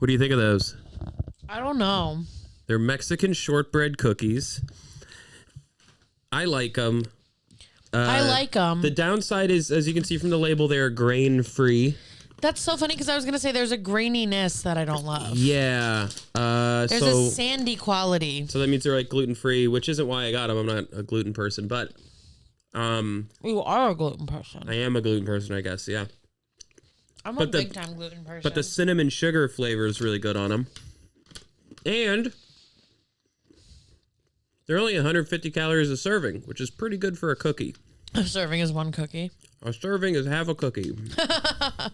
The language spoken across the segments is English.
What do you think of those? I don't know. They're Mexican shortbread cookies. I like them. I like them. The downside is, as you can see from the label, they're grain-free. That's so funny because I was going to say there's a graininess that I don't love. Yeah. There's a sandy quality. So that means they're like gluten-free, which isn't why I got them. I'm not a gluten person, but... You are a gluten person. I am a gluten person, I guess, yeah. I'm a big-time gluten person. But the cinnamon sugar flavor is really good on them. And they're only 150 calories a serving, which is pretty good for a cookie. A serving is one cookie. A serving is half a cookie.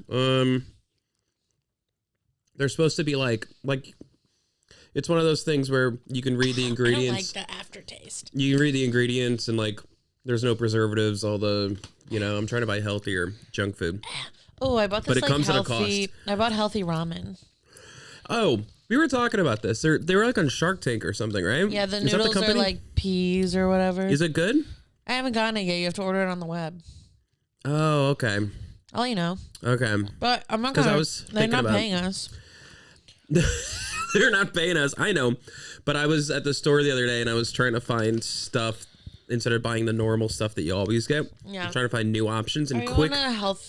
They're supposed to be like it's one of those things where you can read the ingredients. I don't like the aftertaste. You can read the ingredients and like there's no preservatives, all the, I'm trying to buy healthier junk food. Oh, I bought this, but it comes healthy, at a cost. I bought healthy ramen. Oh, we were talking about this. They were like on Shark Tank or something, right? Yeah, the noodles are like peas or whatever. Is it good? I haven't gotten it yet. You have to order it on the web. Oh, okay. I'll let you know. Okay. But I'm not gonna. They're not paying us. They're not paying us. I know. But I was at the store the other day and I was trying to find stuff instead of buying the normal stuff that you always get. Yeah. I'm trying to find new options and Are you quick. on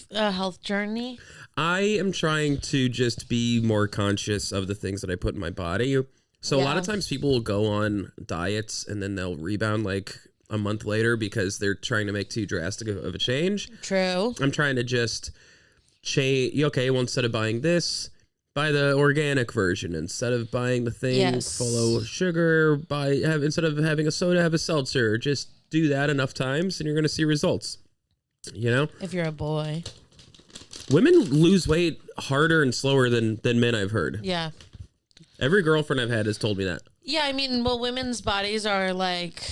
a health journey? I am trying to just be more conscious of the things that I put in my body. So a lot of times people will go on diets and then they'll rebound like a month later because they're trying to make too drastic of a change. True. I'm trying to just change. Okay, well, instead of buying this, buy the organic version. Instead of buying the thing full of sugar, instead of having a soda, have a seltzer. Just do that enough times and you're going to see results. If you're a boy. Women lose weight harder and slower than men, I've heard. Yeah. Every girlfriend I've had has told me that. Yeah, I mean, well, women's bodies are like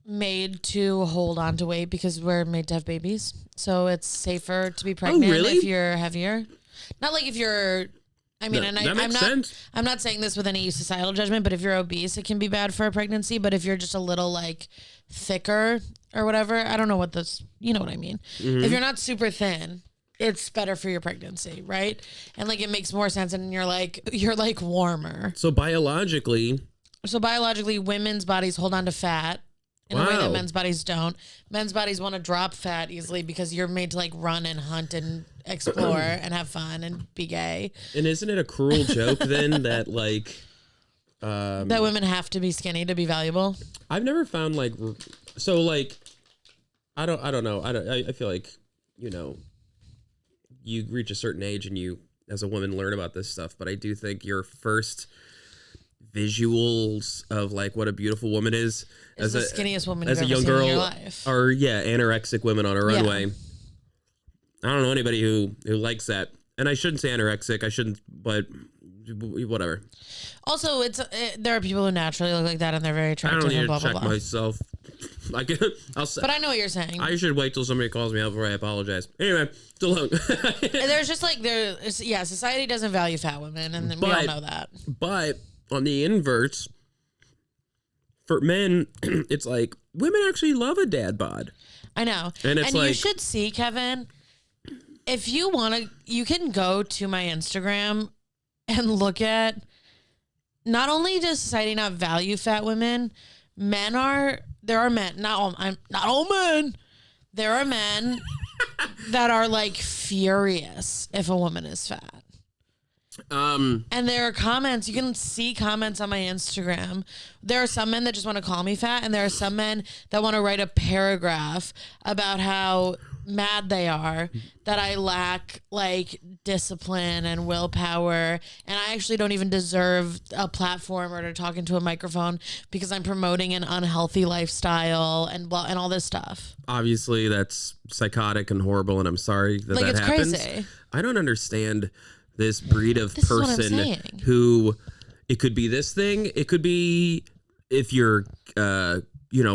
made to hold on to weight because we're made to have babies. So it's safer to be pregnant if you're heavier. Not like if you're, I mean, I'm not saying this with any societal judgment, but if you're obese, it can be bad for a pregnancy. But if you're just a little like thicker or whatever, I don't know what this, you know what I mean? Mm-hmm. If you're not super thin, it's better for your pregnancy, right? And like it makes more sense and you're like warmer. So biologically, women's bodies hold on to fat in a way that men's bodies don't. Men's bodies want to drop fat easily because you're made to like run and hunt and explore and have fun and be gay. And isn't it a cruel joke then that like that women have to be skinny to be valuable? I've never found like so like I don't know. I feel like, you reach a certain age and you, as a woman, learn about this stuff. But I do think your first visuals of like what a beautiful woman is as the skinniest woman as you've a young ever seen girl, in your life. Or anorexic women on a runway. I don't know anybody who likes that. And I shouldn't say anorexic. I shouldn't, but whatever. Also, there are people who naturally look like that and they're very attractive. I don't need and blah, to check blah, blah. myself. But I know what you're saying. I should wait till somebody calls me out before I apologize. Anyway, still long. There's just like society doesn't value fat women, and we all know that. But on the inverse, for men, it's like women actually love a dad bod. I know, and you should see, Kevin. If you want to, you can go to my Instagram and look at. Not only does society not value fat women, there are men, not all men. There are men that are like furious if a woman is fat. And there are comments, you can see comments on my Instagram. There are some men that just want to call me fat, and there are some men that want to write a paragraph about how mad they are that I lack like discipline and willpower, and I actually don't even deserve a platform or to talk into a microphone because I'm promoting an unhealthy lifestyle and blah and all this stuff. Obviously that's psychotic and horrible, and I'm sorry that it's happens. Crazy. I don't understand this breed of person who, it could be this thing, it could be if you're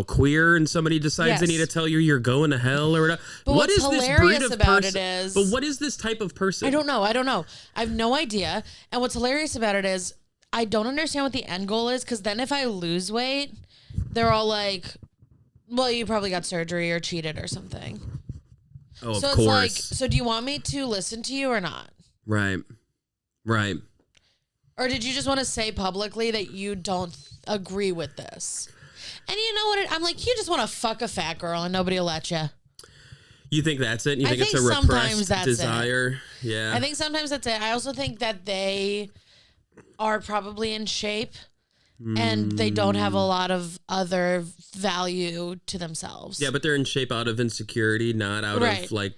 queer and somebody decides they need to tell you you're going to hell or whatever. But what what's is this hilarious breed of about person? it is... But what is this type of person? I don't know. I have no idea. And what's hilarious about it is I don't understand what the end goal is, because then if I lose weight, they're all like, well, you probably got surgery or cheated or something. Oh, so of it's course. like, so do you want me to listen to you or not? Right. Or did you just want to say publicly that you don't agree with this? And you know what? I'm like, you just want to fuck a fat girl and nobody will let you. You think that's it? You think it's a repressed desire? It. Yeah. I think sometimes that's it. I also think that they are probably in shape and they don't have a lot of other value to themselves. Yeah, but they're in shape out of insecurity, not out of like...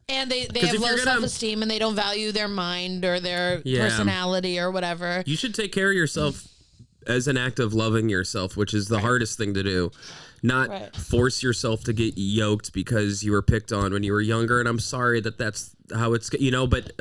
And they have low self-esteem and they don't value their mind or their personality or whatever. You should take care of yourself as an act of loving yourself, which is the hardest thing to do. Not force yourself to get yoked because you were picked on when you were younger. And I'm sorry that that's how it's, but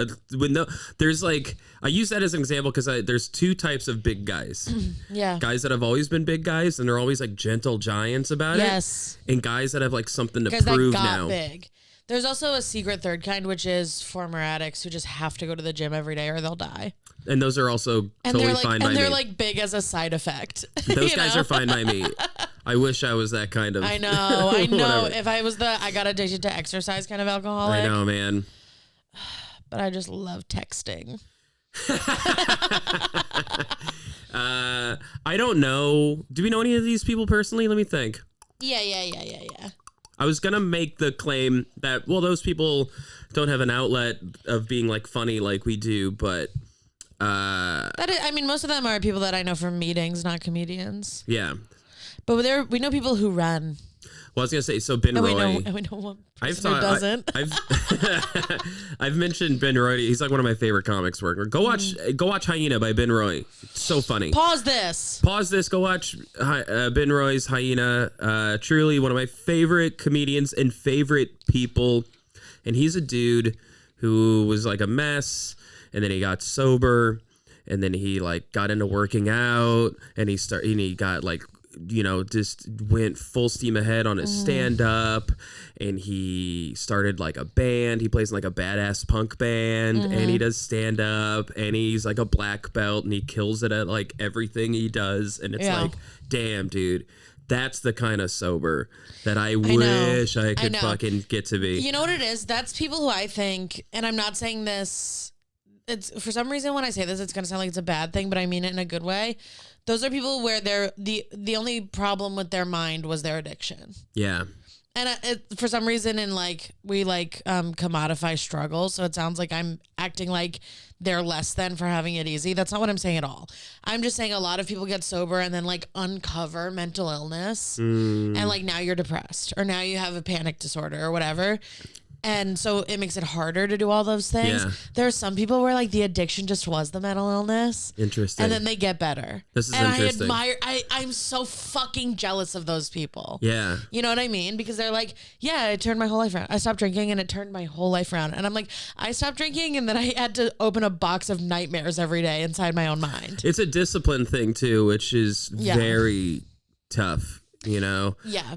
there's like, I use that as an example because there's two types of big guys. Yeah. Guys that have always been big guys and they're always like gentle giants about it. Yes. And guys that have like something to prove now. Big. There's also a secret third kind, which is former addicts who just have to go to the gym every day or they'll die. And those are also totally fine by me. And they're like big as a side effect. Those guys are fine by me. I wish I was that kind of. I know. If I was I got addicted to exercise kind of alcoholic. I know, man. But I just love texting. I don't know. Do we know any of these people personally? Let me think. Yeah. I was going to make the claim that, well, those people don't have an outlet of being like funny like we do, but... most of them are people that I know from meetings, not comedians. Yeah. But we know people who run. Well, I was going to say, so Ben Roy. We know one person who doesn't. I've mentioned Ben Roy. He's like one of my favorite comics working. Go watch Hyena by Ben Roy. It's so funny. Pause this. Go watch Ben Roy's Hyena. Truly one of my favorite comedians and favorite people. And he's a dude who was like a mess. And then he got sober. And then he like got into working out. And he got like, just went full steam ahead on his stand-up, and he started like a band. He plays in like a badass punk band, and he does stand-up, and he's like a black belt, and he kills it at like everything he does. And it's like, damn, dude, that's the kind of sober that I wish I could fucking get to be. You know what it is? That's people who I think, and I'm not saying this, it's for some reason when I say this, it's going to sound like it's a bad thing, but I mean it in a good way. Those are people where the only problem with their mind was their addiction. Yeah. And for some reason, we commodify struggle, so it sounds like I'm acting like they're less than for having it easy. That's not what I'm saying at all. I'm just saying a lot of people get sober and then like uncover mental illness, and like now you're depressed or now you have a panic disorder or whatever. And so it makes it harder to do all those things. Yeah. There are some people where like the addiction just was the mental illness. Interesting. And then they get better. This is interesting. I'm so fucking jealous of those people. Yeah. You know what I mean? Because they're like, yeah, it turned my whole life around. I stopped drinking and it turned my whole life around. And I'm like, I stopped drinking and then I had to open a box of nightmares every day inside my own mind. It's a discipline thing too, which is very tough, Yeah.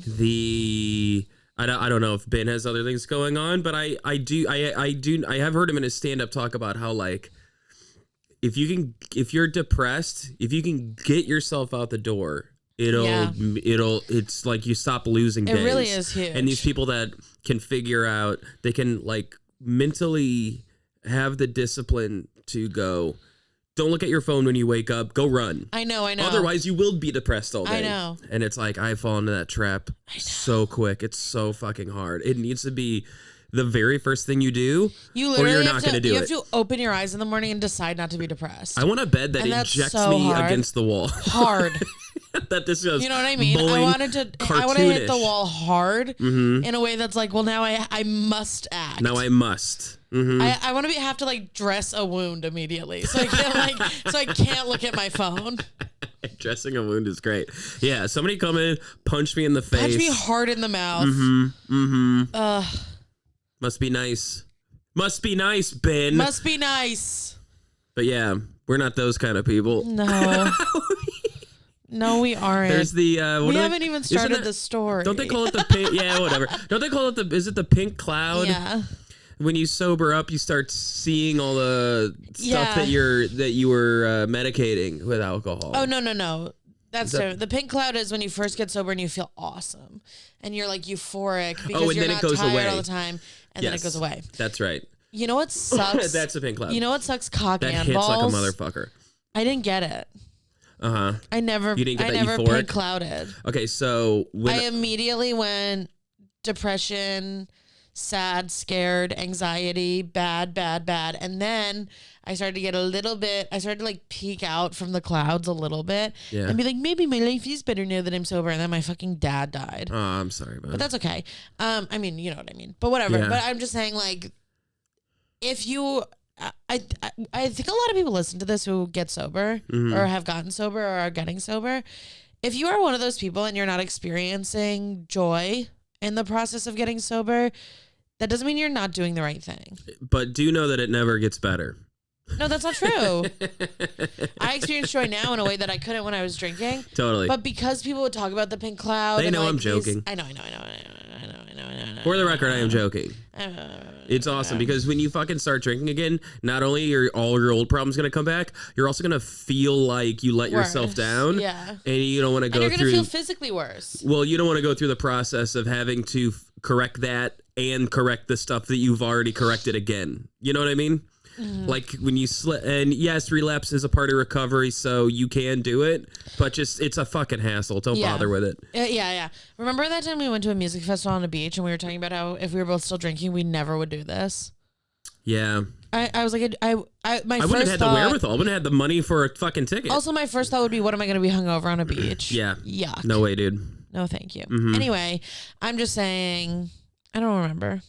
I don't know if Ben has other things going on, but I have heard him in his stand-up talk about how like if you're depressed, if you can get yourself out the door, it's like you stop losing days. It really is huge. And these people that can figure out, they can like mentally have the discipline to go, don't look at your phone when you wake up. Go run. I know. Otherwise, you will be depressed all day. I know. And it's like, I fall into that trap so quick. It's so fucking hard. It needs to be the very first thing you do, or you're not going to do it. You have to open your eyes in the morning and decide not to be depressed. I want a bed that ejects me against the wall. Hard. That this goes, you know what I mean? I want to hit the wall hard in a way that's like, well, now I must act. Now I must. I want to have to like dress a wound immediately, so I can't look at my phone. Dressing a wound is great. Yeah, somebody come in, punch me in the face, punch me hard in the mouth. Must be nice. Must be nice, Ben. Must be nice. But yeah, we're not those kind of people. No. No, we aren't. There's the we haven't even started the story. Don't they call it the pink? Yeah, whatever. Don't they call it is it the pink cloud? Yeah. When you sober up, you start seeing all the stuff that you were medicating with alcohol. Oh no. That's different. The pink cloud is when you first get sober and you feel awesome and you're like euphoric because you're not tired all the time, and then it goes away. That's right. You know what sucks? That's the pink cloud. You know what sucks? Cock that and hits balls. like a motherfucker. I didn't get it. I never. You didn't get that euphoric? Pink clouded. Okay, so I immediately went depression, sad, scared, anxiety, bad, and then I started to get a little bit. I started to like peek out from the clouds a little bit and be like, maybe my life is better now that I'm sober. And then my fucking dad died. Oh, I'm sorry, man. But that's okay. I mean, you know what I mean. But whatever. Yeah. But I'm just saying, like, if you. I think a lot of people listen to this who get sober or have gotten sober or are getting sober. If you are one of those people and you're not experiencing joy in the process of getting sober, that doesn't mean you're not doing the right thing. But do know that it never gets better. No, that's not true. I experience joy now in a way that I couldn't when I was drinking. Totally. But because people would talk about the pink cloud. They know like I'm joking. I know. For the record, I am joking. It's awesome because when you fucking start drinking again, not only are all your old problems going to come back, you're also going to feel like you let yourself down. Yeah. And you don't want to go through. And you're going to feel physically worse. Well, you don't want to go through the process of having to correct that and correct the stuff that you've already corrected again. You know what I mean? Mm-hmm. Like when you and yes, relapse is a part of recovery, so you can do it, but just it's a fucking hassle. Don't bother with it. Yeah. Remember that time we went to a music festival on a beach and we were talking about how if we were both still drinking, we never would do this. Yeah. I was like, I wouldn't have had the wherewithal. I wouldn't have had the money for a fucking ticket. Also, my first thought would be, what am I going to be hungover on a beach? Yeah. Yuck. No way, dude. No, thank you. Mm-hmm. Anyway, I'm just saying, I don't remember.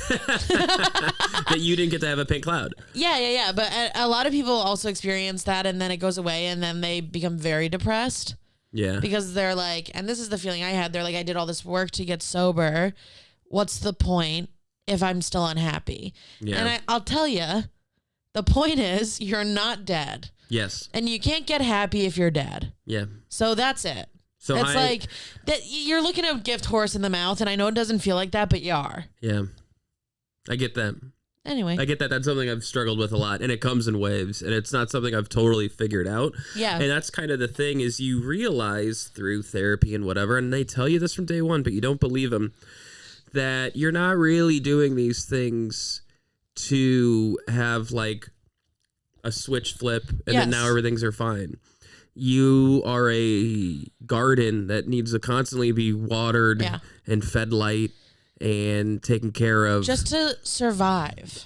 That you didn't get to have a pink cloud. Yeah. But a lot of people also experience that and then it goes away and then they become very depressed. Yeah. Because they're like, and this is the feeling I had, they're like, I did all this work to get sober. What's the point if I'm still unhappy? Yeah. And I'll tell you, the point is you're not dead. Yes. And you can't get happy if you're dead. Yeah. So that's it. So it's like that you're looking at a gift horse in the mouth, and I know it doesn't feel like that, but you are. Yeah. I get that. Anyway. I get that. That's something I've struggled with a lot, and it comes in waves, and it's not something I've totally figured out. Yeah. And that's kind of the thing is you realize through therapy and whatever, and they tell you this from day one, but you don't believe them, that you're not really doing these things to have like a switch flip, and then now everything's are fine. You are a garden that needs to constantly be watered and fed light and taken care of. Just to survive.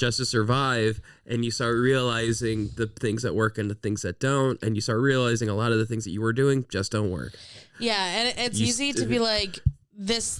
And you start realizing the things that work and the things that don't. And you start realizing a lot of the things that you were doing just don't work. Yeah. And it's easy to be like, this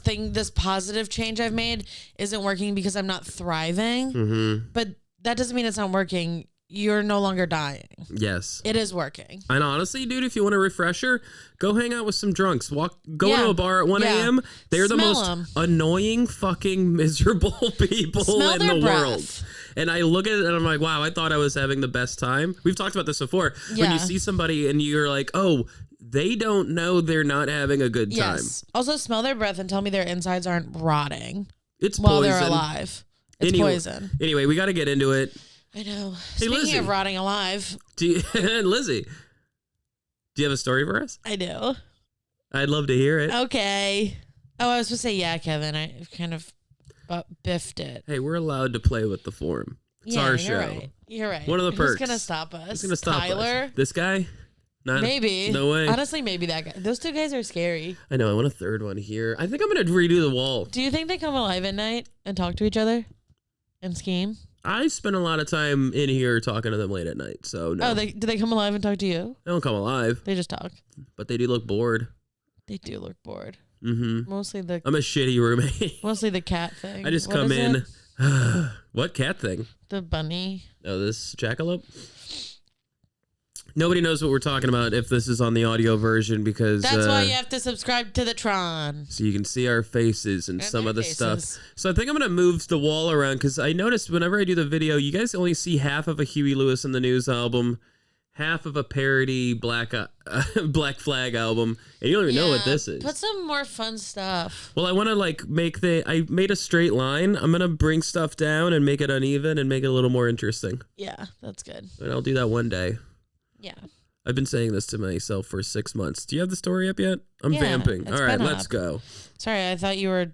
positive change I've made isn't working because I'm not thriving. Mm-hmm. But that doesn't mean it's not working. You're no longer dying. Yes. It is working. And honestly, dude, if you want a refresher, go hang out with some drunks. Go to a bar at 1 a.m. They're the most annoying, fucking miserable people in the world. And I look at it and I'm like, wow, I thought I was having the best time. We've talked about this before. Yeah. When you see somebody and you're like, oh, they don't know they're not having a good time. Yes. Also, smell their breath and tell me their insides aren't rotting. It's while poison. They're alive. It's poison. Anyway, we got to get into it. I know. Hey, Speaking Lizzie. of rotting alive. Lizzie, do you have a story for us? I do. I'd love to hear it. Okay. Oh, I was supposed to say, yeah, Kevin. I kind of biffed it. Hey, we're allowed to play with the form. It's our show. You're right. One of the perks. Who's going to stop us? Who's going to stop Tyler? us? This guy? Maybe. No way. Honestly, maybe that guy. Those two guys are scary. I know. I want a third one here. I think I'm going to redo the wall. Do you think they come alive at night and talk to each other and scheme? I spend a lot of time in here talking to them late at night, so no. Oh, do they come alive and talk to you? They don't come alive. They just talk. But they do look bored. They do look bored. Mm-hmm. Mostly I'm a shitty roommate. Mostly the cat thing. I just come in. What cat thing? The bunny. Oh, this jackalope? Nobody knows what we're talking about if this is on the audio version because... That's why you have to subscribe to the Tron. So you can see our faces and some of the stuff. So I think I'm going to move the wall around because I noticed whenever I do the video, you guys only see half of a Huey Lewis and the News album, half of a parody Black Flag album, and you don't even know what this is. Put some more fun stuff. Well, I want to I made a straight line. I'm going to bring stuff down and make it uneven and make it a little more interesting. Yeah, that's good. And I'll do that one day. Yeah. I've been saying this to myself for 6 months. Do you have the story up yet? I'm vamping. All right, let's go. Sorry, I thought you were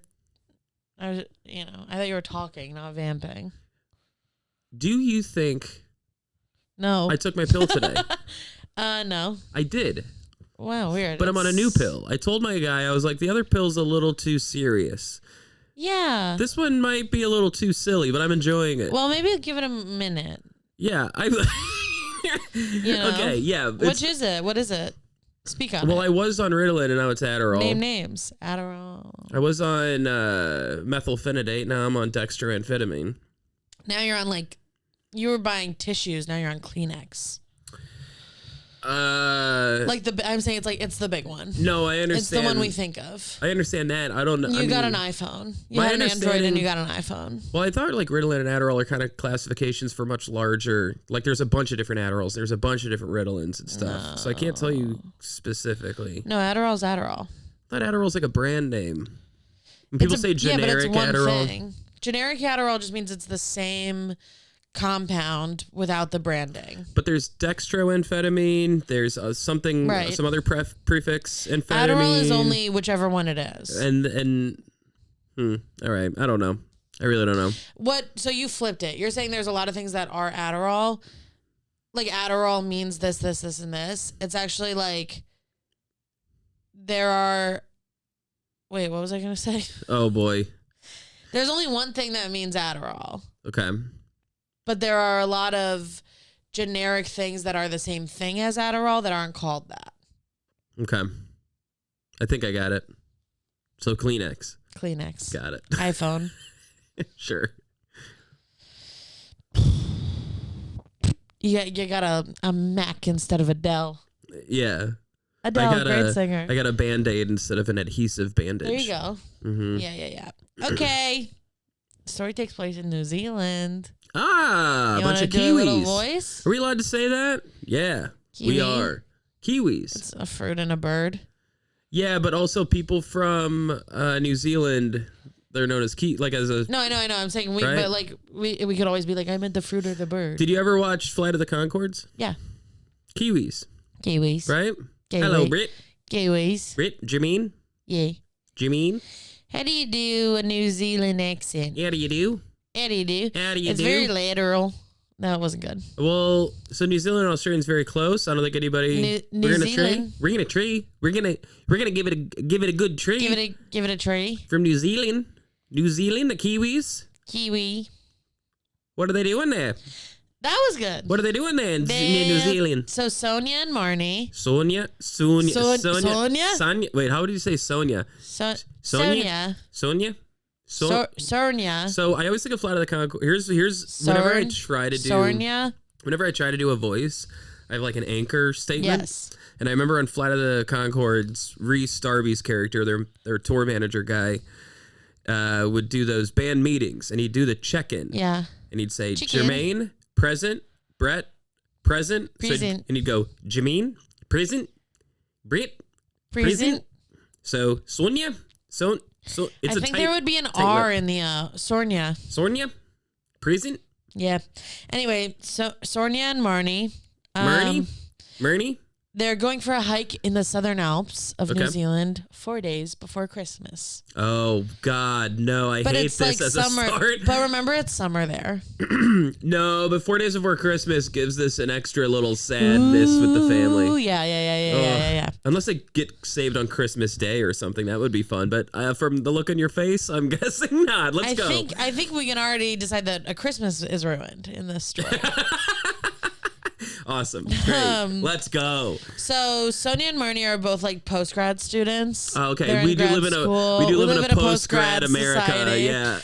talking, not vamping. Do you think No. I took my pill today? No. I did. Wow, weird. But I'm on a new pill. I told my guy, I was like, the other pill's a little too serious. Yeah. This one might be a little too silly, but I'm enjoying it. Well, maybe give it a minute. Yeah. You know? Okay, yeah. Which is it? What is it? Speak on it. Well, I was on Ritalin and now it's Adderall. Name names. Adderall. I was on methylphenidate. Now I'm on dextroamphetamine. Now you're on you were buying tissues. Now you're on Kleenex. I'm saying it's the big one. No, I understand. It's the one we think of. I understand that. I don't know. You got an iPhone. You had an Android and you got an iPhone. Well, I thought Ritalin and Adderall are kind of classifications for much larger. Like there's a bunch of different Adderalls. There's a bunch of different Ritalins and stuff. No. So I can't tell you specifically. No, Adderall's Adderall. I thought Adderall's like a brand name. When people say generic Adderall. Thing. Generic Adderall just means it's the same compound without the branding. But there's dextroamphetamine. There's something, right. Some other prefix amphetamine. Adderall is only whichever one it is. All right. I don't know. I really don't know. So you flipped it. You're saying there's a lot of things that are Adderall. Like Adderall means this, this, this, and this. It's actually like there are. Wait, what was I going to say? Oh boy. There's only one thing that means Adderall. Okay. But there are a lot of generic things that are the same thing as Adderall that aren't called that. Okay. I think I got it. So Kleenex. Got it. iPhone. Sure. You got a Mac instead of a Dell. Yeah. Adele, great singer. I got a Band-Aid instead of an adhesive bandage. There you go. Mm-hmm. Yeah. Okay. Story takes place in New Zealand. A bunch of Kiwis. A little voice? Are we allowed to say that? Yeah, Kiwi? we are. Kiwis. It's a fruit and a bird. Yeah, but also people from New Zealand, they're known as No, I know. I'm saying right? but we could always be like, I meant the fruit or the bird. Did you ever watch Flight of the Conchords? Yeah. Kiwis. Kiwi. Right? Hello, Britt. Kiwis. Britt, Jameen? Yeah. Jameen? How do you do a New Zealand accent? How do you do? It's very literal. No, it wasn't good. Well, so New Zealand and Australia's very close. I don't think anybody. New Zealand. We're gonna tree. We're gonna give it a good tree. Give it a tree. From New Zealand. New Zealand, the Kiwis. Kiwi. What are they doing there? That was good. What are they doing there in New Zealand? So Sonja and Marni. Sonia. Wait, how would you say Sonia? Sonja. Sonia. Sonja. So I always think of Flight of the Conchords. Here's whenever I try to do. Sonja. Whenever I try to do a voice, I have like an anchor statement. Yes. And I remember on Flight of the Conchords, Reese Darby's character, their tour manager guy, would do those band meetings, and he'd do the check-in. Yeah. And he'd say, Jermaine, present. Brett, present. Present. And he'd go, Jermaine, present. Britt, present. So Sonia, it's I think there would be an R in the Sonja. Sonja, present. Yeah. Anyway, so Sonja and Marni. Marni. They're going for a hike in the Southern Alps of New Zealand 4 days before Christmas. Oh, God, no. I hate this as summer, a start. But remember, it's summer there. No, but 4 days before Christmas gives this an extra little sadness with the family. Ooh, yeah. Unless they get saved on Christmas Day or something, that would be fun. But from the look on your face, I'm guessing not. Let's go. I think we can already decide that a Christmas is ruined in this story. Awesome. Great. Let's go. So Sonja and Marni are both like post-grad students. Oh, okay. We do live in a post-grad America. Society. Yeah.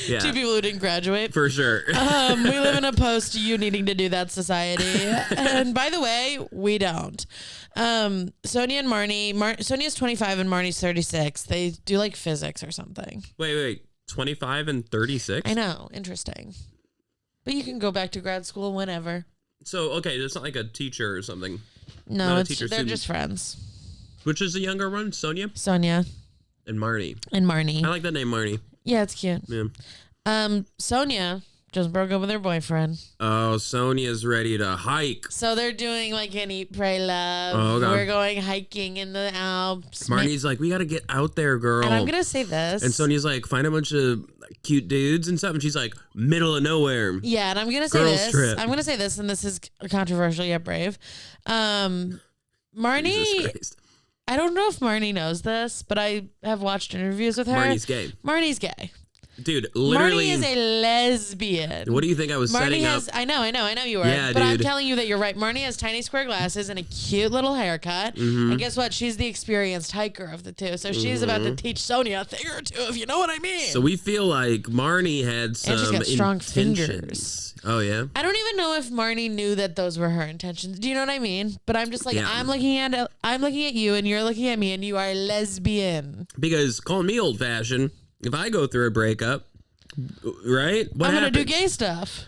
Yeah. 2 people who didn't graduate. For sure. We live in a post-you needing to do that society. And by the way, we don't. Sonja and Marni. Sonja's 25 and Marni's 36. They do like physics or something. Wait. 25 and 36? I know. Interesting. But you can go back to grad school whenever. So, okay, it's not like a teacher or something. No, they're just friends. Which is the younger one? Sonja? Sonja. And Marni. I like that name, Marni. Yeah, it's cute. Yeah. Sonja, just broke up with her boyfriend. Oh, Sonja's ready to hike. So they're doing like an eat, pray, love. Oh, okay. We're going hiking in the Alps. Marnie's like, we got to get out there, girl. And I'm going to say this. And Sonja's like, find a bunch of cute dudes and stuff. And she's like, middle of nowhere. Yeah, and I'm going to say Girls this. trip. I'm going to say this, and this is controversial yet brave. Marnie, I don't know if Marnie knows this, but I have watched interviews with her. Marnie's gay. Marnie's gay. Dude, literally. Marnie is a lesbian. What do you think I was setting up? I know you were. Yeah, but I'm dude. telling you that you're right. Marnie has tiny square glasses and a cute little haircut. Mm-hmm. And guess what? She's the experienced hiker of the two. So she's about to teach Sonja a thing or two, if you know what I mean. So we feel like Marnie had some And she's got strong intentions. fingers. Oh, yeah? I don't even know if Marnie knew that those were her intentions. Do you know what I mean? But I'm just like, Yeah. I'm looking at you and you're looking at me and you are lesbian. Because calling me old-fashioned, if I go through a breakup, right? What I'm going to do happens? gay stuff.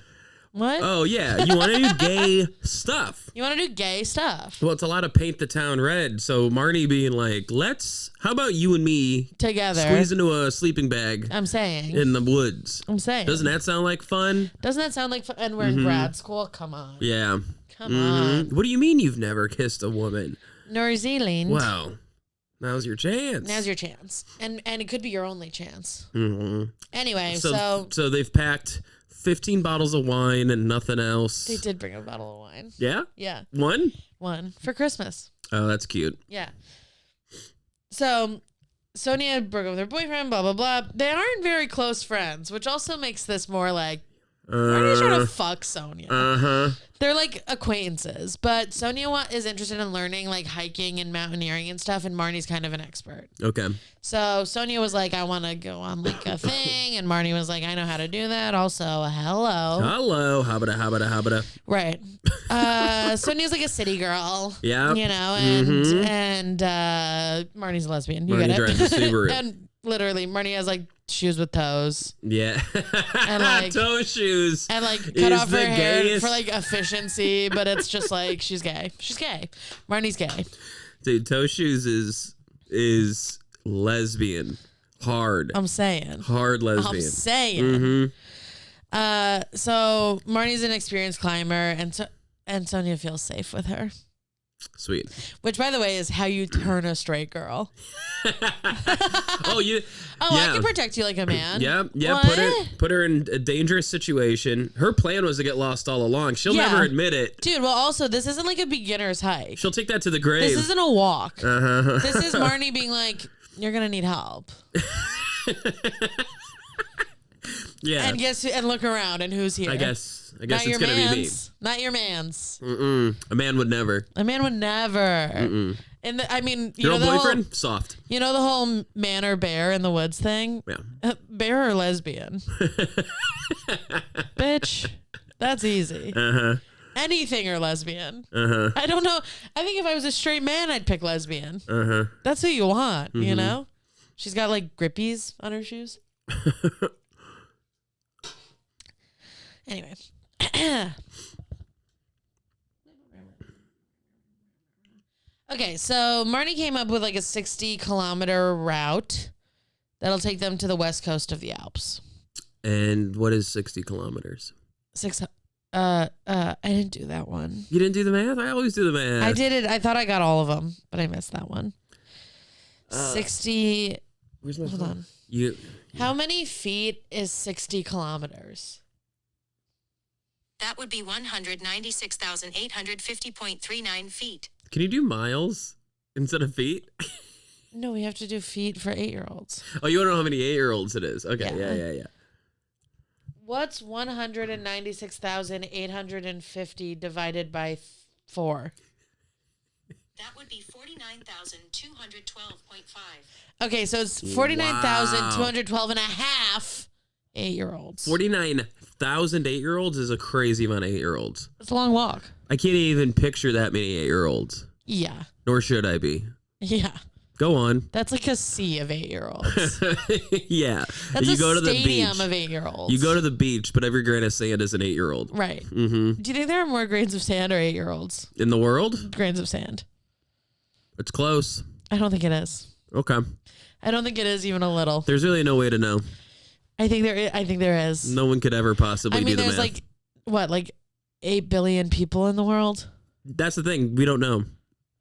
What? Oh, yeah. You want to do gay stuff. You want to do gay stuff. Well, it's a lot of paint the town red. So Marnie being like, how about you and me Together. squeeze into a sleeping bag I'm saying. in the woods? I'm saying. Doesn't that sound like fun? Doesn't that sound like fun? And we're in grad school? Come on. Yeah. Come on. What do you mean you've never kissed a woman? New Zealand. Wow. Now's your chance. Now's your chance. And it could be your only chance. Mm-hmm. Anyway, so So they've packed 15 bottles of wine and nothing else. they did bring a bottle of wine. Yeah? Yeah. One for Christmas. Oh, that's cute. Yeah. So Sonja broke up with her boyfriend, blah, blah, blah. They aren't very close friends, which also makes this more like, Marnie's trying to fuck Sonja. Uh-huh. They're like acquaintances, but Sonja is interested in learning like hiking and mountaineering and stuff, and Marnie's kind of an expert. Okay. So Sonja was like, I want to go on like a thing, and Marnie was like, I know how to do that. Also, hello. Hello. Habada. Right. Sonja's like a city girl. Yeah. You know, and Marnie's a lesbian. You Marnie get it? drives a Subaru. And literally, Marnie has like shoes with toes. Yeah. And like toe shoes. And like cut is off her the hair gayest- for like efficiency, but it's just like she's gay. She's gay. Marnie's gay. Dude, toe shoes is lesbian. Hard. I'm saying. Hard lesbian. I'm saying. Mm-hmm. So Marnie's an experienced climber, and Sonja feels safe with her. Sweet. Which, by the way, is how you turn a straight girl. Oh, you. Oh, yeah. I can protect you like a man. Yeah. What? Put her in a dangerous situation. Her plan was to get lost all along. She'll Yeah. never admit it. Dude, well, also, this isn't like a beginner's hike. She'll take that to the grave. This isn't a walk. Uh-huh. This is Marnie being like, you're going to need help. Yeah. And look around, and who's here? I guess Not it's your gonna be me. man's. Not your man's. A man would never. A man would never. And I mean, you Girl know the boyfriend, whole, soft. you know the whole man or bear in the woods thing. Yeah. Bear or lesbian, bitch. That's easy. Anything or lesbian. I don't know. I think if I was a straight man, I'd pick lesbian. That's who you want. You know. She's got like grippies on her shoes. Anyway. Okay, so Marnie came up with like a 60-kilometer route that'll take them to the west coast of the Alps. And what is 60 kilometers? I didn't do that one. You didn't do the math? I always do the math. I did it. I thought I got all of them, but I missed that one. 60. Where's my Hold phone? on. How How many feet is 60 kilometers? That would be 196,850.39 feet. Can you do miles instead of feet? No, we have to do feet for 8-year-olds. Oh, you want to know how many 8-year-olds it is? Okay, Yeah. yeah. What's 196,850 divided by 4? That would be 49,212.5. Okay, so it's 49,212 and a half 8-year-olds. 49,000 8-year-olds is a crazy amount of 8-year-olds. It's a long walk. I can't even picture that many 8-year-olds. Yeah. Nor should I be. Yeah. Go on. That's like a sea of 8-year-olds. Yeah. That's you go to the stadium beach. of 8-year-olds. You go to the beach, but every grain of sand is an 8-year-old. Right. Mm-hmm. Do you think there are more grains of sand or 8-year-olds? In the world? Grains of sand. It's close. I don't think it is. Okay. I don't think it is even a little. There's really no way to know. I think there is. No one could ever possibly do the there's math. like 8 billion people in the world? That's the thing. We don't know.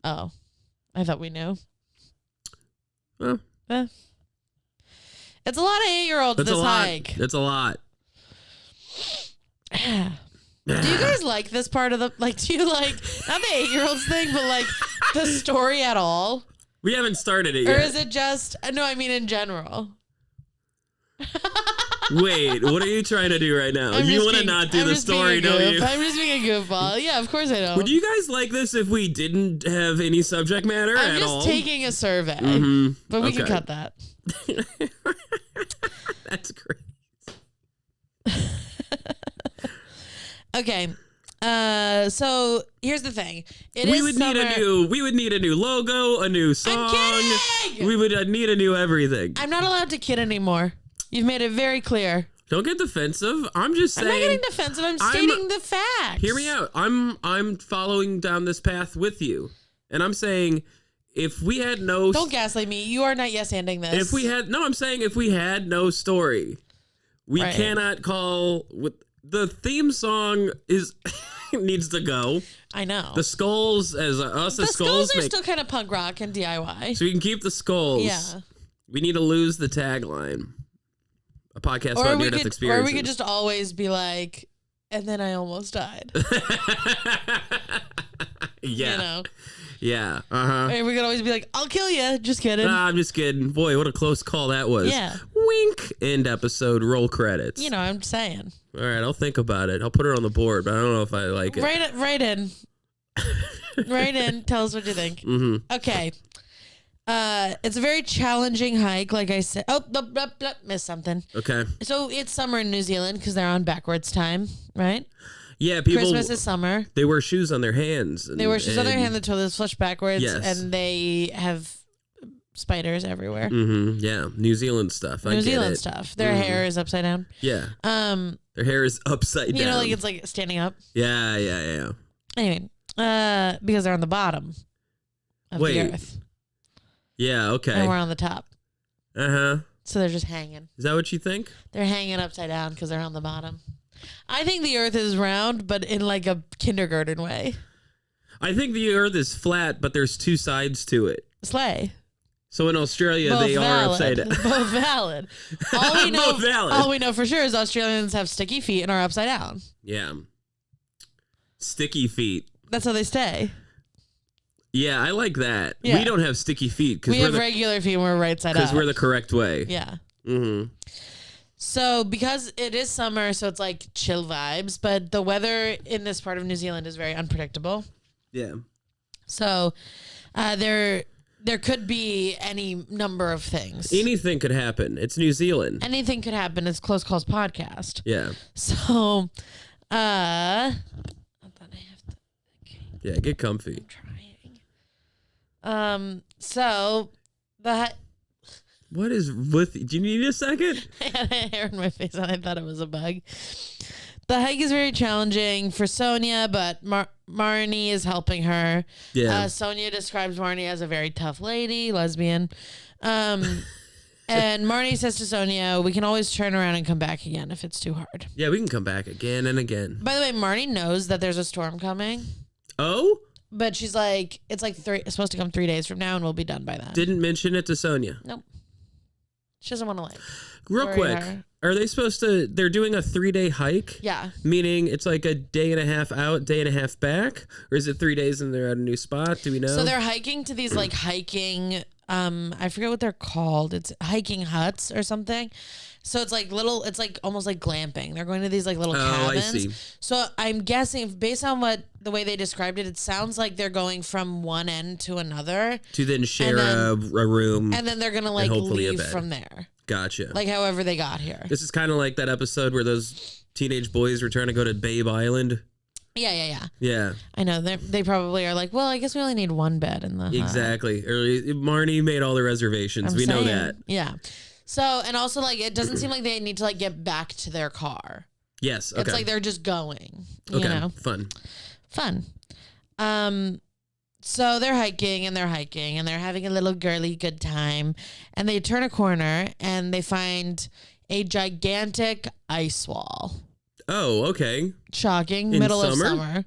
Oh, I thought we knew. Well, it's a lot of 8-year-olds this hike. It's a lot. Do you guys like this part of the, do you like, not the 8-year-olds thing, but like the story at all? We haven't started it yet. Or is it just, no, I mean in general. Wait, what are you trying to do right now? You want to not do the story, don't you? I'm just being a goofball. Yeah, of course I don't. Would you guys like this if we didn't have any subject matter at all? I'm just taking a survey, but we can cut that. That's great. Okay. So here's the thing. We would need a new logo, a new song. I'm kidding! We would need a new everything. I'm not allowed to kid anymore. You've made it very clear. Don't get defensive. I'm just saying. I'm not getting defensive. I'm stating the facts. Hear me out. I'm following down this path with you, and I'm saying if we had no. Don't gaslight me. You are not yes-anding this. I'm saying if we had no story, we cannot call with the theme song is needs to go. I know. The skulls as us as skulls are still kind of punk rock and DIY. So we can keep the skulls. Yeah. We need to lose the tagline. A podcast about near-death experiences. Or we could just always be like, and then I almost died. Yeah. You know? Yeah. Uh-huh. And we could always be like, I'll kill you. Just kidding. Nah, I'm just kidding. Boy, what a close call that was. Yeah. Wink. End episode. Roll credits. You know, I'm saying. All right, I'll think about it. I'll put it on the board, but I don't know if I like it. Right in. Right in. Tell us what you think. Mm-hmm. Okay. It's a very challenging hike, like I said. Oh, missed something. Okay. So it's summer in New Zealand because they're on backwards time, right? Yeah, people. Christmas is summer. They wear shoes on their hands. They wear shoes on their hands, the toe is flushed backwards, yes. and they have spiders everywhere. Mm-hmm. Yeah, New Zealand stuff. New Zealand stuff. Their hair is upside down. Yeah. Their hair is upside down. You know, like it's like standing up. Yeah. Anyway, because they're on the bottom of the earth. Yeah, okay. And we're on the top. Uh-huh. So they're just hanging. Is that what you think? They're hanging upside down because they're on the bottom. I think the earth is round, but in like a kindergarten way. I think the earth is flat, but there's two sides to it. Slay. So in Australia, Both they valid. are upside down. Both valid. Both valid. All we know for sure is Australians have sticky feet and are upside down. Yeah. Sticky feet. That's how they stay. Yeah, I like that. Yeah. We don't have sticky feet because we have regular feet and we're right side up. Because we're the correct way. Yeah. Mm-hmm. So because it is summer, so it's like chill vibes, but the weather in this part of New Zealand is very unpredictable. Yeah. So there could be any number of things. Anything could happen. It's New Zealand. Anything could happen. It's Close Calls podcast. Yeah. So, yeah, get comfy. I'm trying. So what is with? Do you need a second? I had hair in my face and I thought it was a bug. The hike is very challenging for Sonja, but Marni is helping her. Yeah. Sonja describes Marni as a very tough lady, lesbian. And Marni says to Sonja, we can always turn around and come back again if it's too hard. Yeah, we can come back again and again. By the way, Marni knows that there's a storm coming. Oh? But she's like, it's supposed to come 3 days from now and we'll be done by then. Didn't mention it to Sonja. Nope. She doesn't want to Real quick, are they supposed to, they're doing a 3-day hike? Yeah. Meaning it's like a day and a half out, day and a half back? Or is it 3 days and they're at a new spot? Do we know? So they're hiking to these like hiking, I forget what they're called. It's hiking huts or something. So it's like almost like glamping. They're going to these like little cabins. I see. So I'm guessing based on the way they described it, it sounds like they're going from one end to another. To then share a room. And then they're going to like leave from there. Gotcha. Like however they got here. This is kind of like that episode where those teenage boys were trying to go to Babe Island. Yeah. Yeah. I know. They probably are like, well, I guess we only need one bed in the hut. Exactly. Marni made all the reservations. We know that. Yeah. So, and also like, it doesn't seem like they need to like get back to their car. Yes. Okay. It's like they're just going, you okay. know? Fun. So they're hiking and they're having a little girly good time, and they turn a corner and they find a gigantic ice wall. Oh, okay. Shocking. In Middle summer? of summer.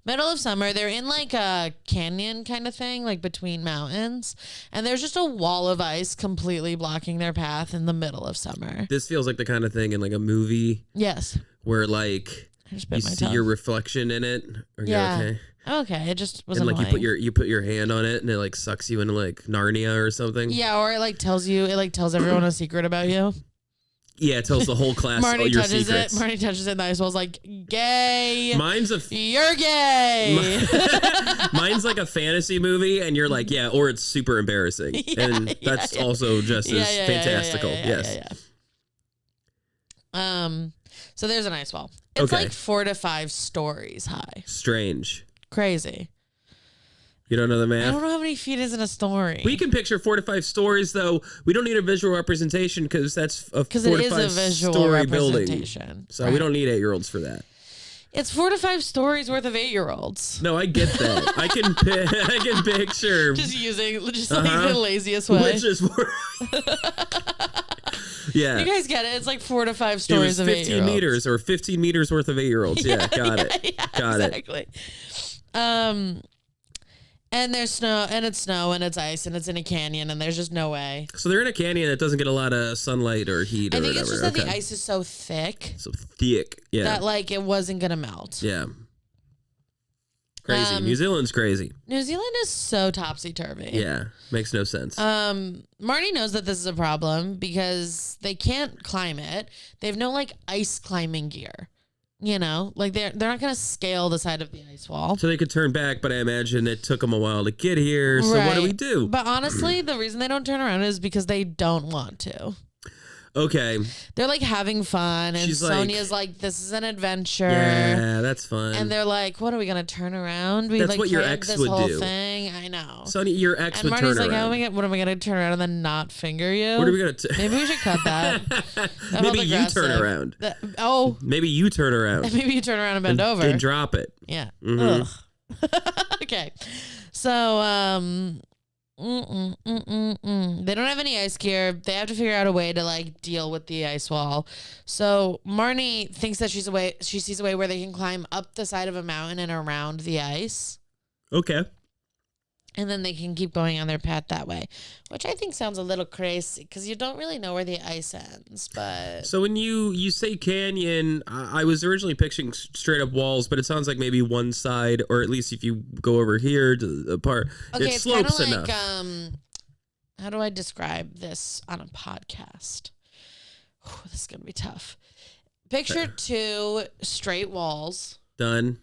Middle of summer. They're in like a canyon kind of thing, like between mountains. And there's just a wall of ice completely blocking their path in the middle of summer. This feels like the kind of thing in like a movie. Yes. Where like you see your reflection in it. Are you okay? Okay. It just was and like annoying. you put your hand on it and it like sucks you into like Narnia or something. Yeah, or it like tells everyone a secret about you. Yeah, it tells the whole class all your secrets. Marnie touches it and the ice wall's like, gay. You're gay. Mine's like a fantasy movie and you're like, yeah, or it's super embarrassing. And that's also just as fantastical. Yes. So there's an ice wall. It's like 4 to 5 stories high. Strange. Crazy. You don't know the math? I don't know how many feet is in a story. We can picture 4 to 5 stories, though. We don't need a visual representation because that's a 4 to 5 story building. So we don't need 8-year-olds for that. It's 4 to 5 stories worth of 8-year-olds. No, I get that. I can picture. Just like the laziest way. Which is yeah. You guys get it. It's like 4 to 5 stories of 8-year-olds. 15 meters or 15 meters worth of 8-year-olds. Yeah, got it. Got it. Exactly. And there's snow, and it's ice, and it's in a canyon, and there's just no way. So they're in a canyon that doesn't get a lot of sunlight or heat or whatever. I think it's just that the ice is so thick. Yeah. That, like, it wasn't going to melt. Yeah. Crazy. New Zealand's crazy. New Zealand is so topsy-turvy. Yeah. Makes no sense. Marnie knows that this is a problem because they can't climb it. They have no, like, ice climbing gear. You know, like they're not going to scale the side of the ice wall. So they could turn back, but I imagine it took them a while to get here. So what do we do? But honestly, the reason they don't turn around is because they don't want to. Okay. They're like having fun, and Sonja's like, "This is an adventure." Yeah, that's fun. And they're like, "What are we gonna turn around?" That's what your ex would do. Thing. I know. Sonia, your ex would turn around. And Marnie's like, "What am I gonna turn around and then not finger you?" What are we gonna? Maybe we should cut that. Maybe you turn around. Maybe you turn around. Maybe you turn around and bend over and drop it. Yeah. Mm-hmm. Okay. So they don't have any ice gear. They have to figure out a way to like deal with the ice wall. So Marnie thinks that she sees a way where they can climb up the side of a mountain and around the ice. Okay. And then they can keep going on their path that way, which I think sounds a little crazy because you don't really know where the ice ends. But so when you say canyon, I was originally picturing straight up walls, but it sounds like maybe one side, or at least if you go over here to the part, it slopes enough. How do I describe this on a podcast? This is gonna be tough. Picture 2 straight walls. Done.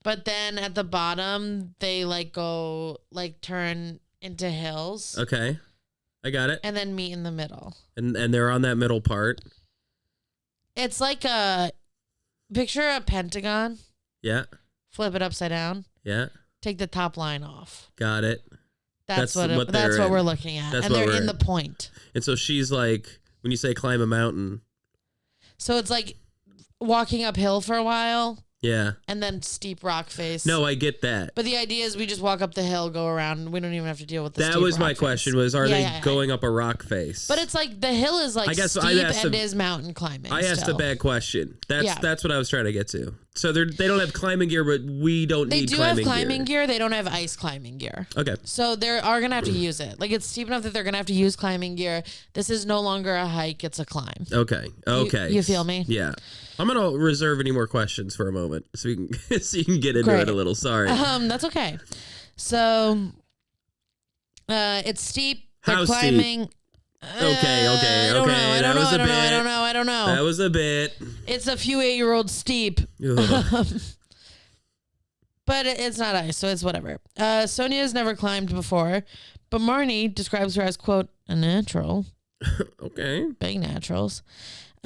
But then at the bottom, they turn into hills. Okay. I got it. And then meet in the middle. And they're on that middle part. It's like picture a pentagon. Yeah. Flip it upside down. Yeah. Take the top line off. Got it. That's what we're looking at. And they're in the point. And so she's like, when you say climb a mountain. So it's like walking uphill for a while. Yeah. And then steep rock face. No, I get that. But the idea is we just walk up the hill, go around, and we don't even have to deal with the steep rock face. That was my question, are they going up a rock face? But it's like the hill is like steep and is mountain climbing. I asked a bad question. That's what I was trying to get to. So they don't have climbing gear, but we don't need climbing gear. They do have climbing gear. They don't have ice climbing gear. Okay. So they are going to have to use it. Like it's steep enough that they're going to have to use climbing gear. This is no longer a hike. It's a climb. Okay. You feel me? Yeah. I'm going to reserve any more questions for a moment so you can get into it a little. Sorry. That's okay. So it's steep. They're Steep? climbing. Okay. I don't know. That was a bit. It's a few 8-year-olds steep. But it's not ice, so it's whatever. Sonja has never climbed before, but Marnie describes her as, quote, a natural. Okay. Big naturals.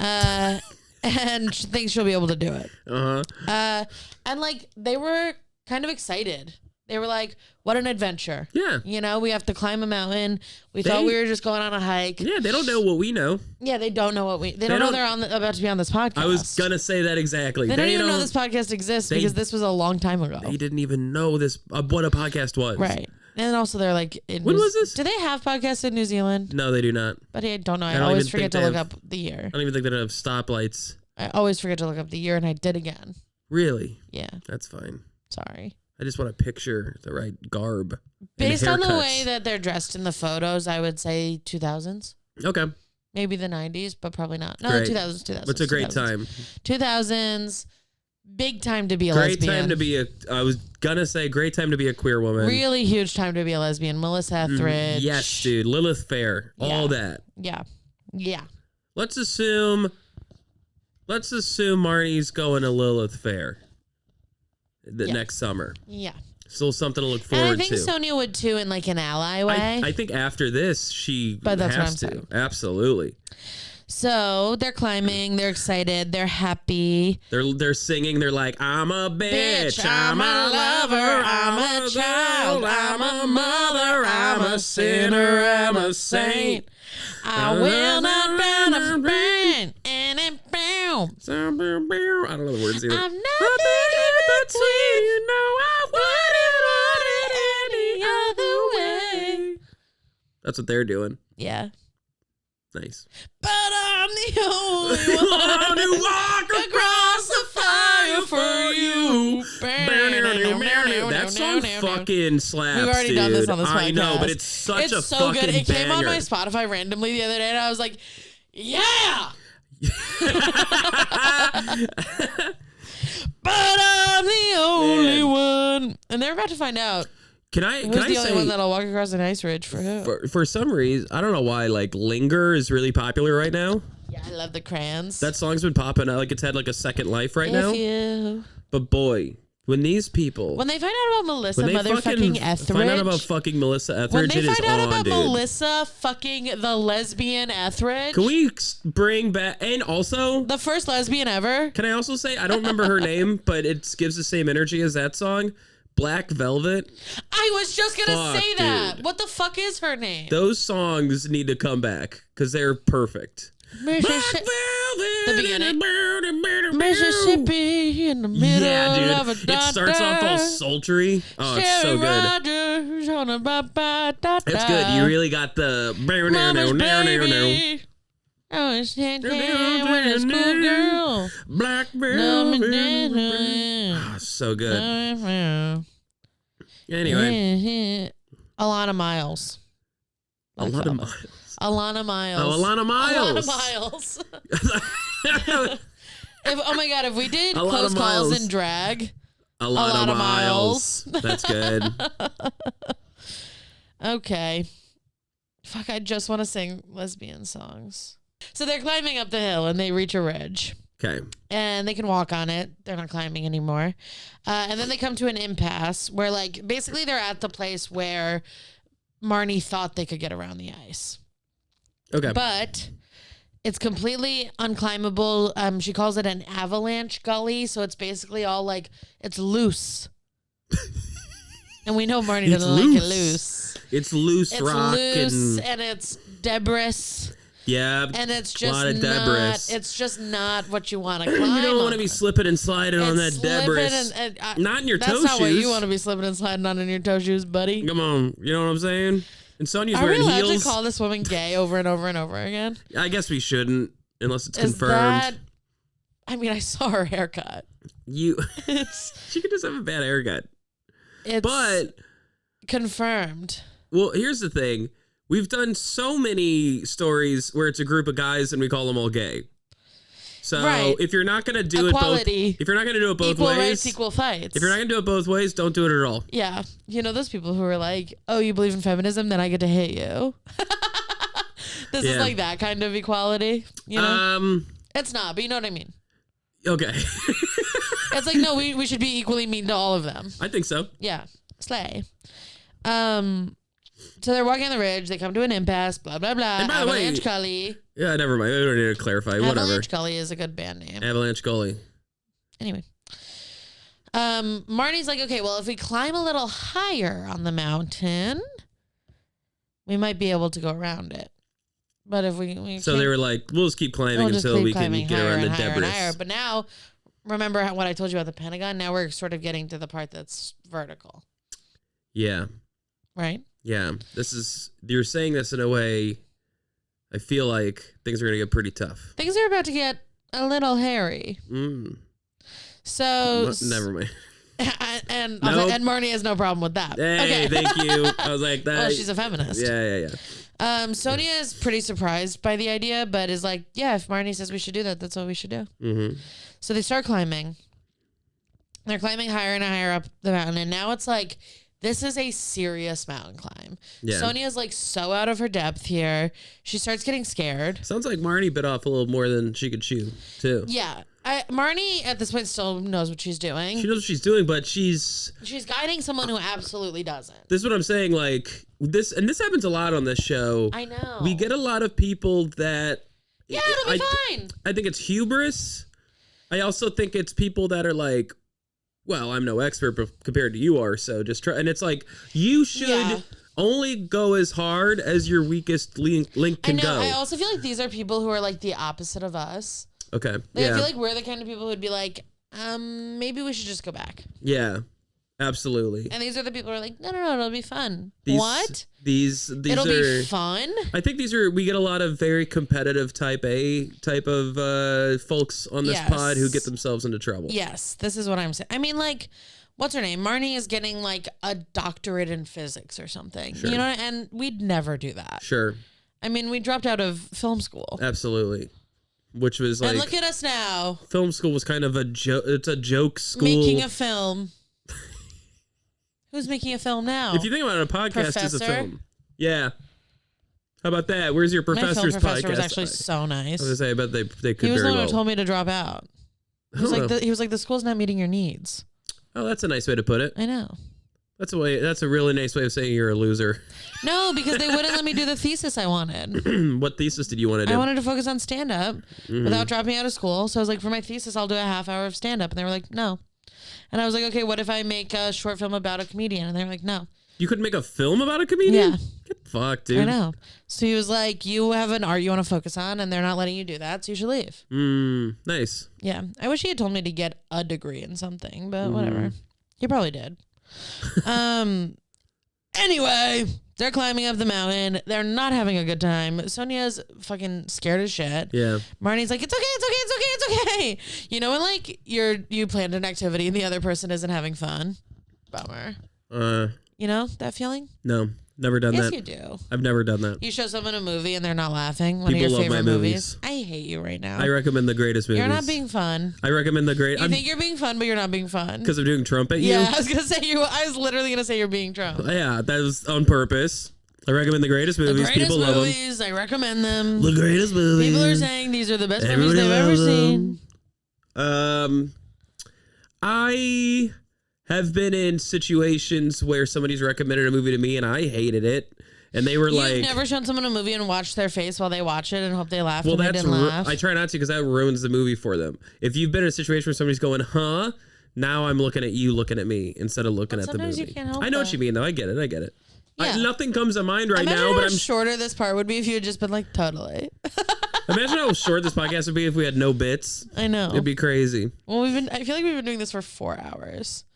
And she thinks she'll be able to do it. Uh-huh. And like they were kind of excited. They were like, what an adventure. Yeah. You know, we have to climb a mountain. We thought we were just going on a hike. Yeah, they don't know what we know. Yeah, they don't know what they don't know they're about to be on this podcast. I was going to say that exactly. They don't even know this podcast exists because this was a long time ago. They didn't even know what a podcast was. Right. And also they're like, when was this? Do they have podcasts in New Zealand? No, they do not. But I don't know. I always forget to look up the year. I don't even think they have stoplights. I always forget to look up the year, and I did again. Really? Yeah. That's fine. Sorry. I just want to picture the right garb. Based on the way that they're dressed in the photos, I would say 2000s. Okay. Maybe the 90s, but probably not. No, Great. 2000s. It's a great time. 2000s. Big time to be a lesbian. lesbian. Great time to be I was going to say, great time to be a queer woman. Really huge time to be a lesbian. Melissa Etheridge. Yes, dude. Lilith Fair. All that. Yeah. Yeah. Let's assume Marnie's going to Lilith Fair next summer. Yeah. Still something to look forward to. And I think Sonja would too in like an ally way. I think after this, but that's has what I'm to. saying. Absolutely. So they're climbing. They're excited. They're happy. They're singing. They're like, I'm a bitch. I'm a lover. I'm a child. I'm a mother. I'm a sinner. I'm a saint. I will not burn a brain. And it boom. I don't know the words either. I'm nothing in between. You know I wouldn't want it any other way. That's what they're doing. Yeah. Nice. But I'm the only one who walk across the fire for you. That song fucking slaps. We've already done this on this podcast. I know, but it's such a so fucking good. It came on banger. my Spotify randomly the other day, and I was like, yeah. But I'm the only one. And they're about to find out. Can I Who's the say, only one that'll walk across an ice ridge for who? For some reason, I don't know why, like, Linger is really popular right now. Yeah, I love the crayons. That song's been popping out, like it's had like a second life right now. You. But boy, when these people... When they find out about Melissa when they motherfucking Etheridge... find out about fucking Melissa Etheridge, When they it is find out about dude. Melissa fucking the lesbian Etheridge... Can we bring back... And also... The first lesbian ever? Can I also say, I don't remember her name, but it gives the same energy as that song. Black Velvet. I was just gonna say that. Dude. What the fuck is her name? Those songs need to come back because they're perfect. Black Velvet. The beginning. Mississippi in the middle of a It starts off all sultry. Oh, it's so good. Rogers on a It's good. You really got the... Mama's baby. Oh, it's with a schoolgirl. Black Velvet. Oh, so good. Anyway. Alana Miles. Alana Miles. Alana Miles. Oh, Alana Miles. Alana Miles. Oh my God, if we did Alana close calls Miles. in drag. Alana Miles. That's good. Okay. Fuck, I just want to sing lesbian songs. So they're climbing up the hill and they reach a ridge. Okay. And they can walk on it. They're not climbing anymore. And then they come to an impasse where, like, basically they're at the place where Marni thought they could get around the ice. Okay. But it's completely unclimbable. She calls it an avalanche gully. So it's basically all like, it's loose. And we know Marni doesn't like it loose. It's loose It's rock. loose and it's debris. Yeah, and it's a lot of debris. It's just not what you want to climb. You don't want to be slipping and sliding on that debris. Not in your toe shoes. That's not what you want to be slipping and sliding on in your toe shoes, buddy. Come on, you know what I'm saying? And Sonja's Are wearing we allowed heels. to call this woman gay over and over and over again? I guess we shouldn't, unless it's confirmed. I mean, I saw her haircut. She could just have a bad haircut. But confirmed. Well, here's the thing. We've done so many stories where it's a group of guys and we call them all gay. So if you're not going to do Equality, if you're not going to do it both equal ways, rights, equal fights. If you're not going to do it both ways, don't do it at all. Yeah. You know, those people who are like, oh, you believe in feminism, then I get to hate you. This is like that kind of equality, you know? It's not, but you know what I mean. Okay. It's like, no, we should be equally mean to all of them. I think so. Yeah. Slay. So they're walking on the ridge. They come to an impasse. Blah blah blah. And by the way, Avalanche Gully. Yeah, never mind. We don't need to clarify. Whatever. Avalanche Gully is a good band name. Avalanche Gully. Anyway, Marni's like, okay, well, if we climb a little higher on the mountain, we might be able to go around it. But if we so they were like, we'll just keep climbing until we can get around the debris. But now, remember what I told you about the Pentagon? Now we're sort of getting to the part that's vertical. Yeah. Right? Yeah. You're saying this in a way, I feel like things are going to get pretty tough. Things are about to get a little hairy. So... Never mind. And Nope. and Marni has no problem with that. Hey, okay. thank you. I was like, that. Well, she's a feminist. Yeah. Sonja is pretty surprised by the idea, but is like, yeah, if Marni says we should do that, that's what we should do. Mm-hmm. So they start climbing. They're climbing higher and higher up the mountain, and now it's like, this is a serious mountain climb. Yeah. Sonja's like so out of her depth here. She starts getting scared. Sounds like Marni bit off a little more than she could chew, too. Yeah. Marni at this point still knows what she's doing. She knows what she's doing, but she's guiding someone who absolutely doesn't. This is what I'm saying. Like this happens a lot on this show. I know. We get a lot of people that. Yeah, it'll be fine. I think it's hubris. I also think it's people that are like, well, I'm no expert, but compared to you are, so just try. And it's like you should only go as hard as your weakest link can go. I also feel like these are people who are like the opposite of us. Okay. Like, I feel like we're the kind of people who'd be like, maybe we should just go back. Yeah, absolutely. And these are the people who are like, no, it'll be fun. What? These it'll be fun? I think we get a lot of very competitive type of folks on this pod who get themselves into trouble. Yes, this is what I'm saying. I mean, like, what's her name? Marni is getting like a doctorate in physics or something. Sure. You know, and we'd never do that. Sure. I mean, we dropped out of film school. Absolutely. Which was like, and look at us now. Film school was kind of a joke. It's a joke school. Making a film. Who's making a film now? If you think about it, a podcast is a film. Yeah. How about that? Where's your My professor's film professor podcast? was actually so nice. I was gonna say, I bet they could. He was very the one well. who told me to drop out. He was like, the school's not meeting your needs. Oh, that's a nice way to put it. I know. That's a really nice way of saying you're a loser. No, because they wouldn't let me do the thesis I wanted. What thesis did you want to do? I wanted to focus on stand-up without dropping out of school. So I was like, for my thesis, I'll do a half hour of stand-up. And they were like, no. And I was like, okay, what if I make a short film about a comedian? And they were like, no. You couldn't make a film about a comedian? Yeah. Get fucked, dude. I know. So he was like, you have an art you want to focus on, and they're not letting you do that, so you should leave. Nice. Yeah. I wish he had told me to get a degree in something, but whatever. He probably did. Anyway, they're climbing up the mountain. They're not having a good time. Sonja's fucking scared as shit. Yeah. Marni's like, it's okay. You know, when like you planned an activity and the other person isn't having fun. Bummer. You know that feeling? No, never done that. Yes, you do. I've never done that. You show someone a movie and they're not laughing. One People of your love favorite my movies. movies. I hate you right now. I recommend the greatest movies. You're not being fun. I recommend the great. You think you're being fun, but you're not being fun. Because I'm doing Trump at you? Yeah, I was literally gonna say you're being Trump. Yeah, that was on purpose. I recommend the greatest movies. The greatest People love them. movies. I recommend them. The greatest movies. People are saying these are the best Everybody movies they've ever loves seen. I have been in situations where somebody's recommended a movie to me and I hated it. And they were like... You've never shown someone a movie and watched their face while they watch it and hope they laugh and they that's didn't laugh? I try not to because that ruins the movie for them. If you've been in a situation where somebody's going, huh? Now I'm looking at you looking at me instead of looking at the movie. Sometimes you can't help I know that. what you mean, though. I get it. Yeah. Nothing comes to mind right Imagine now, but how I'm... shorter this part would be if you had just been like, totally. Imagine how short this podcast would be if we had no bits. I know. It'd be crazy. Well, I feel like we've been doing this for 4 hours.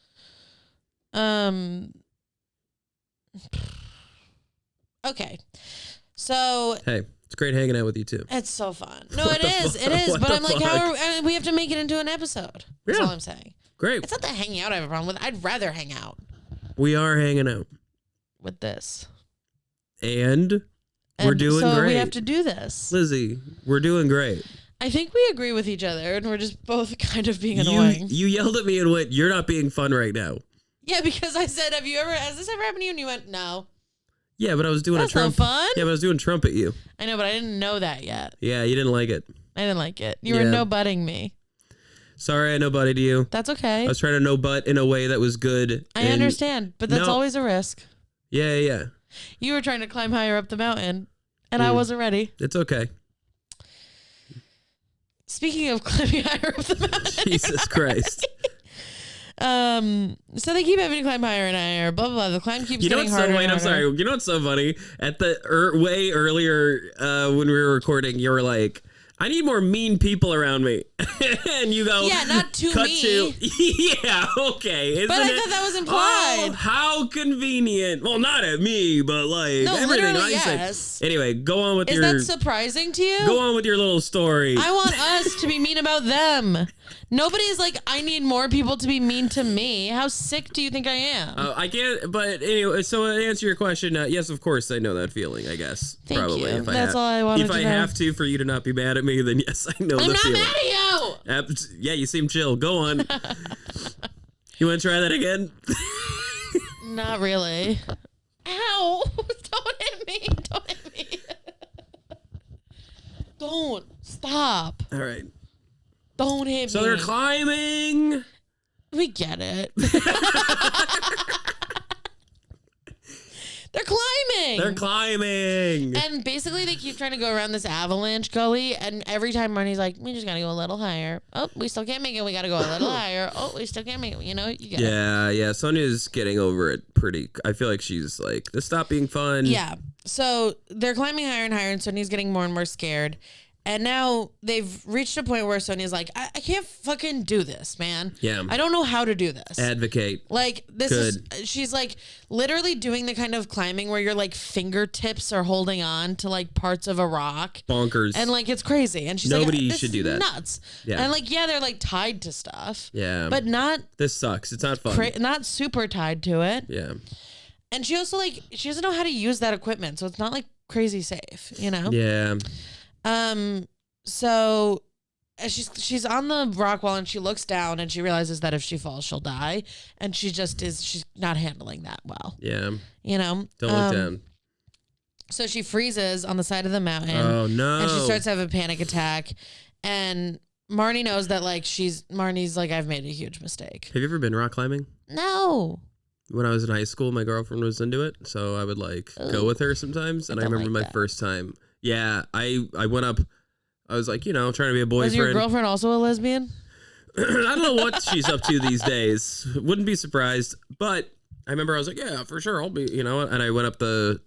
Okay. So Hey, it's great hanging out with you too. it's so fun. No, it is. But I'm like, we have to make it into an episode. That's all I'm saying. Great. It's not the hanging out I have a problem with. I'd rather hang out We are hanging out. with this. And we're doing so great. we have to do this. Lizzie, we're doing great. I think we agree with each other, and we're just both kind of being annoying. You yelled at me and went, "You're not being fun right now." Yeah, because I said, has this ever happened to you? And you went, no. Yeah, but I was doing That's a Trump. not fun. Yeah, but I was doing Trump at you. I know, but I didn't know that yet. Yeah, you didn't like it. I didn't like it. You were no-butting me. Sorry, I no-butted you. That's okay. I was trying to no-butt in a way that was good. I understand, but that's always a risk. Yeah. You were trying to climb higher up the mountain, and I wasn't ready. It's okay. Speaking of climbing higher up the mountain. Jesus Christ. So they keep having to climb higher and higher, blah, blah, blah. The climb keeps getting harder. I'm sorry. You know what's so funny? At the way earlier when we were recording, you were like, I need more mean people around me. and you go, yeah, not to cut me. to, yeah, okay. Isn't But I it? thought that was implied. Oh, how convenient. Well, not at me, but like No, everything literally, I said. yes. Anyway, go on with Is your. that surprising to you? Go on with your little story. I want us to be mean about them. Nobody's like, I need more people to be mean to me. How sick do you think I am? I can't, but anyway, so to answer your question, yes, of course, I know that feeling, I guess. Thank Probably. you. If That's all I wanted If to I know. have to for you to not be mad at me, then yes, I know I'm the not feeling. mad at you. Yeah, you seem chill. Go on. You want to try that again? Not really. Ow. Don't hit me. Don't hit me. Don't. Stop. All right. Don't hit me. So they're climbing. We get it. They're climbing. They're climbing. And basically, they keep trying to go around this avalanche gully. And every time Marnie's like, we just got to go a little higher. Oh, we still can't make it. We got to go a little higher. Oh, we still can't make it. You know, you get it. Yeah. Sonya's getting over it pretty. I feel like she's like, this stopped being fun. Yeah. So they're climbing higher and higher, and Sonya's getting more and more scared. And now they've reached a point where Sonya's like, I can't fucking do this, man. Yeah. I don't know how to do this. Advocate. Like, this is, she's like literally doing the kind of climbing where your like fingertips are holding on to like parts of a rock. Bonkers. And like, it's crazy. And she's Nobody like, this should is do that. Nuts. Yeah. And like, yeah, they're like tied to stuff. Yeah. But not, This sucks. It's not fun. not super tied to it. Yeah. And she also like, she doesn't know how to use that equipment. So it's not like crazy safe, you know? Yeah. So she's on the rock wall and she looks down and she realizes that if she falls, she'll die. And she's not handling that well. Yeah. You know? Don't look down. So she freezes on the side of the mountain. Oh, no. And she starts to have a panic attack. And Marnie knows that like Marnie's like, I've made a huge mistake. Have you ever been rock climbing? No. When I was in high school, my girlfriend was into it, so I would like go with her sometimes. And I remember my first time. Yeah, I went up. I was like, trying to be a boyfriend. Was your girlfriend also a lesbian? I don't know what she's up to these days. Wouldn't be surprised. But I remember I was like, yeah, for sure, I'll be, and I went up the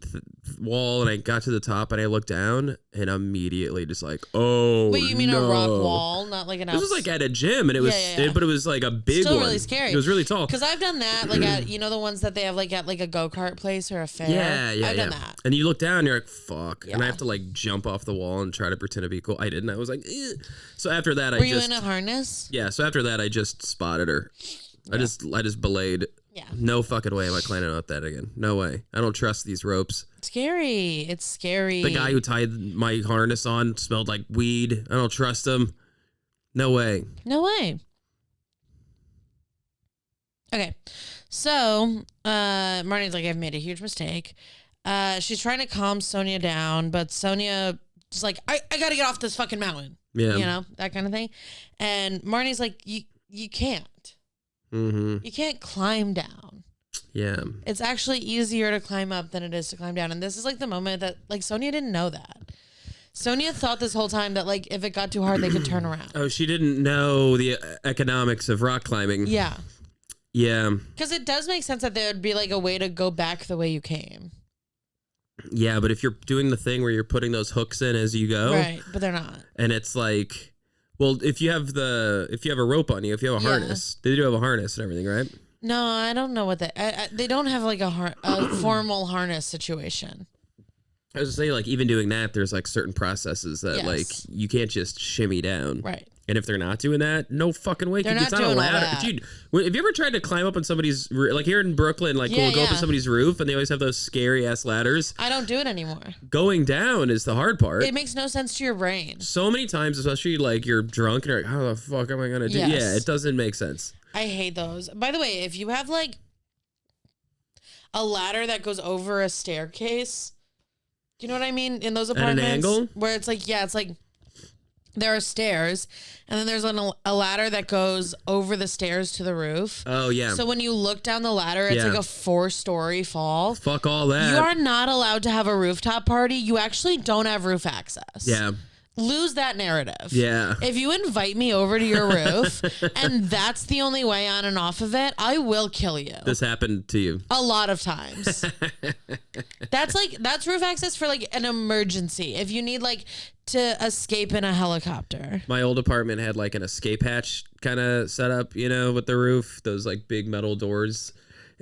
wall and I got to the top and I looked down and immediately just like, oh, Wait, you mean no. a rock wall, not like an This was like at a gym and it was, but it was like a big Still one. really scary. It was really tall. Because I've done that, like at, the ones that they have like at like a go-kart place or a fair. Yeah. I've done that. And you look down and you're like, fuck. Yeah. And I have to like jump off the wall and try to pretend to be cool. I didn't. I was like, eh. So after that, Were you in a harness? Yeah. So after that, I just spotted her. Yeah. I just belayed. Yeah. No fucking way am I climbing up that again. No way. I don't trust these ropes. Scary. It's scary. The guy who tied my harness on smelled like weed. I don't trust him. No way. No way. Okay. So, Marnie's like, I've made a huge mistake. She's trying to calm Sonja down, but Sonja is like, I got to get off this fucking mountain. Yeah. That kind of thing. And Marnie's like, you can't. Mm-hmm. You can't climb down. Yeah. It's actually easier to climb up than it is to climb down. And this is like the moment that like Sonja didn't know that. Sonja thought this whole time that like if it got too hard, they could turn around. Oh, she didn't know the economics of rock climbing. Yeah. Yeah. Because it does make sense that there would be like a way to go back the way you came. Yeah, but if you're doing the thing where you're putting those hooks in as you go. Right, but they're not. And it's like, well, if you have a rope on you, if you have a harness, they do have a harness and everything, right? No, I don't know what they don't have like a formal harness situation. I was gonna say, like, even doing that, there's like certain processes that like you can't just shimmy down. Right. And if they're not doing that, no fucking way. They're It's not not a doing all ladder. that. Dude, have you ever tried to climb up on somebody's, like here in Brooklyn, like we'll go up on somebody's roof and they always have those scary ass ladders? I don't do it anymore. Going down is the hard part. It makes no sense to your brain. So many times, especially like you're drunk and you're like, how the fuck am I going to do? Yes. Yeah, it doesn't make sense. I hate those. By the way, if you have like a ladder that goes over a staircase, do you know what I mean? In those apartments. At an angle? Where it's like, it's like there are stairs and then there's a ladder that goes over the stairs to the roof. Oh, yeah. So when you look down the ladder, it's like a 4-story fall. Fuck all that. You are not allowed to have a rooftop party. You actually don't have roof access. Yeah. lose that narrative. Yeah. If you invite me over to your roof and that's the only way on and off of it, I will kill you. This happened to you a lot of times. That's roof access for like an emergency. If you need like to escape in a helicopter. My old apartment had like an escape hatch kind of set up, you know, with the roof, those like big metal doors.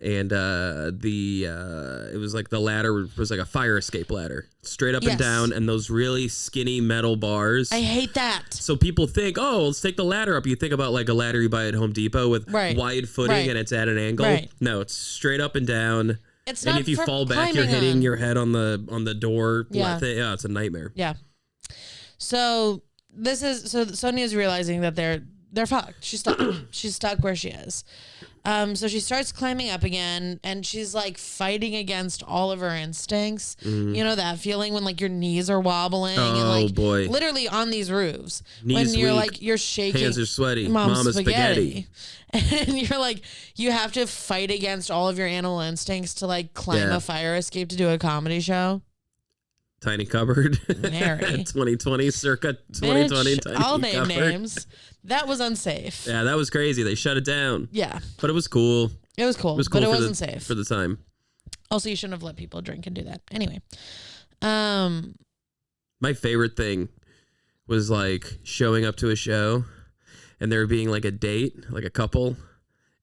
And it was like the ladder was like a fire escape ladder, straight up and down, and those really skinny metal bars. I hate that. So people think, oh, let's take the ladder up. You think about like a ladder you buy at Home Depot with wide footing and it's at an angle. Right. No, it's straight up and down. It's and not if you fall back, you're hitting your head on the door. Yeah. Yeah, it's a nightmare. Yeah. So Sonja's realizing that they're fucked. She's stuck. She's stuck where she is. So she starts climbing up again, and she's like fighting against all of her instincts. Mm. You know that feeling when like your knees are wobbling and like literally on these roofs. Knees when you're weak. Like you're shaking. Hands are sweaty. Mama's spaghetti. And you're like, you have to fight against all of your animal instincts to like climb a fire escape to do a comedy show. Tiny cupboard. 2020 circa 2020. Bitch, I'll name names. That was unsafe. Yeah, that was crazy. They shut it down. Yeah. But it was cool. It was cool, but it wasn't safe. For the time. Also, you shouldn't have let people drink and do that. Anyway. My favorite thing was like showing up to a show and there being like a date, like a couple,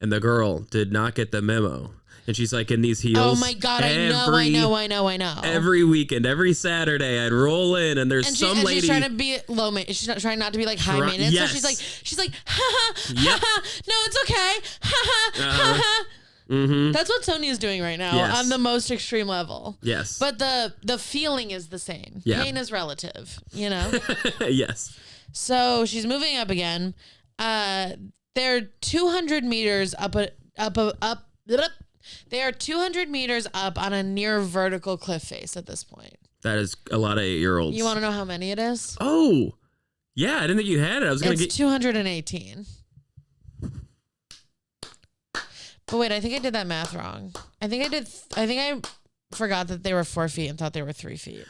and the girl did not get the memo. And she's like in these heels. Oh my God, I know. Every weekend, every Saturday, I'd roll in and there's some lady. She's trying to be low maintenance. She's not trying not to be like high maintenance. Yes. So she's like, ha ha, ha ha. No, it's okay. Ha ha, ha ha. Mm-hmm. That's what Sonja's doing right now on the most extreme level. Yes. But the feeling is the same. Yeah. Pain is relative, you know? Yes. So she's moving up again. They're 200 meters up. They are 200 meters up on a near vertical cliff face at this point. That is a lot of 8-year-olds. You want to know how many it is? Oh, yeah. I didn't think you had it. I was going to get 218. But wait, I think I did that math wrong. I think I forgot that they were 4 feet and thought they were 3 feet.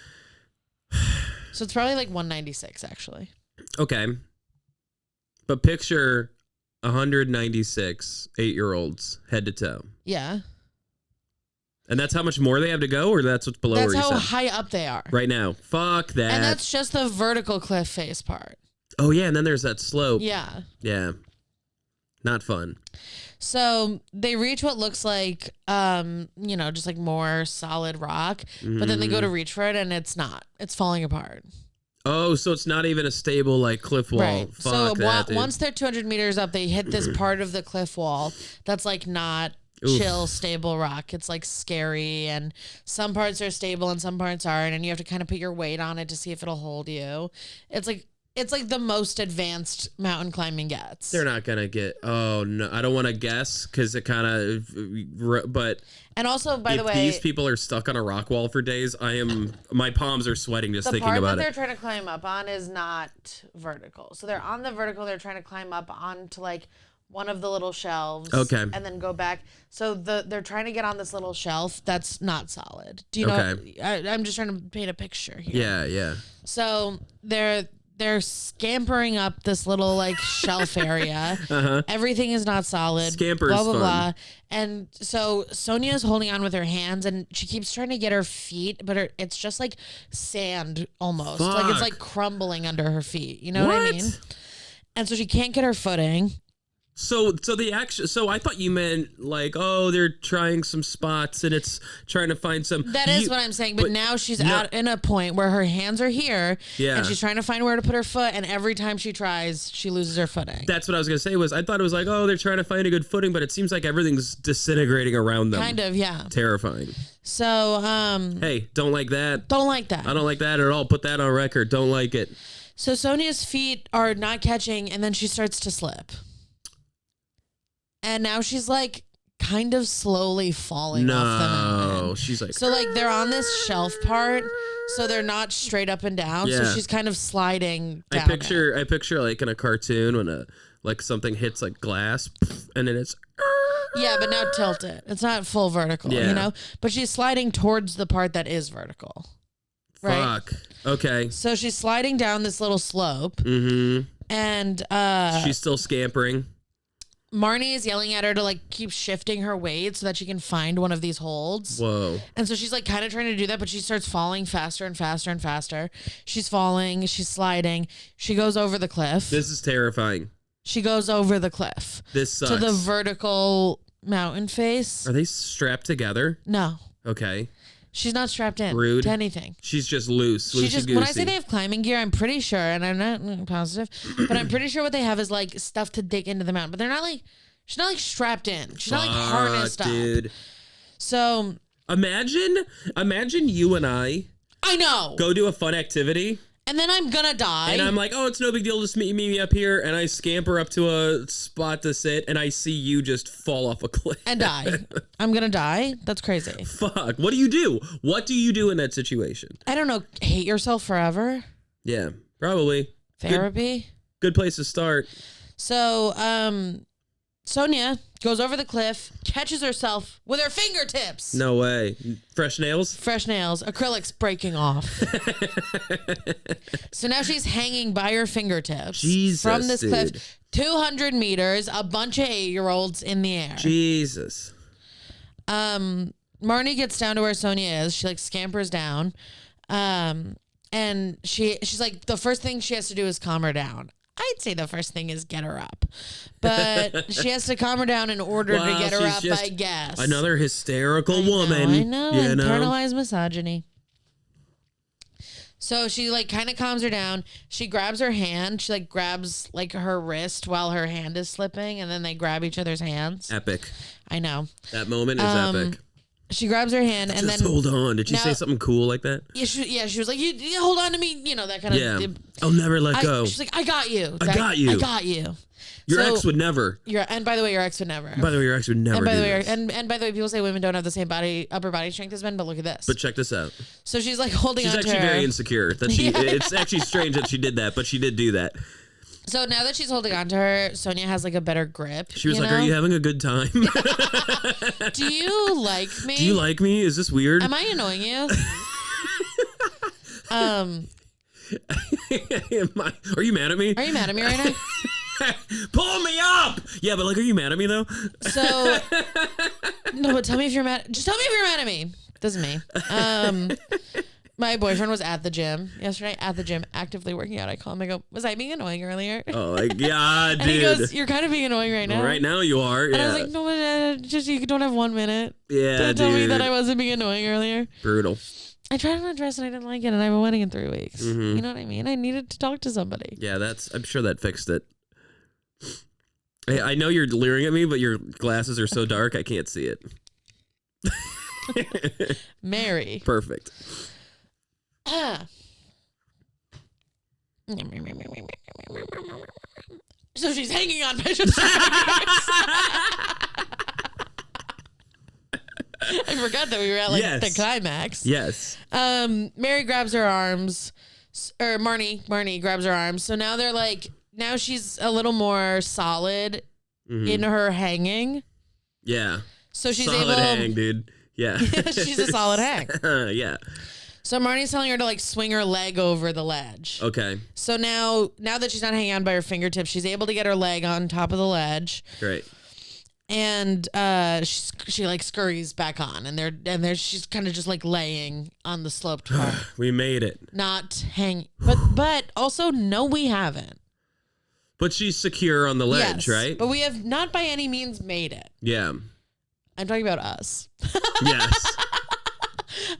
So it's probably like 196 actually. Okay. But picture 196 8-year-olds head to toe. Yeah. And that's how much more they have to go, or that's what's below? That's how high up they are right now. Fuck that. And that's just the vertical cliff face part. Oh yeah, and then there's that slope. Yeah. Yeah. Not fun. So they reach what looks like, just like more solid rock, but then they go to reach for it and it's not. It's falling apart. Oh, so it's not even a stable like cliff wall. Right. Fuck so once they're 200 meters up, they hit this part of the cliff wall that's like not chill, stable rock. It's like scary, and some parts are stable and some parts aren't, and you have to kind of put your weight on it to see if it'll hold you. It's like the most advanced mountain climbing gets. They're not gonna get. Oh no, I don't want to guess because it kind of. But and also, by the way, these people are stuck on a rock wall for days. My palms are sweating just thinking about it. The part that they're trying to climb up on is not vertical. So they're on the vertical. They're trying to climb up onto like one of the little shelves. Okay. And then go back. So they're trying to get on this little shelf that's not solid. Do you know? I'm just trying to paint a picture here. Yeah, yeah. So they're scampering up this little like shelf area. Everything is not solid. Scamper's blah, blah, fun. blah. And so Sonja is holding on with her hands and she keeps trying to get her feet, but it's just like sand almost. Fuck. Like it's like crumbling under her feet. You know what I mean? And so she can't get her footing. So I thought you meant like, oh, they're trying some spots and it's trying to find some. That is what I'm saying. But now she's in a point where her hands are here and she's trying to find where to put her foot. And every time she tries, she loses her footing. That's what I was going to say I thought it was like, oh, they're trying to find a good footing, but it seems like everything's disintegrating around them. Kind of, yeah. Terrifying. So, hey, don't like that. Don't like that. I don't like that at all. Put that on record. Don't like it. So Sonja's feet are not catching and then she starts to slip. And now she's like kind of slowly falling off the mountain. No, she's like... So like they're on this shelf part, so they're not straight up and down. Yeah. So she's kind of sliding down. I picture like in a cartoon when like something hits like glass and then it's... Yeah, but now tilt it. It's not full vertical, you know? But she's sliding towards the part that is vertical. Right? Fuck. Okay. So she's sliding down this little slope. Mm-hmm. And she's still scampering. Marni is yelling at her to like keep shifting her weight so that she can find one of these holds. Whoa. And so she's like kind of trying to do that, but she starts falling faster and faster and faster. She's falling, she's sliding. She goes over the cliff. This is terrifying. She goes over the cliff. This sucks. To the vertical mountain face. Are they strapped together? No. Okay. She's not strapped in Rude. to anything. She's just loose. When I say they have climbing gear, I'm pretty sure, and I'm not positive, but I'm pretty sure what they have is like stuff to dig into the mountain. But they're not like, she's not like strapped in. She's not like harnessed dude. up. So imagine you and I know go do a fun activity. And then I'm gonna die. And I'm like, oh, it's no big deal. Just meet me up here. And I scamper up to a spot to sit. And I see you just fall off a cliff. And die. I'm gonna die? That's crazy. Fuck. What do you do? What do you do in that situation? I don't know. Hate yourself forever? Yeah, probably. Therapy? Good place to start. So, Sonja goes over the cliff, catches herself with her fingertips. No way. Fresh nails? Fresh nails. Acrylics breaking off. So now she's hanging by her fingertips from this cliff. 200 meters, a bunch of 8-year-olds in the air. Jesus. Marni gets down to where Sonja is. She like scampers down. And she's like, the first thing she has to do is calm her down. I'd say the first thing is get her up. But she has to calm her down in order to get her up, I guess. Another hysterical woman. I know. Internalized misogyny. So she like kind of calms her down. She grabs her hand. She like grabs like her wrist while her hand is slipping, and then they grab each other's hands. Epic. I know. That moment is epic. She grabs her hand and just then hold on. Did she say something cool like that? Yeah, she was like, you hold on to me, you know, that kind of. Yeah. I'll never let go. She's like, I got you. I got you. I got you. Your ex would never. And by the way, your ex would never. By the way, your ex would never. And by the way, this. and by the way, people say women don't have the same upper body strength as men, but look at this. But check this out. So she's like holding on to her. She's actually very insecure. That she. It's actually strange that she did that, but she did do that. So now that she's holding on to her, Sonja has like a better grip. She was like, "Are you having a good time? Do you like me? Do you like me? Is this weird? Am I annoying you? Are you mad at me? Are you mad at me right now? Pull me up! Yeah, but like, are you mad at me though? So, no, but tell me if you're mad. Just tell me if you're mad at me. This is me. My boyfriend was at the gym yesterday, actively working out. I call him, I go, was I being annoying earlier? Oh my God, dude. And he goes, you're kind of being annoying right now. Right now you are, yeah. And I was like, no, just you don't have 1 minute. Yeah, Don't tell me that I wasn't being annoying earlier. Brutal. I tried on a dress and I didn't like it, and I have a wedding in 3 weeks. Mm-hmm. You know what I mean? I needed to talk to somebody. Yeah, I'm sure that fixed it. Hey, I know you're leering at me, but your glasses are so dark, I can't see it. Mary. Perfect. So she's hanging on by just I forgot that we were at like the climax. Yes. Mary grabs her arms, or Marni grabs her arms. So now they're like, now she's a little more solid in her hanging. Yeah. So she's solid hang, dude. Yeah. She's a solid hang. Yeah. So Marnie's telling her to like swing her leg over the ledge. Okay. So now that she's not hanging on by her fingertips, she's able to get her leg on top of the ledge. Great. And she like scurries back on, and she's kind of just like laying on the sloped part. We made it. Not hang, but also no, we haven't. But she's secure on the ledge, right? But we have not by any means made it. Yeah. I'm talking about us. Yes.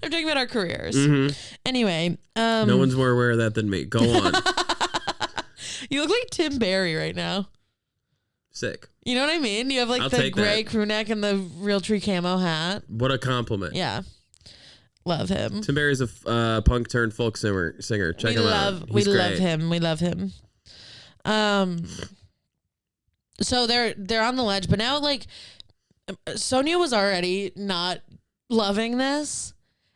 I'm talking about our careers. Mm-hmm. Anyway. No one's more aware of that than me. Go on. You look like Tim Barry right now. Sick. You know what I mean? You have like the gray crew neck and the Realtree camo hat. What a compliment. Yeah. Love him. Tim Barry's a punk turned folk singer. Check him out. We love him. We love him. So they're on the ledge, but now like Sonja was already not loving this,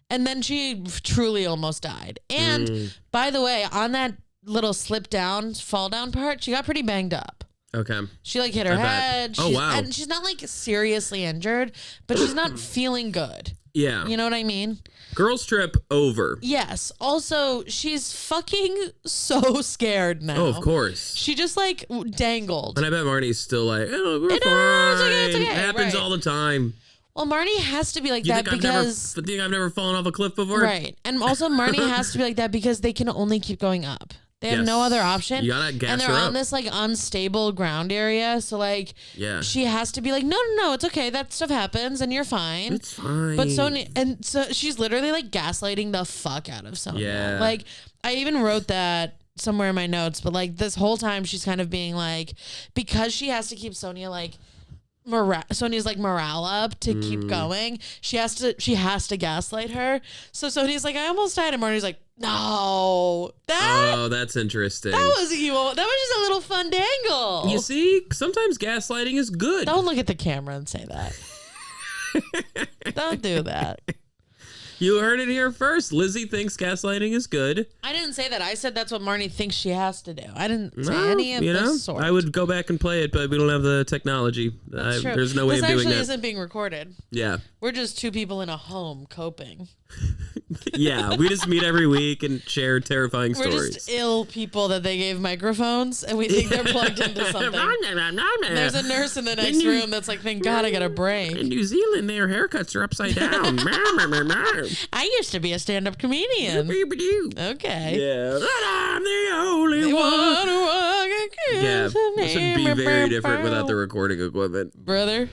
and then she truly almost died. And by the way, on that little fall down part, she got pretty banged up. Okay. She like hit her head. Oh wow. And she's not like seriously injured, but she's not feeling good. Yeah. You know what I mean? Girls trip over. Yes. Also, she's fucking so scared now. Oh, of course. She just like dangled. And I bet Marnie's still like, oh, we're fine. It's okay. It happens right. all the time. Well, Marnie has to be like You that think because... I've never fallen off a cliff before? Right. And also Marnie has to be like that because they can only keep going up. They have no other option. You gotta gas and they're her on up. this like unstable ground area. So like she has to be like, no, it's okay. That stuff happens and you're fine. It's fine. But so she's literally like gaslighting the fuck out of Sonja. Yeah. Like I even wrote that somewhere in my notes, but like this whole time she's kind of being like, because she has to keep Sonja like Sonja's like morale up to keep going. She has to gaslight her. So Sonja's like, I almost died, and Marnie's like, no, that's interesting. That was evil. That was just a little fun dangle. You see, sometimes gaslighting is good. Don't look at the camera and say that. Don't do that. You heard it here first. Lizzie thinks gaslighting is good. I didn't say that. I said that's what Marnie thinks she has to do. I didn't say any of the sort. I would go back and play it, but we don't have the technology. That's true. There's no way of doing that. This actually isn't being recorded. Yeah. We're just two people in a home coping. Yeah, we just meet every week and share terrifying stories. We're just ill people that they gave microphones, and we think they're plugged into something. There's a nurse in the next room that's like, thank God I got a break. In New Zealand, their haircuts are upside down. I used to be a stand-up comedian. Okay. Yeah. I'm the only one. Yeah, this would be very different without the recording equipment. Brother.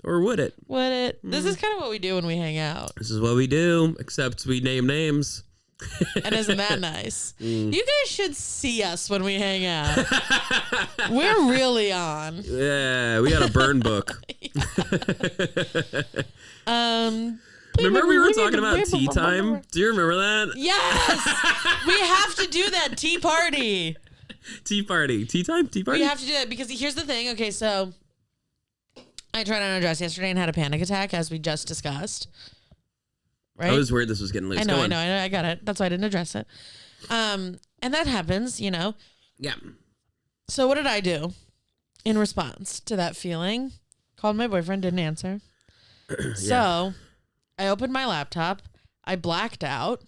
Or would it? Would it? This is kind of what we do when we hang out. This is what we do, except we name names. And isn't that nice? You guys should see us when we hang out. We're really on. Yeah, we got a burn book. Remember we were talking about tea time? Do you remember that? Yes! We have to do that tea party. Tea party. Tea time? Tea party? We have to do that because here's the thing. Okay, so I tried on a dress yesterday and had a panic attack, as we just discussed. Right? I was worried this was getting loose. I know. I got it. That's why I didn't address it. And that happens, you know. Yeah. So what did I do in response to that feeling? Called my boyfriend, didn't answer. So I opened my laptop. I blacked out.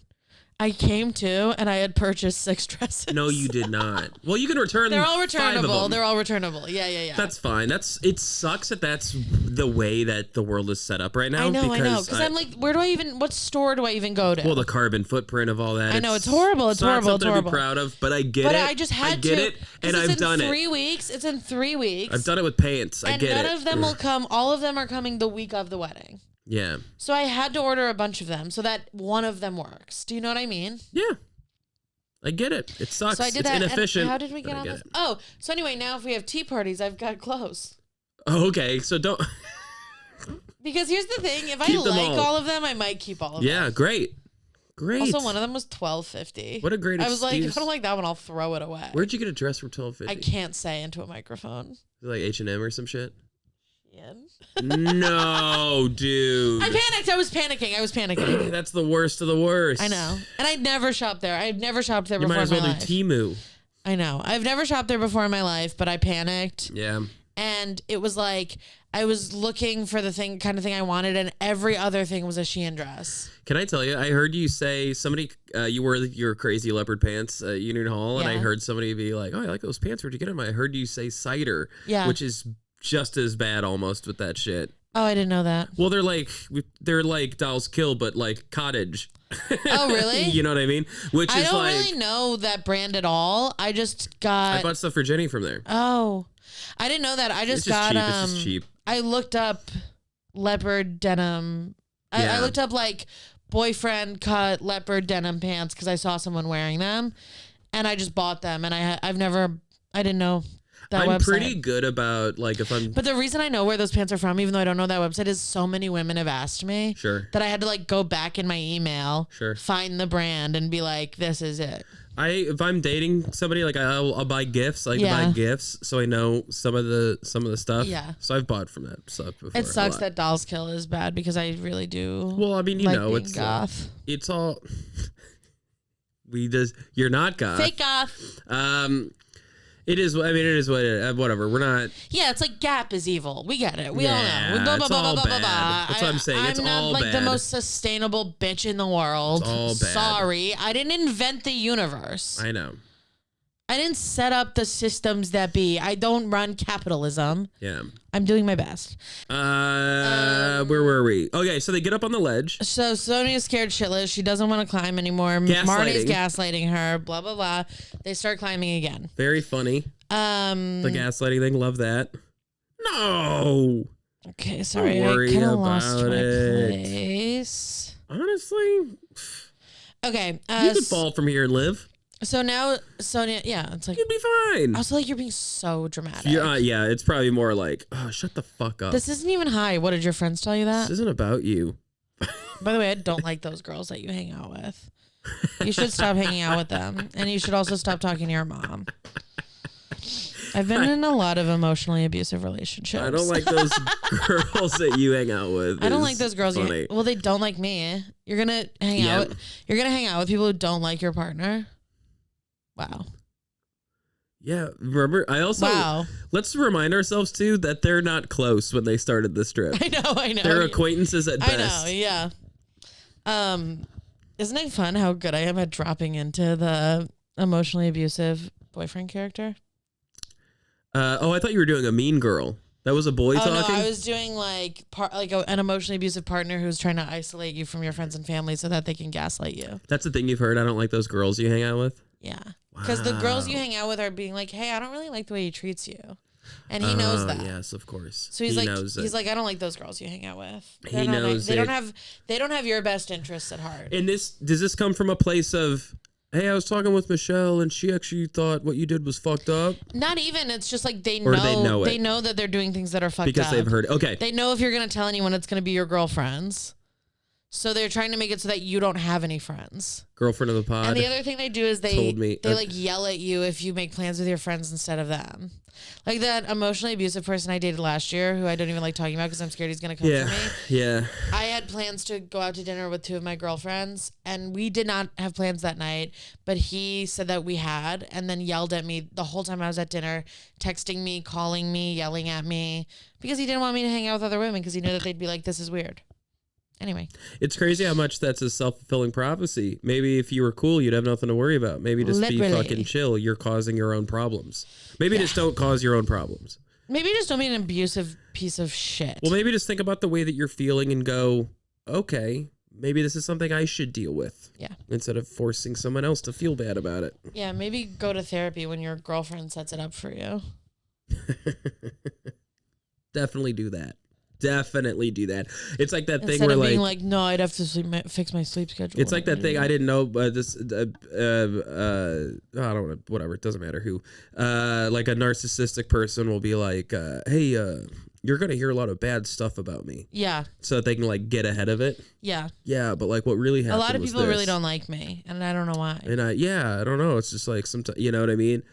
I came to, and I had purchased 6 dresses. No, you did not. Well, you can return. They're all 5 returnable. of them. They're all returnable. Yeah. That's fine. It sucks that that's the way that the world is set up right now. I know. Because I'm like, what store do I even go to? Well, the carbon footprint of all that. I know, it's horrible. It's horrible. Not something to be proud of, but I get it. But I just had to. I get it, and I've done it. 3 weeks. It's in 3 weeks. I've done it with pants. I get it. And none of them will come. All of them are coming the week of the wedding. Yeah. So I had to order a bunch of them so that one of them works. Do you know what I mean? Yeah. I get it. It sucks. So I did it's that. inefficient. And how did we get on this? Oh, so anyway, now if we have tea parties, I've got clothes. Oh, okay. So don't. Because here's the thing: if I Keep them like all of them, I might keep all of them. Yeah, great. Also, one of them was $12.50. What a great excuse. I was like, if I don't like that one, I'll throw it away. Where'd you get a dress for $12.50? I can't say into a microphone. Like H&M or some shit? Yeah. No, dude. I panicked. I was panicking. That's the worst of the worst. I know. And I'd never shopped there. I've never shopped there before in my life. You might as well do Temu. I know. I've never shopped there before in my life, but I panicked. Yeah. And it was like I was looking for the kind of thing I wanted, and every other thing was a Shein dress. Can I tell you? I heard you say you wore your crazy leopard pants at Union Hall, and I heard somebody be like, "Oh, I like those pants. Where'd you get them?" I heard you say cider, which is just as bad almost with that shit. Oh, I didn't know that. Well, they're like Dolls Kill, but like cottage. Oh, really? You know what I mean? I don't really know that brand at all. I bought stuff for Jenny from there. Oh, I didn't know that. I just got cheap. It's just cheap. I looked up leopard denim. I looked up like boyfriend cut leopard denim pants because I saw someone wearing them, and I just bought them. And I didn't know. I'm pretty good about like if I'm. But the reason I know where those pants are from, even though I don't know that website, is so many women have asked me. That I had to like go back in my email. Find the brand and be like, this is it. If I'm dating somebody, like I'll buy gifts. I like to buy gifts, so I know some of the stuff. Yeah. So I've bought from that stuff before. It sucks that Dolls Kill is bad because I really do. Well, I mean, it's goth. It's all. You're not goth. Fake goth. It is. I mean, it is what it is. Whatever. We're not. Yeah, it's like Gap is evil. We get it. We all know. It's all bad. That's what I'm saying. It's all bad. I'm not like the most sustainable bitch in the world. It's all bad. Sorry, I didn't invent the universe. I know. I didn't set up the systems that be. I don't run capitalism. Yeah. I'm doing my best. Where were we? Okay, so they get up on the ledge. So Sonya's scared shitless. She doesn't want to climb anymore. Marnie's gaslighting her. Blah, blah, blah. They start climbing again. Very funny. The gaslighting thing. Love that. No. Okay, sorry. Don't worry I kind of about lost my it. place. Honestly. Okay. You could fall from here and live. So now Sonja, yeah, it's like you'd be fine. I was like, you're being so dramatic. Yeah, it's probably more like, oh, shut the fuck up. This isn't even high. What did your friends tell you that? This isn't about you. By the way, I don't like those girls that you hang out with. You should stop hanging out with them, and you should also stop talking to your mom. I've been in a lot of emotionally abusive relationships. I don't like those girls that you hang out with. I don't like those girls. Well, they don't like me. You're gonna hang out. You're gonna hang out with people who don't like your partner. Wow. Yeah, remember, I also, let's remind ourselves, too, that they're not close when they started this trip. I know. They're acquaintances at best. I know, yeah. Isn't it fun how good I am at dropping into the emotionally abusive boyfriend character? I thought you were doing a mean girl. That was a boy talking? No, I was doing like an emotionally abusive partner who's trying to isolate you from your friends and family so that they can gaslight you. That's the thing you've heard. I don't like those girls you hang out with. Yeah. Because the girls you hang out with are being like, hey, I don't really like the way he treats you. And he knows that. Yes, of course. So he's like, I don't like those girls you hang out with. They don't have your best interests at heart. And does this come from a place of, hey, I was talking with Michelle and she actually thought what you did was fucked up? Not even. It's just like they know that they're doing things that are fucked up. Because they've heard it. Okay. They know if you're going to tell anyone, it's going to be your girlfriends. So they're trying to make it so that you don't have any friends. Girlfriend of the pod. And the other thing they do is they like yell at you if you make plans with your friends instead of them. Like that emotionally abusive person I dated last year, who I don't even like talking about because I'm scared he's going to come for me. Yeah. I had plans to go out to dinner with 2 of my girlfriends, and we did not have plans that night, but he said that we had, and then yelled at me the whole time I was at dinner, texting me, calling me, yelling at me, because he didn't want me to hang out with other women because he knew that they'd be like, this is weird. Anyway. It's crazy how much that's a self-fulfilling prophecy. Maybe if you were cool, you'd have nothing to worry about. Maybe just be fucking chill. You're causing your own problems. Maybe just don't cause your own problems. Maybe just don't be an abusive piece of shit. Well, maybe just think about the way that you're feeling and go, okay, maybe this is something I should deal with. Yeah. Instead of forcing someone else to feel bad about it. Yeah, maybe go to therapy when your girlfriend sets it up for you. Definitely do that. Definitely do that. It's like that Instead thing where of being like, no, I'd have to fix my sleep schedule. It's like that thing I didn't know, but this, I don't know, whatever. It doesn't matter who. Like a narcissistic person will be like, hey, you're going to hear a lot of bad stuff about me. Yeah. So that they can like get ahead of it. Yeah. Yeah. But like what really happened, a lot of people really don't like me, and I don't know why. And I don't know. It's just like sometimes, you know what I mean?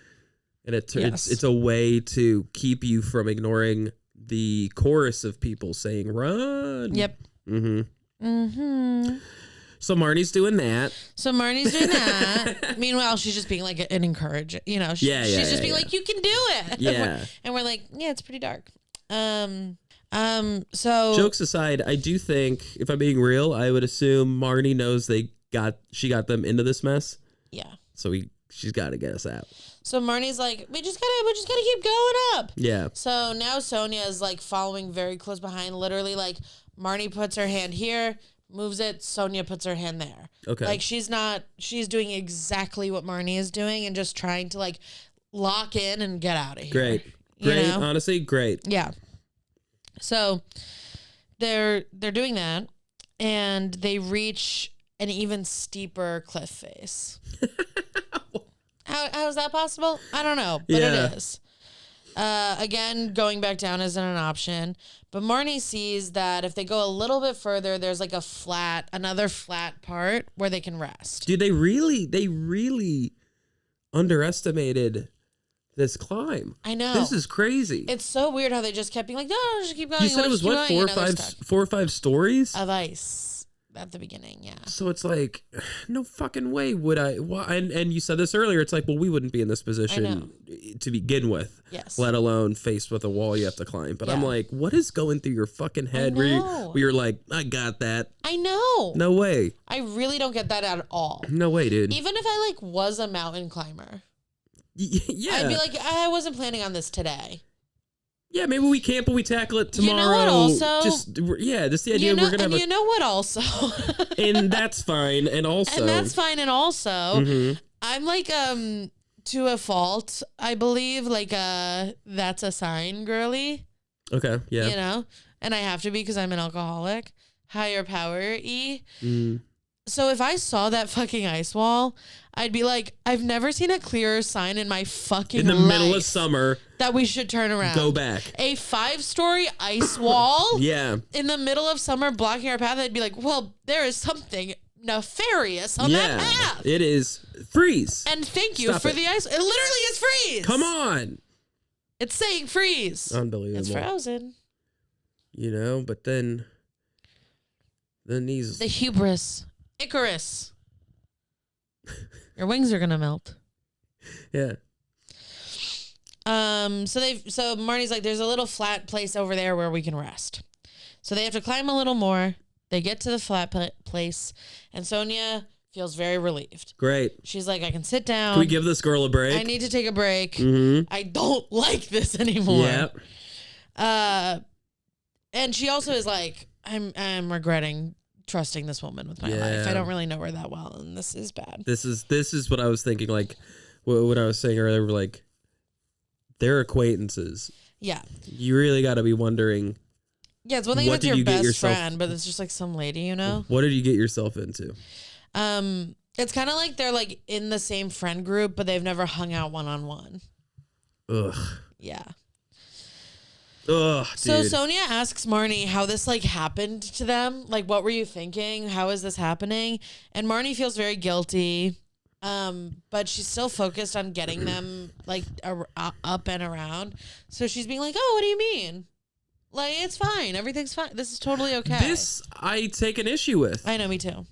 And it's a way to keep you from ignoring the chorus of people saying run. Yep. So Marnie's doing that. Meanwhile, she's just being like an encouraging, you know, she's just being like, you can do it. Yeah. And we're like, yeah, it's pretty dark. So jokes aside, I do think, if I'm being real, I would assume Marnie knows she got them into this mess. Yeah. So she's got to get us out. So Marnie's like, we just gotta keep going up. Yeah. So now Sonja is like following very close behind. Literally, like Marnie puts her hand here, moves it. Sonja puts her hand there. Okay. Like she's doing exactly what Marnie is doing and just trying to like lock in and get out of here. Great. You know? Honestly, great. Yeah. So they're doing that, and they reach an even steeper cliff face. How is that possible? I don't know, but it is. Again, going back down isn't an option. But Marnie sees that if they go a little bit further, there's like another flat part where they can rest. Dude, they really underestimated this climb. I know. This is crazy. It's so weird how they just kept being like, no, just keep going. You said it was what, 4 or 5 stories? Of ice. at the beginning, yeah. So it's like, no fucking way would I. Why? And you said this earlier. It's like, well, we wouldn't be in this position to begin with. Yes. Let alone faced with a wall you have to climb. But I'm Yeah. like, what is going through your fucking head where you're like, I got that. I know. No way. I really don't get that at all. No way, dude. Even if I like was a mountain climber, yeah, I'd be like, I wasn't planning on this today. Yeah, maybe we camp and we tackle it tomorrow. You know what also? Just the idea we're gonna have you know what also? and that's fine. And also, I'm like to a fault, I believe, like that's a sign girly. Okay, yeah. You know? And I have to be because I'm an alcoholic. Higher power-y. So if I saw that fucking ice wall, I'd be like, I've never seen a clearer sign in my fucking life. In the middle of summer. That we should turn around. Go back. A 5-story ice wall. Yeah. In the middle of summer blocking our path, I'd be like, well, there is something nefarious on that path. It is. Freeze. And thank you for the ice. It literally is freeze. Come on. It's saying freeze. Unbelievable. It's frozen. You know, but then these. The hubris. Icarus. Your wings are gonna melt. Yeah. So Marnie's like, there's a little flat place over there where we can rest. So they have to climb a little more. They get to the flat place, and Sonja feels very relieved. Great. She's like, I can sit down. Can we give this girl a break? I need to take a break. Mm-hmm. I don't like this anymore. Yeah. And she also is like, I'm regretting trusting this woman with my life. I don't really know her that well, and this is bad. This is what I was thinking. Like what I was saying earlier. Like they're acquaintances. Yeah. You really got to be wondering. Yeah, it's one thing if it's your best friend, but it's just like some lady, you know. What did you get yourself into? It's kind of like they're like in the same friend group, but they've never hung out one-on-one. Ugh. Yeah. Ugh, so dude. Sonja asks Marni how this like happened to them. Like, what were you thinking? How is this happening? And Marni feels very guilty. But she's still focused on getting them like up and around. So she's being like, "Oh, what do you mean? Like, it's fine. Everything's fine. This is totally okay." This I take an issue with. I know, me too.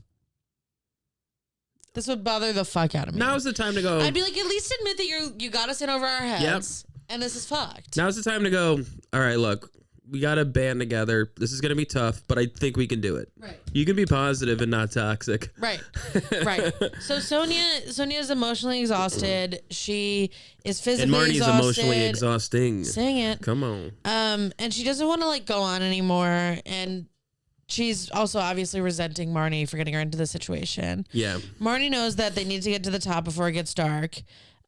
This would bother the fuck out of me. Now's the time to go. I'd be like, at least admit that you got us in over our heads. Yep. And this is fucked. Now's the time to go, all right, look, we got to band together. This is going to be tough, but I think we can do it. Right. You can be positive and not toxic. Right. Right. So Sonja is emotionally exhausted. She is physically exhausted. And Marnie's emotionally exhausting. Sing it. Come on. And she doesn't want to like go on anymore. And she's also obviously resenting Marni for getting her into the situation. Yeah. Marni knows that they need to get to the top before it gets dark.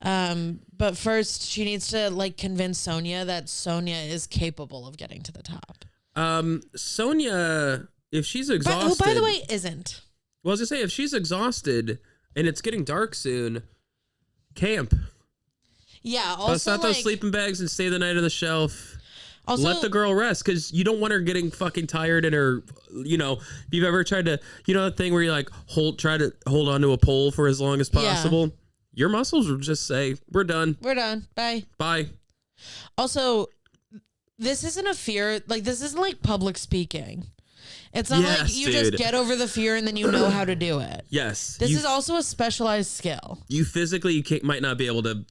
But first she needs to like convince Sonja that Sonja is capable of getting to the top. Sonja, if she's exhausted. Who, by the way, isn't. Well, I was gonna say, if she's exhausted and it's getting dark soon, camp. Yeah. Also, bust out those sleeping bags and stay the night on the shelf. Also, let the girl rest, because you don't want her getting fucking tired and her, you know, if you've ever tried to, you know, that thing where you like try to hold onto a pole for as long as possible. Yeah. Your muscles will just say, we're done. We're done. Bye. Bye. Also, this isn't a fear. Like, this isn't like public speaking. It's not like you just get over the fear and then you know how to do it. Yes. This is also a specialized skill. You physically might not be able to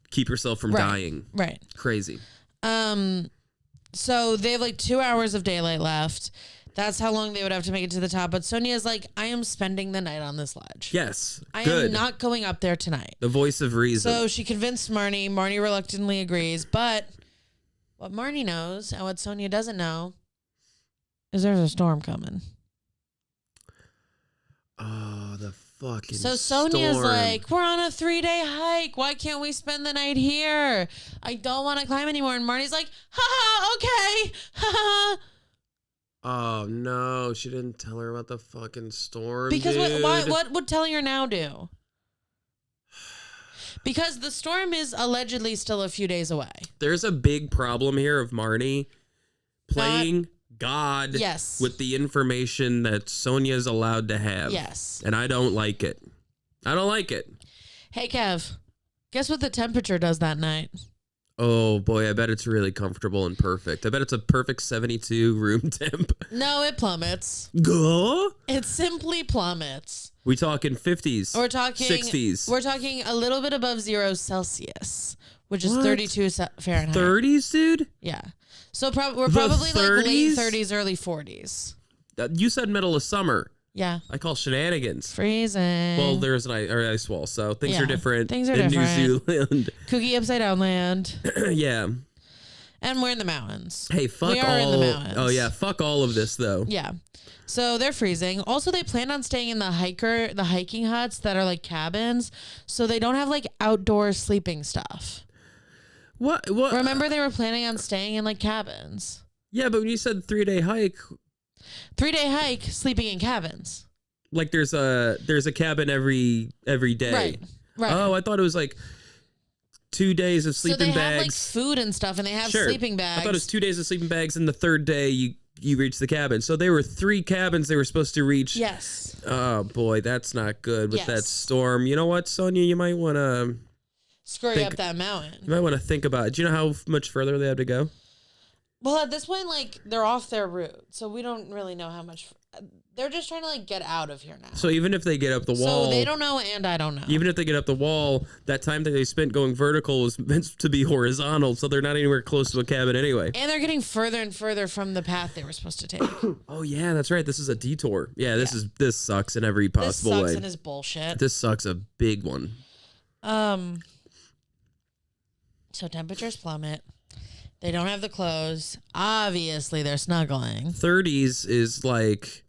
keep yourself from dying. Right. Crazy. So they have like 2 hours of daylight left. That's how long they would have to make it to the top. But Sonja's like, I am spending the night on this ledge. Yes. I am not going up there tonight. The voice of reason. So she convinced Marni. Marni reluctantly agrees. But what Marni knows and what Sonja doesn't know is there's a storm coming. Oh, the fucking So Sonja's like, we're on a 3-day hike. Why can't we spend the night here? I don't want to climb anymore. And Marnie's like, okay. Oh, no. She didn't tell her about the fucking storm, because dude. what would telling her now do? Because the storm is allegedly still a few days away. There's a big problem here of Marni playing God with the information that Sonja is allowed to have. Yes. And I don't like it. I don't like it. Hey, Kev, guess what the temperature does that night? Oh boy, I bet it's really comfortable and perfect. I bet it's a perfect 72 room temp. No, it plummets. Go. It simply plummets. We talking 50s. We're talking 60s. We're talking a little bit above 0 Celsius, which is What? 32 Fahrenheit. 30s, dude? Yeah. So we're probably 30s? like late 30s, early 40s. You said middle of summer. Yeah. I call shenanigans. Freezing. Well, there's an ice wall, so things are different Things are in different. New Zealand. Kooky upside down land. Yeah. And we're in the mountains. Hey, fuck We are all. in the mountains. Oh yeah, fuck all of this though. Yeah. So they're freezing. Also, they plan on staying in the hiking huts that are like cabins, so they don't have like outdoor sleeping stuff. What? Remember, they were planning on staying in like cabins. Yeah, but when you said 3-day hike, 3-day hike, sleeping in cabins. like there's a cabin every day. Right. Right. Oh, I thought it was like 2 days of sleeping so they bags. have like food and stuff, and they have sleeping bags. I thought it was 2 days of sleeping bags, and the third day you reach the cabin. So there were 3 cabins they were supposed to reach. Yes. Oh boy, that's not good with Yes. that storm. You know what, Sonja? You might want to Scurry up that mountain. You might want to think about it. Do you know how much further they have to go? Well, at this point, like, they're off their route, so we don't really know how much. They're just trying to, like, get out of here now. So even if they get up the wall... So they don't know, and I don't know. Even if they get up the wall, that time that they spent going vertical was meant to be horizontal, so they're not anywhere close to a cabin anyway. And they're getting further and further from the path they were supposed to take. Oh, yeah, that's right. This is a detour. Yeah, this sucks in every possible this way. sucks and is bullshit. This sucks a big one. So temperatures plummet. They don't have the clothes. Obviously, they're snuggling. 30s is like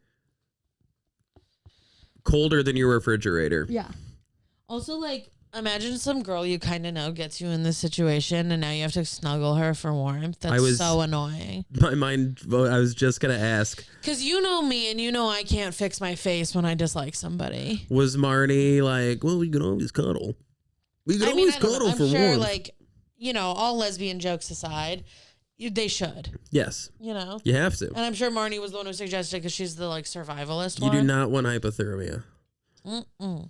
colder than your refrigerator. Yeah. Also, like, imagine some girl you kind of know gets you in this situation, and now you have to snuggle her for warmth. That's so annoying. My mind, I was just going to ask. Because you know me, and you know I can't fix my face when I dislike somebody. Was Marnie like, well, we can always cuddle. We can always cuddle for sure, warmth. like, you know, all lesbian jokes aside, they should. Yes. You know? You have to. And I'm sure Marnie was the one who suggested because she's the, like, survivalist You one. do not want hypothermia. Mm-mm.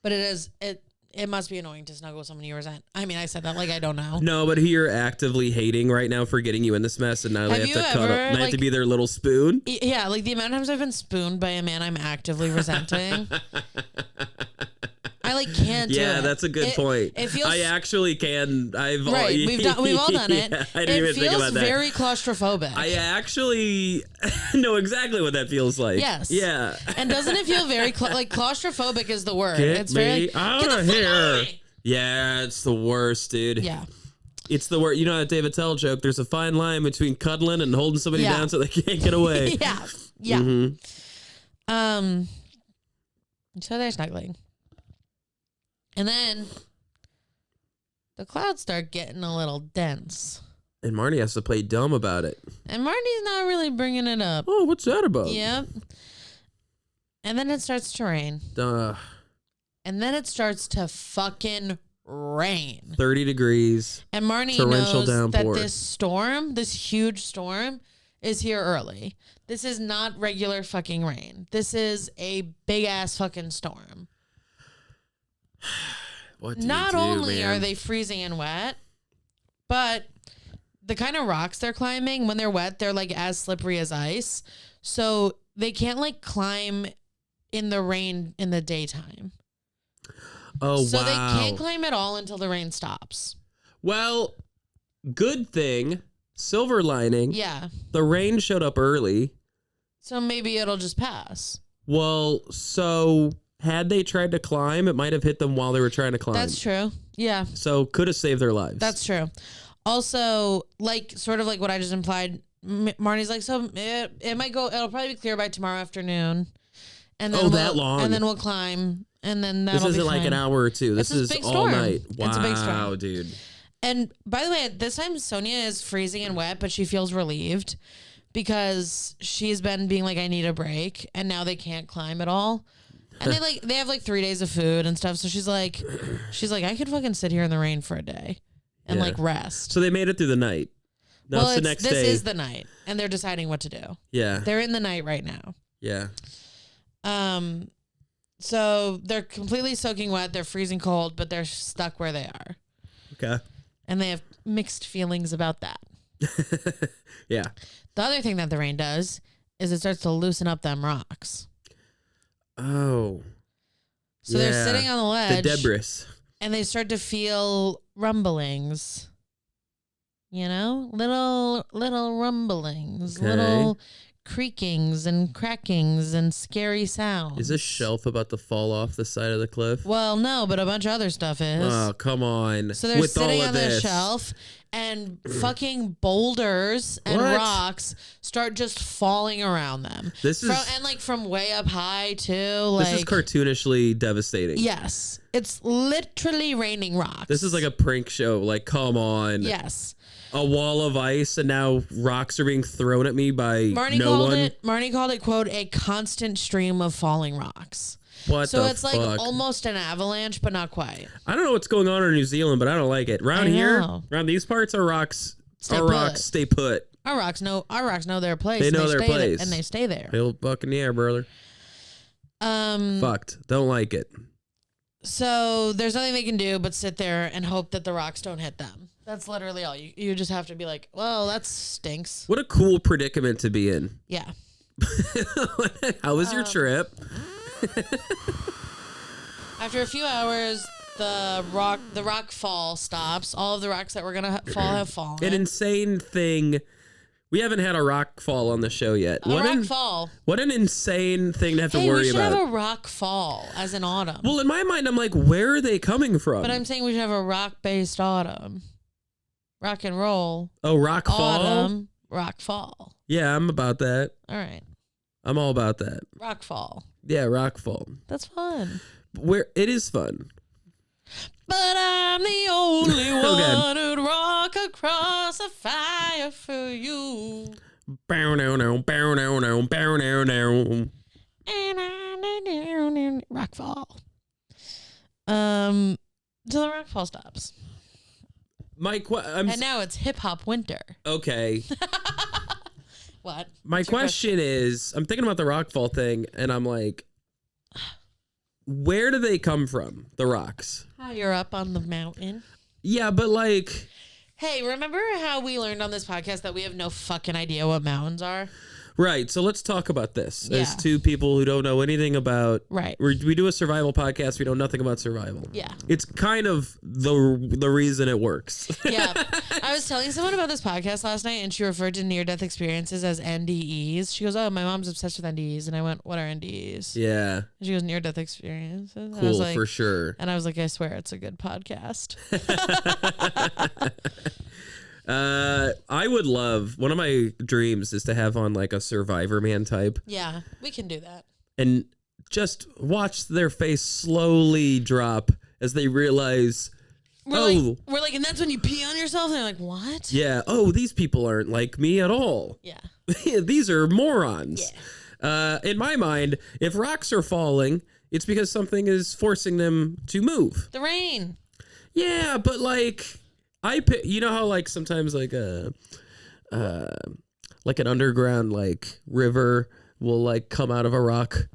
But it must be annoying to snuggle with someone you resent. I mean, I said that like I don't know. No, but who you're actively hating right now for getting you in this mess, and now they have to cuddle. They have to be their little spoon. Yeah, like the amount of times I've been spooned by a man I'm actively resenting. I like can't do it. Yeah, that's a good point. It feels I actually can. We've all done it. Yeah, I didn't even think about that. It feels very claustrophobic. I actually know exactly what that feels like. Yes. Yeah. And doesn't it feel very like claustrophobic is the word? Get me out of here. Me. Yeah, it's the worst, dude. Yeah. It's the worst. You know that David Tell joke? There's a fine line between cuddling and holding somebody down so they can't get away. Yeah. Yeah. Mm-hmm. So they're snuggling. And then the clouds start getting a little dense. And Marnie has to play dumb about it. And Marnie's not really bringing it up. Oh, what's that about? Yep. And then it starts to rain. And then it starts to fucking rain. 30 degrees. And Marnie torrential knows downpour. that this huge storm, is here early. This is not regular fucking rain. This is a big ass fucking storm. What do Not you do, only man? are they freezing and wet, but the kind of rocks they're climbing, when they're wet, they're like as slippery as ice. So they can't like climb in the rain in the daytime. Oh, so wow. they can't climb at all until the rain stops. Well, good thing. Silver lining. Yeah. The rain showed up early. So maybe it'll just pass. Well, so had they tried to climb, it might have hit them while they were trying to climb. That's true. Yeah. So could have saved their lives. That's true. Also, like sort of like what I just implied, Marnie's like, so it might go, it'll probably be clear by tomorrow afternoon. And then that long? And then we'll climb. And then that'll This isn't be like fine. an hour or two. This is big all storm. night. Wow, It's a big storm. Dude. And by the way, at this time, Sonja is freezing and wet, but she feels relieved because she's been being like, I need a break. And now they can't climb at all. And they have like 3 days of food and stuff. So she's like, I could fucking sit here in the rain for a day and like rest. So they made it through the night. Now it's the next day. This is the night, and they're deciding what to do. Yeah. They're in the night right now. Yeah. So they're completely soaking wet. They're freezing cold, but they're stuck where they are. Okay. And they have mixed feelings about that. Yeah. The other thing that the rain does is it starts to loosen up them rocks. Oh. So they're sitting on the ledge. The debris. And they start to feel rumblings. You know? Little rumblings. Okay. Little creakings and crackings and scary sounds. Is this shelf about to fall off the side of the cliff? Well, no, but a bunch of other stuff is. Oh, come on. So they're With sitting all on of the this. shelf and fucking boulders and What? rocks start just falling around them. This is and like from way up high too. this is cartoonishly devastating. Yes. It's literally raining rocks. This is like a prank show. Like, come on. Yes. A wall of ice and now rocks are being thrown at me by no one. Marnie called it, quote, a constant stream of falling rocks. What so the it's fuck? like almost an avalanche, but not quite. I don't know what's going on in New Zealand, but I don't like it. Around here, around these parts, our rocks stay put. Our rocks know their place. They know their place. And they stay there. Hell fucking yeah, brother. Fucked. Don't like it. So there's nothing they can do but sit there and hope that the rocks don't hit them. That's literally all. You just have to be like, well, that stinks. What a cool predicament to be in. Yeah. How was your trip? After a few hours, the rock fall stops. All of the rocks that were gonna fall have fallen. An insane thing. We haven't had a rock fall on the show yet. Fall. What an insane thing to have to worry we should about. have a rock fall as an autumn. Well, in my mind, I'm like, where are they coming from? But I'm saying we should have a rock-based autumn. Rock and roll. Oh, rock fall? Autumn, rock fall. Yeah, I'm about that. All right. I'm all about that. Rock fall. Yeah, rock fall. That's fun. It is fun. But I'm the only one who'd rock across a fire for you. Bow now now, bow now now, bow now now. Rockfall. So the rockfall stops. And now it's hip hop winter. Okay. What? My question is, I'm thinking about the rockfall thing, and I'm like, where do they come from? The rocks. Higher up on the mountain. Yeah, but like, hey, remember how we learned on this podcast that we have no fucking idea what mountains are? right. So let's talk about this as two people who don't know anything about. Right. We do a survival podcast. We know nothing about survival. Yeah. It's kind of the reason it works. Yeah. I was telling someone about this podcast last night, and she referred to near-death experiences as NDEs. She goes, oh, my mom's obsessed with NDEs. And I went, what are NDEs? Yeah. And she goes, near-death experiences. And I Cool, was like, for sure. And I was like, I swear it's a good podcast. I would love, one of my dreams is to have on like a Survivor Man type. Yeah, we can do that. And just watch their face slowly drop as they realize, we're like, and that's when you pee on yourself? And they're like, what? yeah, oh, these people aren't like me at all. Yeah. These are morons. Yeah. In my mind, if rocks are falling, it's because something is forcing them to move. The rain. Yeah, but like, you know how like sometimes like an underground like river will like come out of a rock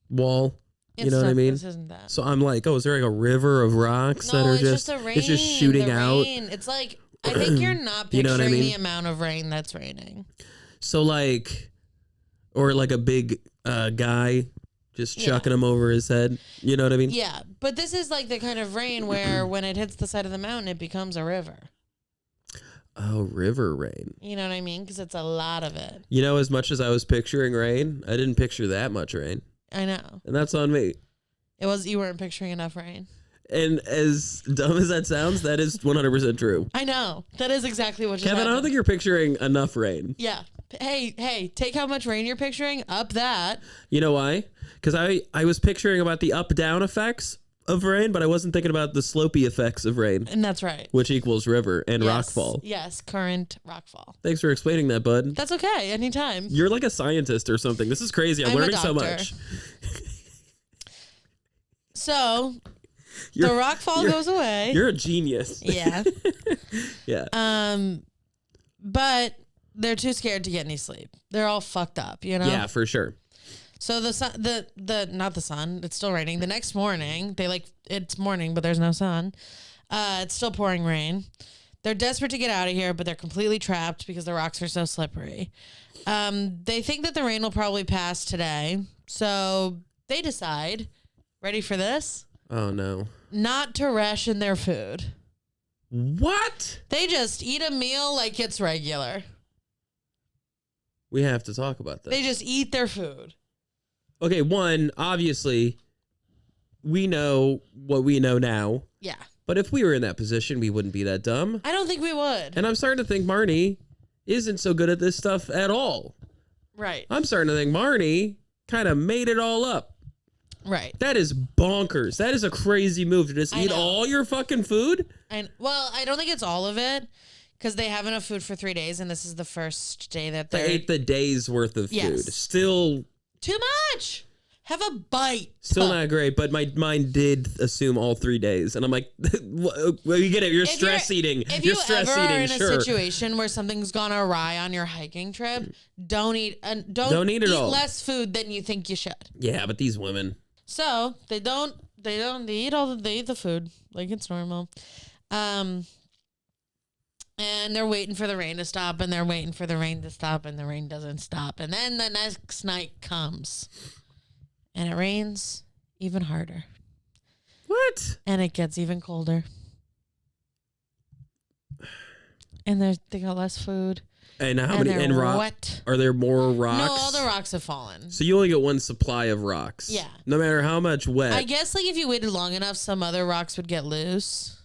wall. You know what I mean? This isn't that. So I'm like, oh, is there like a river of rocks that are just the rain. it's just shooting out? Rain. It's like, I think you're not picturing You know what I mean? the amount of rain that's raining. So like, or like a big guy just chucking him over his head. You know what I mean? Yeah, but this is like the kind of rain where when it hits the side of the mountain, it becomes a river. Oh, river rain. You know what I mean? Because it's a lot of it. You know, as much as I was picturing rain, I didn't picture that much rain. I know. And that's on me. You weren't picturing enough rain. And as dumb as that sounds, that is 100% true. I know. That is exactly what just Kevin, happened. I don't think you're picturing enough rain. Yeah. Hey, take how much rain you're picturing, up that. You know why? Because I was picturing about the up-down effects of rain, but I wasn't thinking about the slopey effects of rain. And that's right. Which equals river and rockfall. Yes, current rockfall. Thanks for explaining that, bud. That's okay, anytime. You're like a scientist or something. This is crazy. I'm learning so much. So, the rockfall goes away. You're a genius. Yeah. Yeah. But they're too scared to get any sleep. They're all fucked up, you know? Yeah, for sure. So the sun, not the sun, it's still raining. The next morning, it's morning, but there's no sun. It's still pouring rain. They're desperate to get out of here, but they're completely trapped because the rocks are so slippery. They think that the rain will probably pass today. So they decide, ready for this? Oh, no. Not to ration their food. What? They just eat a meal like it's regular. We have to talk about that. They just eat their food. Okay, one, obviously, we know what we know now. Yeah. But if we were in that position, we wouldn't be that dumb. I don't think we would. And I'm starting to think Marni isn't so good at this stuff at all. Right. I'm starting to think Marni kind of made it all up. Right. That is bonkers. That is a crazy move to just eat all your fucking food. Well, I don't think it's all of it because they have enough food for 3 days, and this is the first day that They ate the day's worth of food. Still too much. Have a bite. Still not great, but my mind did assume all 3 days, and I'm like, well, you get it. You're stress eating. If you're you stress ever eating. are in a situation where something's gone awry on your hiking trip, don't eat. Don't eat all. Less food than you think you should. Yeah, but these women. So they eat the food like it's normal. And they're waiting for the rain to stop, and they're waiting for the rain to stop, and the rain doesn't stop. And then the next night comes, and it rains even harder. What? And it gets even colder. And they got less food. And how many? And wet. Are there more rocks? No, all the rocks have fallen. So you only get one supply of rocks. Yeah. No matter how much wet. I guess like if you waited long enough, some other rocks would get loose.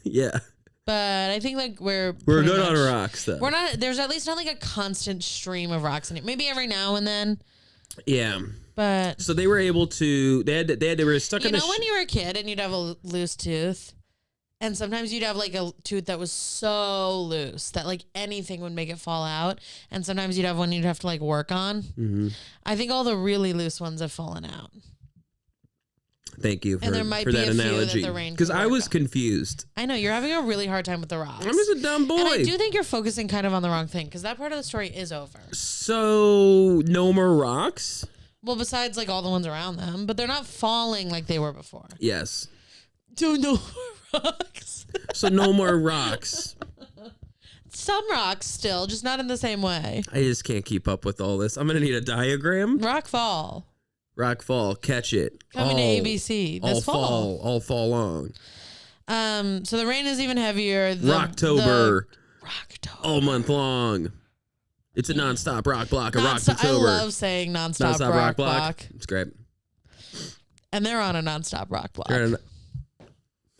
Yeah. But I think like we're good on rocks though. We're not. There's at least not like a constant stream of rocks in it. Maybe every now and then. Yeah. But so they were able to. They were stuck in. You know when you were a kid and you'd have a loose tooth. And sometimes you'd have like a tooth that was so loose that like anything would make it fall out. And sometimes you'd have one you'd have to like work on. Mm-hmm. I think all the really loose ones have fallen out. Thank you for, there might for be that a few analogy. that the rain Because I was on. confused. I know, you're having a really hard time with the rocks. I'm just a dumb boy. And I do think you're focusing kind of on the wrong thing because that part of the story is over. So, no more rocks? Well, besides like all the ones around them, but they're not falling like they were before. Yes. So no more rocks. So no more rocks. Some rocks still, just not in the same way. I just can't keep up with all this. I'm going to need a diagram. Rock fall. Rock fall. Catch it. Coming to ABC this fall. All fall long. So the rain is even heavier. Rocktober. Rocktober. All month long. It's a nonstop rock block. I I love saying nonstop rock block. It's great. And they're on a nonstop rock block.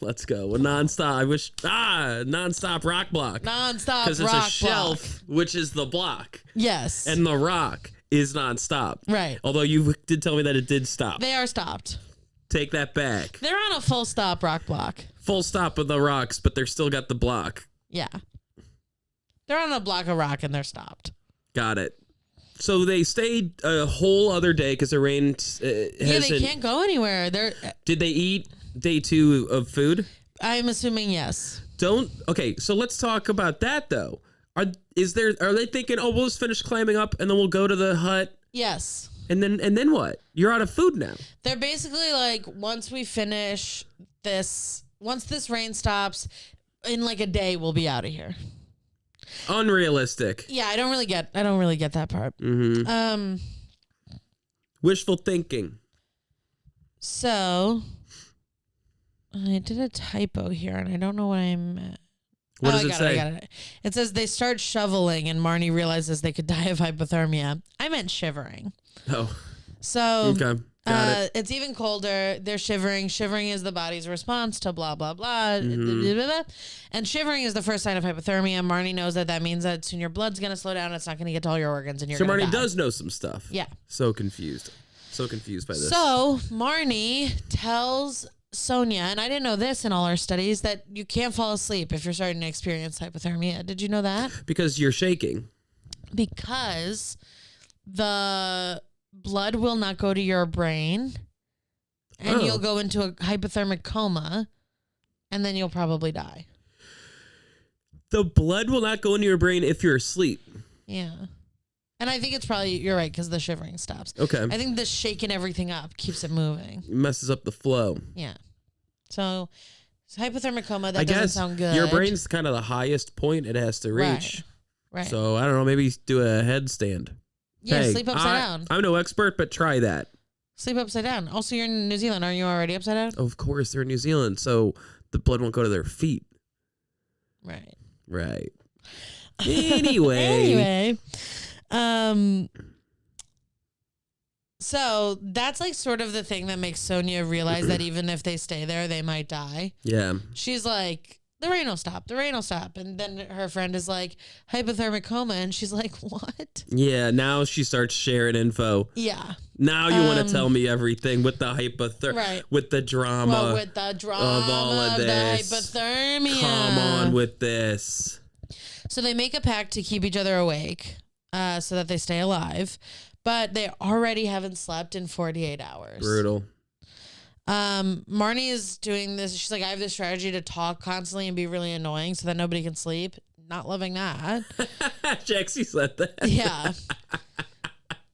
Let's go. A nonstop. I wish. Nonstop rock block. Nonstop rock block. Because it's a shelf, which is the block. Yes. And the rock is nonstop. Right. Although you did tell me that it did stop. They are stopped. Take that back. They're on a full stop rock block. Full stop with the rocks, but they're still got the block. Yeah. They're on a block of rock and they're stopped. Got it. So they stayed a whole other day because the rain yeah, they can't go anywhere. Did they eat day 2 of food? I'm assuming yes. Okay, so let's talk about that though. Are they thinking, oh, we'll just finish climbing up and then we'll go to the hut? Yes. And then what? You're out of food now. They're basically like, once we finish this, once this rain stops, in like a day we'll be out of here. Unrealistic. Yeah, I don't really get that part. Mm-hmm. Wishful thinking. So I did a typo here and I don't know what I'm at. What does it say? I got it. It says they start shoveling and Marni realizes they could die of hypothermia. I meant shivering. Oh. So okay. Got it. It's even colder. They're shivering. Shivering is the body's response to blah, blah, blah. Mm-hmm. And shivering is the first sign of hypothermia. Marni knows that means that soon your blood's going to slow down. It's not going to get to all your organs and you're going to die. So Marni does know some stuff. Yeah. So confused by this. So Marni tells Sonja, and I didn't know this in all our studies, that you can't fall asleep if you're starting to experience hypothermia. Did you know that? Because you're shaking. Because the blood will not go to your brain and you'll go into a hypothermic coma and then you'll probably die. The blood will not go into your brain if you're asleep. Yeah. And I think it's probably, you're right, because the shivering stops. Okay. I think the shaking everything up keeps it moving. It messes up the flow. Yeah. So Hypothermic coma, that I doesn't guess sound good. your brain's kind of the highest point it has to reach. Right. So I don't know, maybe do a headstand. Yeah, Hey, sleep upside down. I'm no expert, but try that. Sleep upside down. Also, you're in New Zealand. Aren't you already upside down? Of course, they're in New Zealand, so the blood won't go to their feet. Right. Anyway. So that's like sort of the thing that makes Sonja realize that even if they stay there, they might die. Yeah. She's like, the rain will stop. The rain will stop. And then her friend is like, hypothermic coma. And she's like, what? Yeah, now she starts sharing info. Yeah. Now you want to tell me everything with the with the drama. Well, with the drama of all of this. the hypothermia. Come on with this. So they make a pact to keep each other awake so that they stay alive. But they already haven't slept in 48 hours. Brutal. Marni is doing this. She's like, I have this strategy to talk constantly and be really annoying so that nobody can sleep. Not loving that. Jaxie said that. Yeah.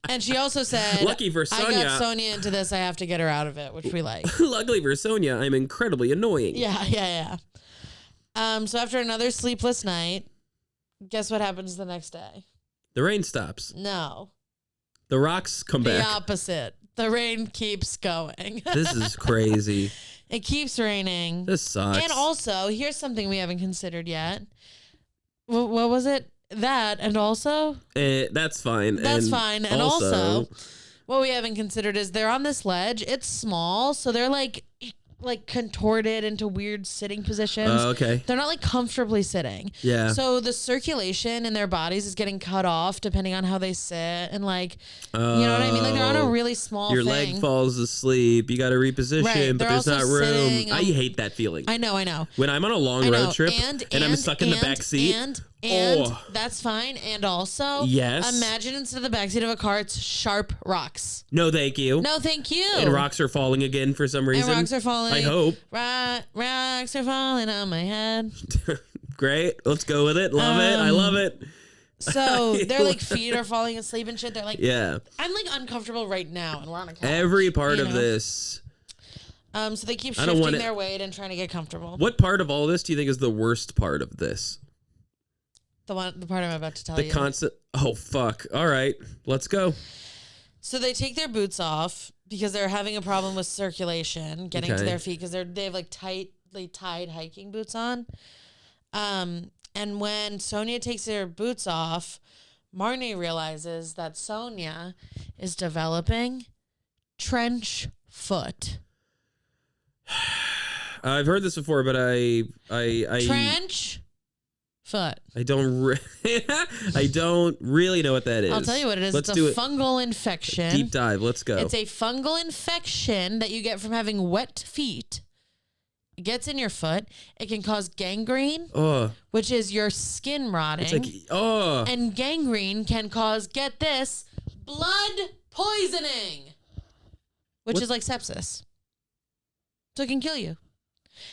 And she also said, lucky for Sonja, I got Sonja into this. I have to get her out of it, which we like. Luckily for Sonja, I'm incredibly annoying. Yeah. So after another sleepless night, guess what happens the next day? The rain stops. No. The rocks come The back. opposite. The rain keeps going. This is crazy. It keeps raining. This sucks. And also, here's something we haven't considered yet. What was it? That and also? That's fine. That's fine. And also, what we haven't considered is they're on this ledge. It's small, so they're like contorted into weird sitting positions. Okay. They're not like comfortably sitting. Yeah. So the circulation in their bodies is getting cut off depending on how they sit and like, you know what I mean? Like they're on a really small Your thing. leg falls asleep. You got to reposition, Right. but there's not room. Sitting, I hate that feeling. I know. When I'm on a long road trip and I'm stuck in the back seat. And that's fine. And also, yes. Imagine instead of the backseat of a car, it's sharp rocks. No, thank you. No, thank you. And rocks are falling again for some reason. And rocks are falling. I hope. Rocks are falling on my head. Great. Let's go with it. Love it. I love it. So their like feet are falling asleep and shit. They're like, yeah. I'm like uncomfortable right now, and we're on a couch. Every part of this. So they keep shifting their weight and trying to get comfortable. What part of all this do you think is the worst part of this? The part I'm about to tell you. The constant. Oh fuck! All right, let's go. So they take their boots off because they're having a problem with circulation getting to their feet because they have like tightly tied hiking boots on. And when Sonja takes her boots off, Marni realizes that Sonja is developing trench foot. I've heard this before, but I trench foot. I don't I don't really know what that is. I'll tell you what it is. It's a fungal infection. Deep dive. Let's go. It's a fungal infection that you get from having wet feet. It gets in your foot. It can cause gangrene, which is your skin rotting. It's like, and gangrene can cause, get this, blood poisoning, which is like sepsis. So it can kill you.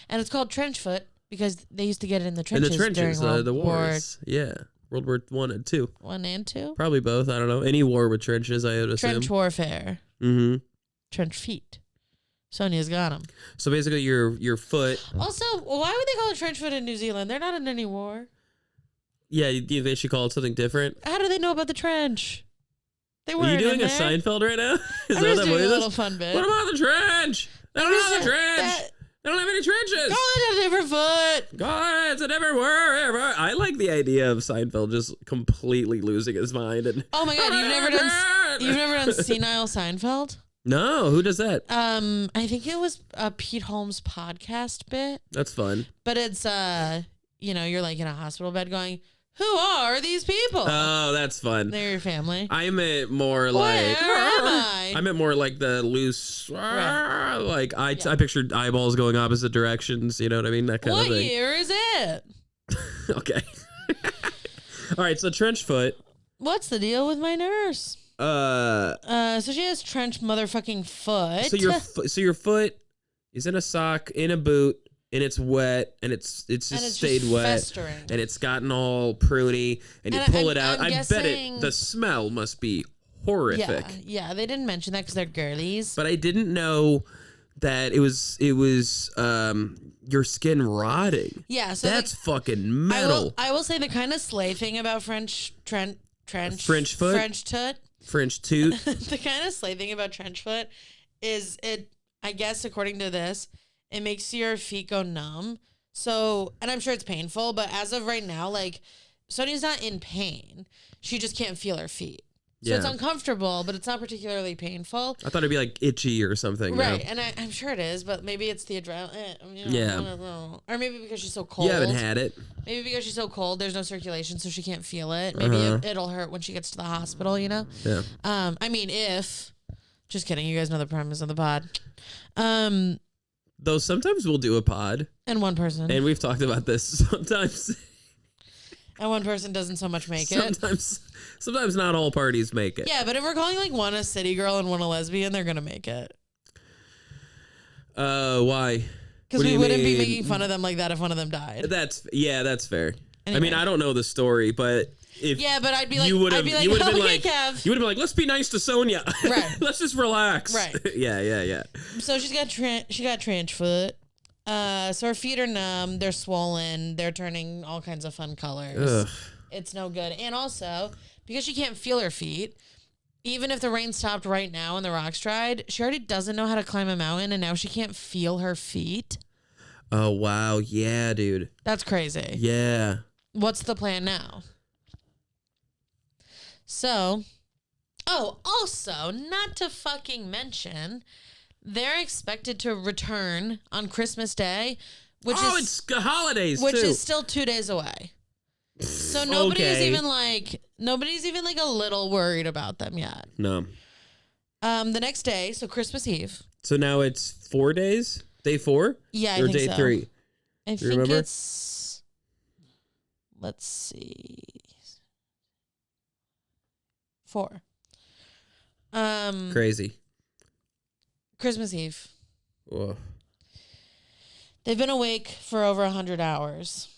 And it's called trench foot because they used to get it in the trenches. During World the wars. Yeah. World War I and II. 1 and 2? Probably both. I don't know. Any war with trenches, I would assume. Trench warfare. Mm-hmm. Trench feet. Sonja's got them. So basically your foot. Also, why would they call it trench foot in New Zealand? They're not in any war. Yeah, you think they should call it something different? How do they know about the trench? They weren't. Are you doing a Seinfeld right now? I'm just doing a little fun bit. What about the trench? They don't have the trench. They don't have any trenches. Call it a different foot. God, it's a different word. I like the idea of Seinfeld just completely losing his mind. And oh my God, you've never done Senile Seinfeld? No, who does that? I think it was a Pete Holmes podcast bit. That's fun. But it's you're like in a hospital bed going, who are these people? Oh, that's fun. They're your family. I meant more like where am I? I meant more like the loose right. like I pictured eyeballs going opposite directions, you know what I mean? That kind of thing. What year is it? Okay. All right, so trench foot. What's the deal with my nurse? So she has trench motherfucking foot. So your foot is in a sock, in a boot, and it's wet, and it's just stayed wet, festering. and it's gotten all pruny, and you pull it out. I bet the smell must be horrific. Yeah, they didn't mention that because they're girlies. But I didn't know that it was your skin rotting. Yeah, so that's fucking metal. I will say the kind of slay thing about French toot. The kind of slay thing about trench foot is it. I guess according to this, it makes your feet go numb. So, and I'm sure it's painful, but as of right now, like Sonja's not in pain. She just can't feel her feet. So it's uncomfortable, but it's not particularly painful. I thought it'd be like itchy or something. Right, and I'm sure it is, but maybe it's the adrenaline. I don't know. Or maybe because she's so cold. You haven't had it. Maybe because she's so cold, there's no circulation, so she can't feel it. Maybe it'll hurt when she gets to the hospital, you know? Yeah. I mean, just kidding. You guys know the premise of the pod. Though sometimes we'll do a pod. And one person. And we've talked about this sometimes. And one person doesn't so much make it. Sometimes not all parties make it. Yeah, but if we're calling like one a city girl and one a lesbian, they're gonna make it. Why? Because we wouldn't be making fun of them like that if one of them died. That's fair. Anyway. I mean, I don't know the story, but if but I'd be like, you would have been like, Kev. you would have been like, let's be nice to Sonja. Right. Let's just relax. Right. Yeah. So she got trench foot. So her feet are numb, they're swollen, they're turning all kinds of fun colors. Ugh. It's no good. And also, because she can't feel her feet, even if the rain stopped right now and the rocks dried, she already doesn't know how to climb a mountain, and now she can't feel her feet. Oh, wow. Yeah, dude. That's crazy. Yeah. What's the plan now? So, also, not to fucking mention, they're expected to return on Christmas Day, it's holidays which too. is still 2 days away. So nobody's even like a little worried about them yet. No. The next day, so Christmas Eve. So now it's 4 days? Day 4? Yeah, I or think day so. 3? I think remember? it's. Let's see. 4. Crazy. Christmas Eve. Whoa. They've been awake for over 100 hours.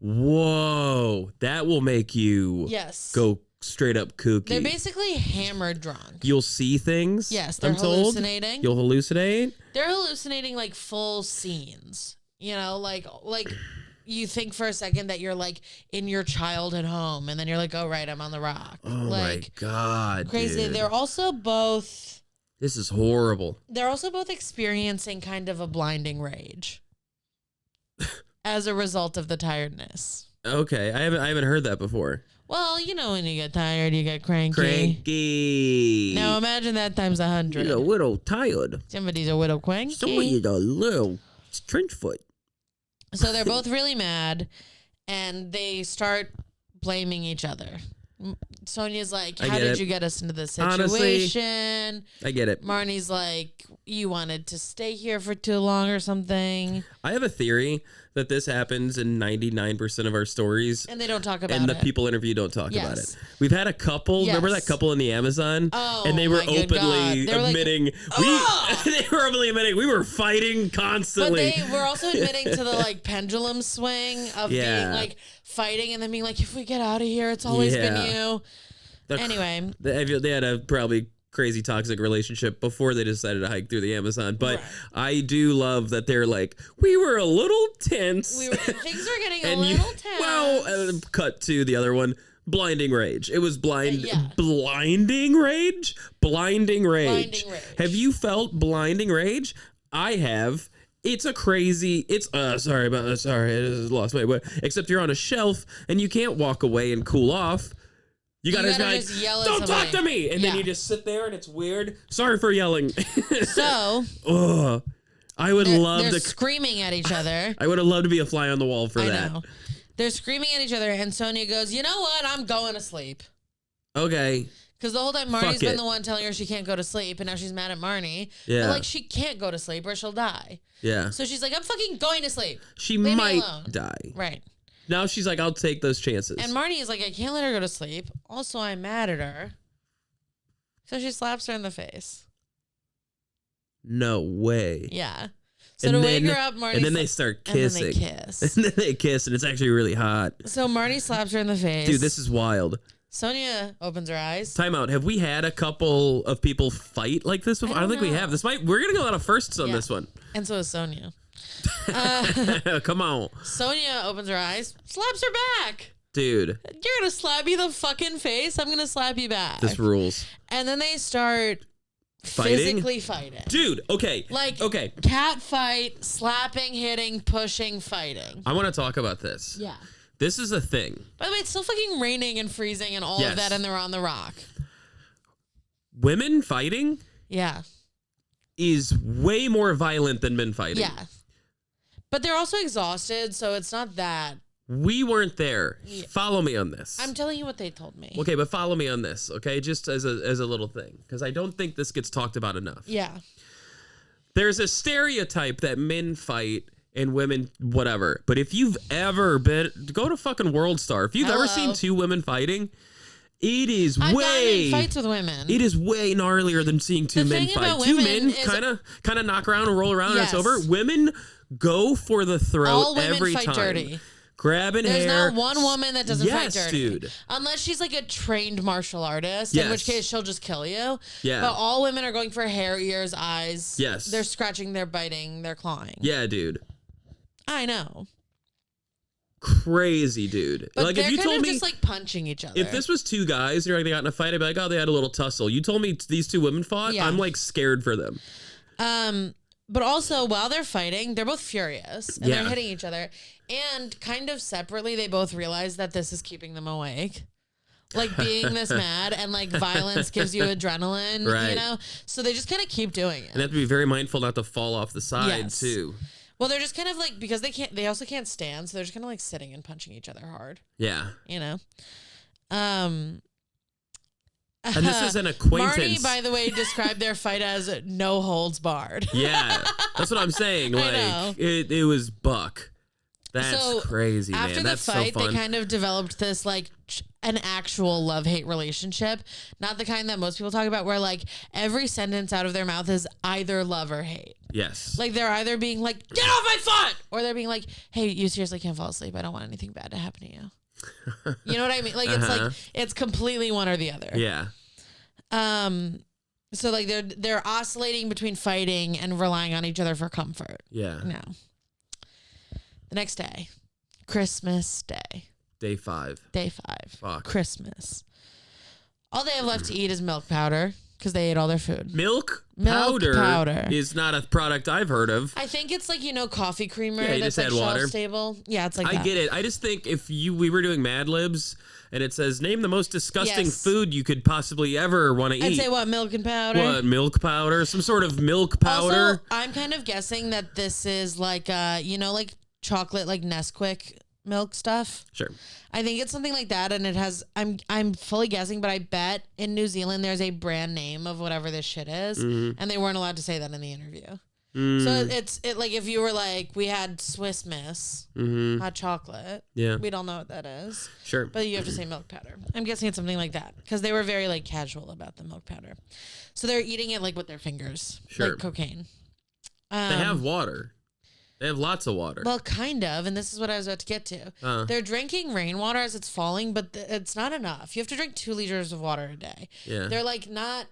Whoa. That will make you go straight up kooky. They're basically hammered drunk. You'll see things. Yes, they're I'm told. hallucinating. You'll hallucinate. They're hallucinating like full scenes. You know, like you think for a second that you're like in your childhood home, and then you're like, oh right, I'm on the rock. Oh my God. Crazy. Dude. They're also both. This is horrible. They're also both experiencing kind of a blinding rage as a result of the tiredness. Okay, I haven't heard that before. Well, you know when you get tired, you get cranky. Cranky. Now imagine that times 100. You're a little tired. Somebody's a little cranky. Somebody's a little trench foot. So they're both really mad, and they start blaming each other. Sonja's like, how did you get us into this situation? Honestly, I get it. Marnie's like, you wanted to stay here for too long or something. I have a theory that this happens in 99% of our stories. And they don't talk about it. And the people interviewed don't talk about it. Yes. We've had a couple. Yes. Remember that couple in the Amazon? Oh, and they were my good openly God. They were like, admitting they were openly admitting we were fighting constantly. But they were also admitting to the like pendulum swing of being like fighting and then being like, if we get out of here, it's always been you. Anyway, they had a probably crazy toxic relationship before they decided to hike through the Amazon. But I do love that they're like, we were a little tense. Things were getting a little tense. Well, cut to the other one. Blinding rage. It was blinding rage. Blinding rage. Have you felt blinding rage? I have. It's a crazy. Sorry, I just lost my way. Except you're on a shelf and you can't walk away and cool off. You gotta just yell don't talk to me, and then you just sit there and it's weird. Sorry for yelling. So, I would love they're to screaming at each other. I would have loved to be a fly on the wall for that. I know. They're screaming at each other, and Sonja goes, "You know what? I'm going to sleep." Okay. Because the whole time Marnie's been the one telling her she can't go to sleep, and now she's mad at Marnie. Yeah. But like she can't go to sleep or she'll die. Yeah. So she's like, "I'm fucking going to sleep." She might die. Right. Now she's like, I'll take those chances. And Marnie is like, I can't let her go to sleep. Also, I'm mad at her. So she slaps her in the face. No way. Yeah. So to wake her up, Marnie... And then they start kissing. And then they kiss. And then they kiss, and it's actually really hot. So Marnie slaps her in the face. Dude, this is wild. Sonja opens her eyes. Time out. Have we had a couple of people fight like this before? I don't think we have. We're gonna go out of firsts on this one. And so is Sonja. Come on. Sonja opens her eyes, slaps her back. Dude. You're gonna slap me the fucking face? I'm gonna slap you back. This rules. And then they start physically fighting. Dude, okay. Okay. Cat fight, slapping, hitting, pushing, fighting. I want to talk about this. Yeah. This is a thing. By the way, it's still fucking raining and freezing and all of that, and they're on the rock. Women fighting? Yeah. Is way more violent than men fighting. Yeah. But they're also exhausted, so it's not that. We weren't there. Yeah. Follow me on this. I'm telling you what they told me. Okay, but follow me on this, okay? Just as a little thing, because I don't think this gets talked about enough. Yeah. There's a stereotype that men fight and women whatever. But if you've ever been, go to fucking World Star. If you've ever seen two women fighting, it is I've gotten in fights with women. It is way gnarlier than seeing two men fight. Two men kind of knock around and roll around and it's over. Women go for the throat all women every fight time. Dirty. Grabbing There's hair. not one woman that doesn't fight dirty. Dude. Unless she's like a trained martial artist, in which case she'll just kill you. Yeah. But all women are going for hair, ears, eyes. Yes. They're scratching, they're biting, they're clawing. Yeah, dude. I know. Crazy, dude. But like they're if you kind told of me just like punching each other. If this was two guys and they got in a fight, I'd be like, oh, they had a little tussle. You told me these two women fought. Yeah. I'm like scared for them. But also while they're fighting, they're both furious and they're hitting each other. And kind of separately, they both realize that this is keeping them awake. Like being this mad and like violence gives you adrenaline, you know? So they just kind of keep doing it. And they have to be very mindful not to fall off the side too. Well, they're just kind of like, because they also can't stand, so they're just kind of like sitting and punching each other hard. Yeah. You know? And this is an acquaintance. Marnie, by the way, described their fight as no holds barred. Yeah. That's what I'm saying. Like, it was buck. That's crazy, man. After That's the fight, so fun. they kind of developed this like an actual love-hate relationship, not the kind that most people talk about, where like every sentence out of their mouth is either love or hate. Yes. Like they're either being like, "Get off my foot," or they're being like, "Hey, you seriously can't fall asleep. I don't want anything bad to happen to you." You know what I mean? Like it's like it's completely one or the other. Yeah. So like they're oscillating between fighting and relying on each other for comfort. Yeah. No. The next day, Christmas Day. Day 5. Day 5. Fuck. Christmas. All they have left to eat is milk powder because they ate all their food. Milk powder is not a product I've heard of. I think it's like, coffee creamer that's like like shelf stable. Yeah, it's like I get it. I just think if we were doing Mad Libs and it says name the most disgusting food you could possibly ever want to eat. I'd say what, milk and powder? What, milk powder? Some sort of milk powder? Also, I'm kind of guessing that this is like like chocolate, like Nesquik milk stuff. Sure. I think it's something like that, and it has. I'm fully guessing, but I bet in New Zealand there's a brand name of whatever this shit is, and they weren't allowed to say that in the interview. So it's like if you were like, we had Swiss Miss hot chocolate. Yeah, we don't know what that is. Sure, but you have to say milk powder. I'm guessing it's something like that because they were very like casual about the milk powder. So they're eating it like with their fingers, like cocaine. They have water. They have lots of water. Well, kind of, and this is what I was about to get to. They're drinking rainwater as it's falling, but it's not enough. You have to drink 2 liters of water a day. Yeah. They're not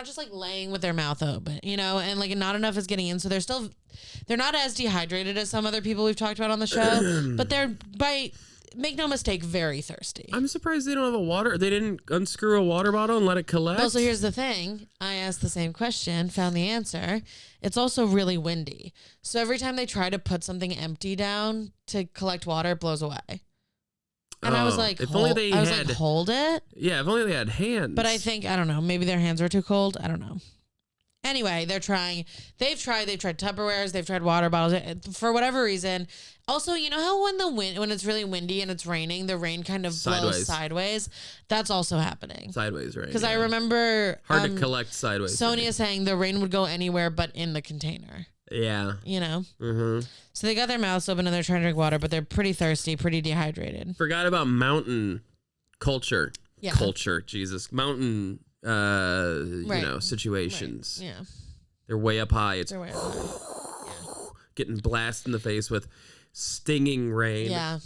just like laying with their mouth open, and like not enough is getting in. So they're not as dehydrated as some other people we've talked about on the show, but they're make no mistake, very thirsty. I'm surprised they don't have a water. They didn't unscrew a water bottle and let it collect. Also, here's the thing. I asked the same question, found the answer. It's also really windy. So every time they try to put something empty down to collect water, it blows away. And I was like, hold it. Yeah, if only they had hands. But I think, I don't know, maybe their hands are too cold. I don't know. Anyway, they've tried Tupperwares, they've tried water bottles for whatever reason. Also, you know how when it's really windy and it's raining, the rain kind of blows sideways? That's also happening. Sideways rain. Because I remember hard to collect sideways. Sonia saying the rain would go anywhere but in the container. Yeah. Mm-hmm. So they got their mouths open and they're trying to drink water, but they're pretty thirsty, pretty dehydrated. Forgot about mountain culture. Yeah. Culture, Jesus. Mountain situations. Right. Yeah. They're way up high. They're way up high. Getting blasted in the face with stinging rain. Yeah.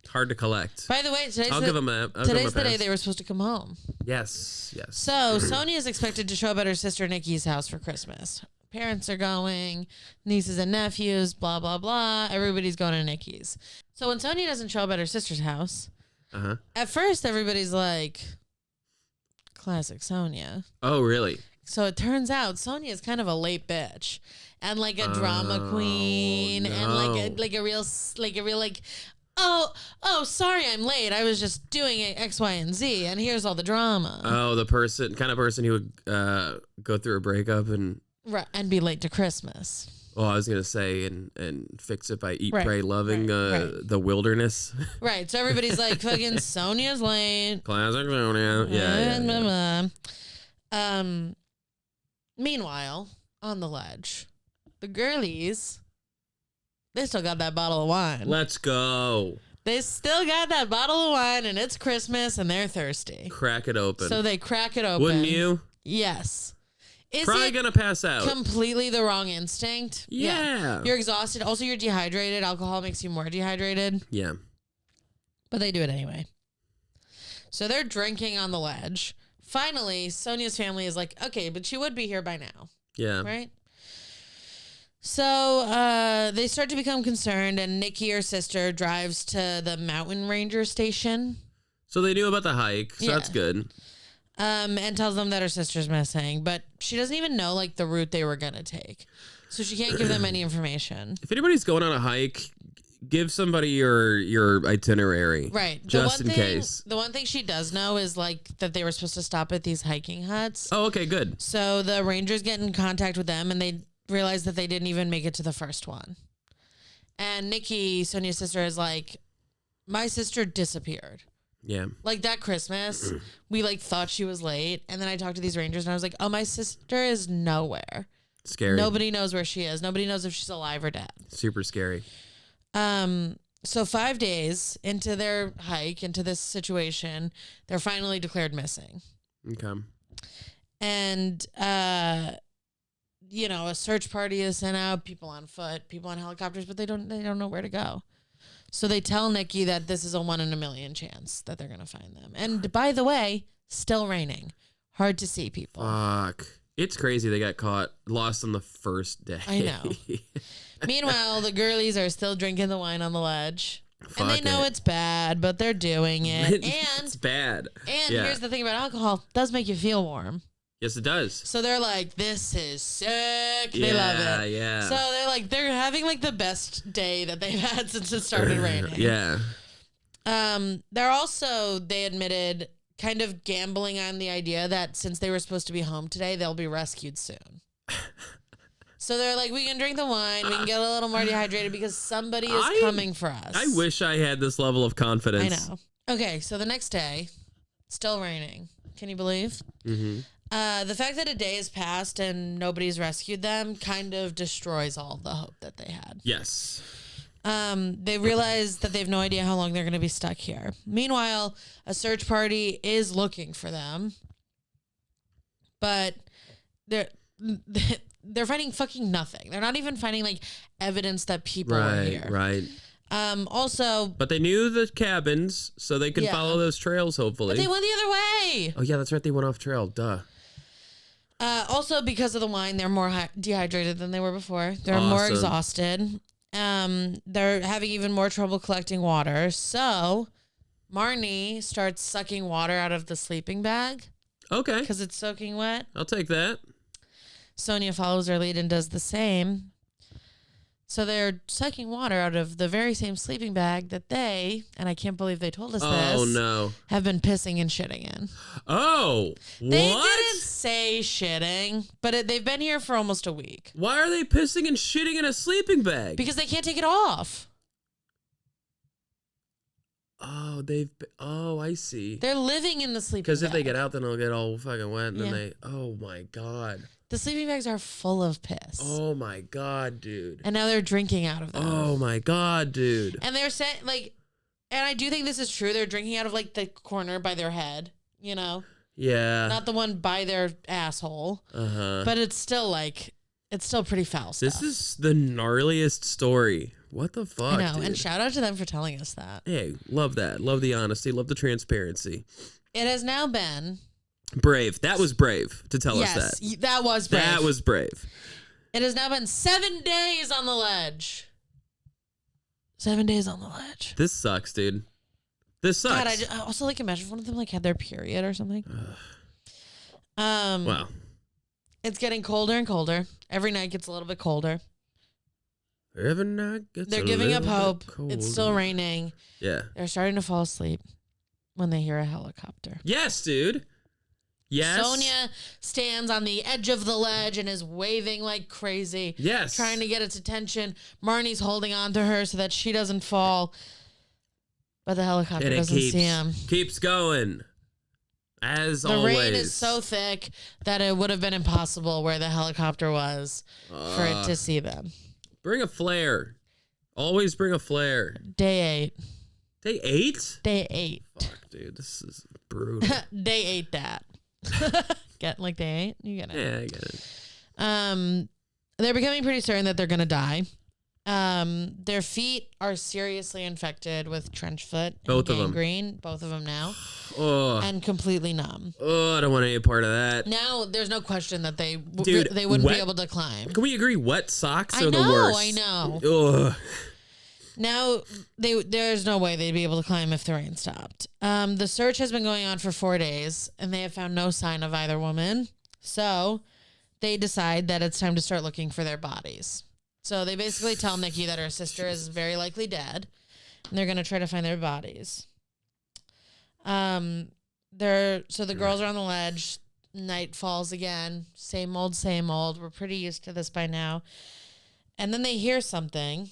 hard to collect. By the way, I'll give them a today's the day they were supposed to come home. Yes. So Sonia is expected to show up at her sister Nikki's house for Christmas. Parents are going, nieces and nephews, blah, blah, blah. Everybody's going to Nikki's. So when Sonia doesn't show up at her sister's house, at first everybody's like, classic Sonia. Oh, really? So it turns out Sonia is kind of a late bitch and like a drama queen no. and like a real oh, sorry, I'm late. I was just doing X, Y, and Z, and here's all the drama. Oh, the kind of person who would go through a breakup and be late to Christmas. Oh, I was gonna say and fix it by eat, pray, loving the wilderness. Right. So everybody's like, fucking Sonia's late. Classic Sonia. Yeah. Meanwhile, on the ledge, the girlies. They still got that bottle of wine. Let's go. They still got that bottle of wine, and it's Christmas, and they're thirsty. Crack it open. So they crack it open. Wouldn't you? Yes. Is Probably gonna pass out. Completely the wrong instinct? Yeah. You're exhausted. Also, you're dehydrated. Alcohol makes you more dehydrated. Yeah. But they do it anyway. So they're drinking on the ledge. Finally, Sonia's family is like, okay, but she would be here by now. Yeah. Right? So they start to become concerned, and Nikki, her sister, drives to the mountain ranger station. So they knew about the hike, so that's good. And tells them that her sister's missing, but she doesn't even know like the route they were gonna take, so she can't give them any information. If anybody's going on a hike, give somebody your itinerary, right? Just in case. The one thing she does know is like that they were supposed to stop at these hiking huts. Oh, okay, good. So the rangers get in contact with them, and they realize that they didn't even make it to the first one. And Nikki, Sonia's sister, is like, my sister disappeared. Yeah. Like that Christmas, we like thought she was late. And then I talked to these rangers and I was like, oh, my sister is nowhere. Scary. Nobody knows where she is. Nobody knows if she's alive or dead. Super scary. So 5 days into their hike, into this situation, they're finally declared missing. Okay. And, you know, a search party is sent out, people on foot, people on helicopters, but they don't know where to go. So they tell Nikki that this is a 1 in a million chance that they're going to find them. And by the way, still raining. Hard to see people. Fuck. It's crazy they got caught lost on the first day. I know. Meanwhile, the girlies are still drinking the wine on the ledge. And they know it's bad, but they're doing it. And it's bad. And here's the thing about alcohol. It does make you feel warm. Yes, it does. So they're like, this is sick. They love it. Yeah. So they're having like the best day that they've had since it started raining. Yeah. They're also, they admitted, kind of gambling on the idea that since they were supposed to be home today, they'll be rescued soon. So they're like, we can drink the wine, we can get a little more dehydrated because somebody is coming for us. I wish I had this level of confidence. I know. Okay, so the next day, still raining. Can you believe? Mm-hmm. The fact that a day has passed and nobody's rescued them kind of destroys all the hope that they had. Yes. They realize that they have no idea how long they're going to be stuck here. Meanwhile, a search party is looking for them, but they're finding fucking nothing. They're not even finding like evidence that people are here. Right. Also, but they knew the cabins, so they could follow those trails. Hopefully, but they went the other way. Oh yeah, that's right. They went off trail. Duh. Also, because of the wine, they're more dehydrated than they were before. They're more exhausted. They're having even more trouble collecting water. So, Marni starts sucking water out of the sleeping bag. Okay. Because it's soaking wet. I'll take that. Sonia follows her lead and does the same. So they're sucking water out of the very same sleeping bag that they, and I can't believe they told us this, have been pissing and shitting in. Oh, what? They didn't say shitting, but they've been here for almost a week. Why are they pissing and shitting in a sleeping bag? Because they can't take it off. Oh, I see. They're living in the sleeping bag. Because if they get out, then they'll get all fucking wet, and then oh my God. The sleeping bags are full of piss. Oh my God, dude. And now they're drinking out of them. Oh my God, dude. And they're saying, like, and I do think this is true. They're drinking out of, like, the corner by their head, you know? Yeah. Not the one by their asshole. Uh-huh. But it's still, like, it's still pretty foul stuff. This is the gnarliest story What the fuck, I know, dude? and shout out to them for telling us that. Hey, love that. Love the honesty. Love the transparency. It has now been... Brave. That was brave to tell us that. Yes, that was brave. That was brave. It has now been 7 days on the ledge. 7 days on the ledge. This sucks, dude. This sucks. God, I also like imagine if one of them like had their period or something. Wow. It's getting colder and colder. Every night gets a little bit colder. Every night gets They're a giving up little hope. bit colder. It's still raining. Yeah. They're starting to fall asleep when they hear a helicopter. Yes, dude. Yes. Sonja stands on the edge of the ledge and is waving like crazy. Yes. Trying to get its attention. Marnie's holding on to her so that she doesn't fall. But the helicopter doesn't see him. Keeps going. As the always. rain is so thick that it would have been impossible where the helicopter was for it to see them. Bring a flare. Always bring a flare. Day 8. Day 8? Day 8. Fuck, dude. This is brutal. Day 8 that. Get like day 8? You get it. Yeah, I get it. They're becoming pretty certain that they're going to die. Their feet are seriously infected with trench foot and Both of them. gangrene. Both of them now. Oh. And completely numb. Oh, I don't want any part of that. Now, there's no question that they Dude, wouldn't be wet- able to climb. Can we agree wet socks I are know, the worst? I know. Ugh. Now, there's no way they'd be able to climb if the rain stopped. The search has been going on for 4 days, and they have found no sign of either woman. So they decide that it's time to start looking for their bodies. So they basically tell Nikki that her sister is very likely dead, and they're going to try to find their bodies. So the girls are on the ledge. Night falls again. Same old, same old. We're pretty used to this by now. And then they hear something.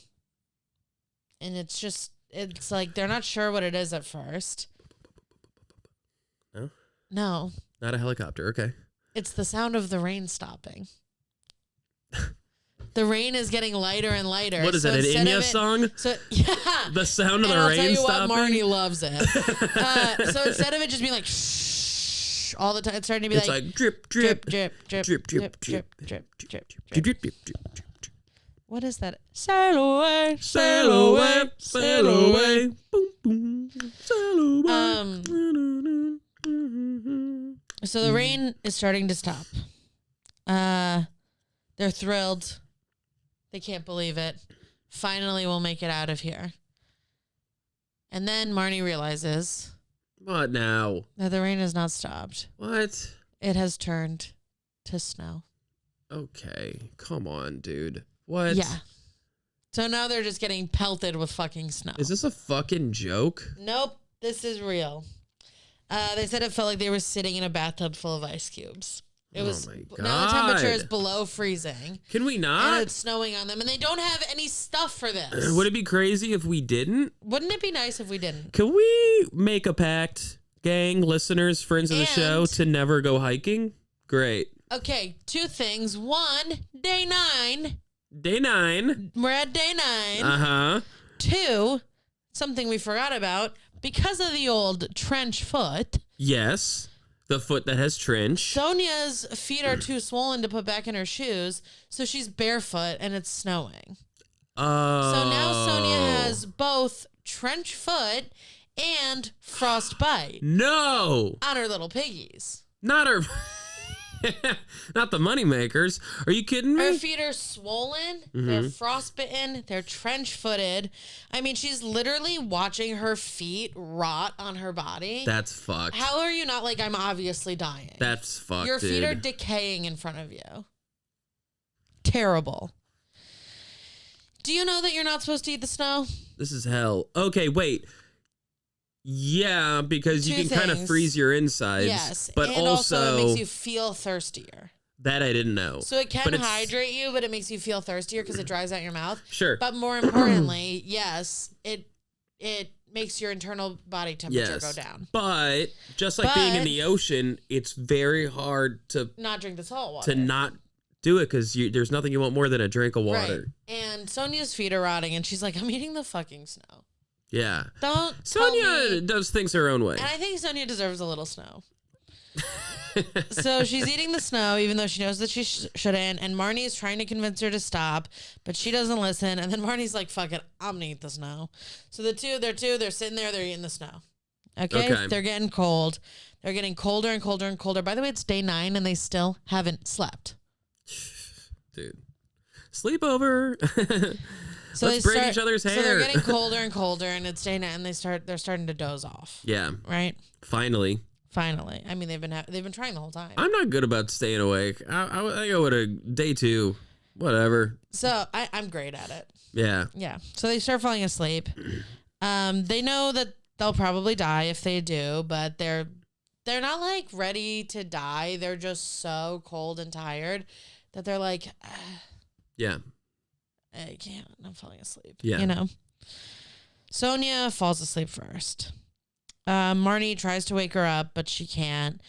And it's like they're not sure what it is at first. No? No. Not a helicopter. Okay. It's the sound of the rain stopping. The rain is getting lighter and lighter. What is that, an Inya song? So, yeah. The sound of and the I'll rain tell you stopping? what, Marnie loves it. So instead of it just being like shh all the time, it's starting to be It's like drip, drip, drip, drip, drip, drip, drip, drip, drip, drip, drip, drip, drip. drip, drip, drip. What is that? Sail away, Sail away, sail away, boom, boom, sail away. So the rain is starting to stop. They're thrilled. They can't believe it. Finally, we'll make it out of here. And then Marnie realizes What now? that the rain has not stopped. What? It has turned to snow. Okay, come on, dude. What? Yeah. So now they're just getting pelted with fucking snow. Is this a fucking joke? Nope, this is real. They said it felt like they were sitting in a bathtub full of ice cubes. It was my now the temperature is God. below freezing. Can we And not? it's snowing on them, and they don't have any stuff for this. Would it be crazy if we didn't? Wouldn't it be nice if we didn't? Can we make a pact, gang, listeners, friends of the show, And- to never go hiking? Great. Okay, 2 things. 1, day 9. Day 9. We're at day 9. Uh-huh. 2, something we forgot about, because of the old trench foot, Yes. The foot that has trench. Sonja's feet are too swollen to put back in her shoes, so she's barefoot and it's snowing. Oh. So now Sonja has both trench foot and frostbite No. on her little piggies. Not her. Not the money makers. Are you kidding Her me? feet are swollen, Mm-hmm. they're frostbitten, they're trench footed. I mean, she's literally watching her feet rot on her body. That's fucked. How are you not like, I'm obviously dying? That's fucked, Your feet are dude. decaying in front of you. Terrible. Do you know that you're not supposed to eat the snow? This is hell. Okay, wait. Yeah, because you 2 can kind of things. freeze your insides. Yes. But and also, it makes you feel thirstier. that I didn't know. So it can But it's- hydrate you, but it makes you feel thirstier because it dries out your mouth. Sure. But more importantly, yes, it makes your internal body temperature go down. But just like being in But- the ocean, it's very hard to Not drink the salt water. not do it because there's nothing you want more than a drink of water. Right. And Sonja's feet are rotting, and she's like, I'm eating the fucking snow. Yeah. Don't tell Sonja me. does things her own way. And I think Sonja deserves a little snow. So she's eating the snow, even though she knows that she shouldn't. And Marnie is trying to convince her to stop, but she doesn't listen. And then Marnie's like, fuck it, I'm going to eat the snow. So they're sitting there, they're eating the snow. Okay? They're getting cold. They're getting colder and colder and colder. By the way, it's day 9 and they still haven't slept. Dude. Sleepover. So Let's braid each other's hair. So they're getting colder and colder, and it's day 9, and they're starting to doze off. Yeah. Right? Finally. I mean, they've been trying the whole time. I'm not good about staying awake. I go with a day 2. Whatever. So I'm great at it. Yeah. Yeah. So they start falling asleep. They know that they'll probably die if they do, but they're not like ready to die. They're just so cold and tired that they're like, yeah, I can't. I'm falling asleep. Yeah. You know. Sonja falls asleep first. Marnie tries to wake her up, but she can't,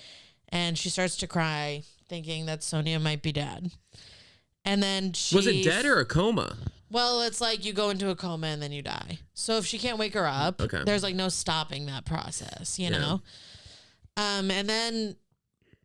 and she starts to cry, thinking that Sonja might be dead. And then was it dead or a coma? Well, it's like you go into a coma and then you die. So if she can't wake her up, there's like no stopping that process, you know? And then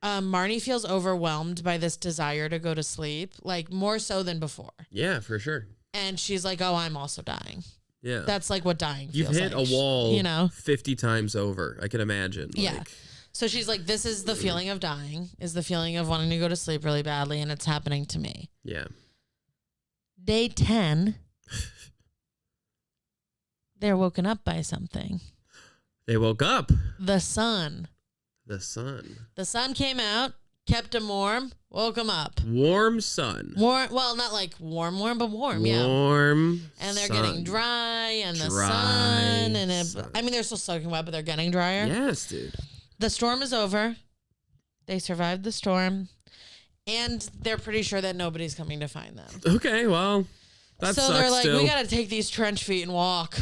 Marnie feels overwhelmed by this desire to go to sleep, like more so than before. Yeah, for sure. And she's like, oh, I'm also dying. Yeah. That's like what dying You've feels hit like. a wall, you know? 50 times over. I can imagine. Yeah. Like, so she's like, this is the feeling of dying, is the feeling of wanting to go to sleep really badly, and it's happening to me. Yeah. Day 10, they're woken up by something. They woke up. The sun. The sun. The sun came out, kept them warm, woke them up. Warm sun. Warm, well, not like warm, but warm, yeah. Warm. And they're sun. getting dry, and the Dry sun, and sun. I mean, they're still soaking wet, but they're getting drier. Yes, dude. The storm is over. They survived the storm, and they're pretty sure that nobody's coming to find them. Okay, well, that so sucks they're like, still. we got to take these trench feet and walk.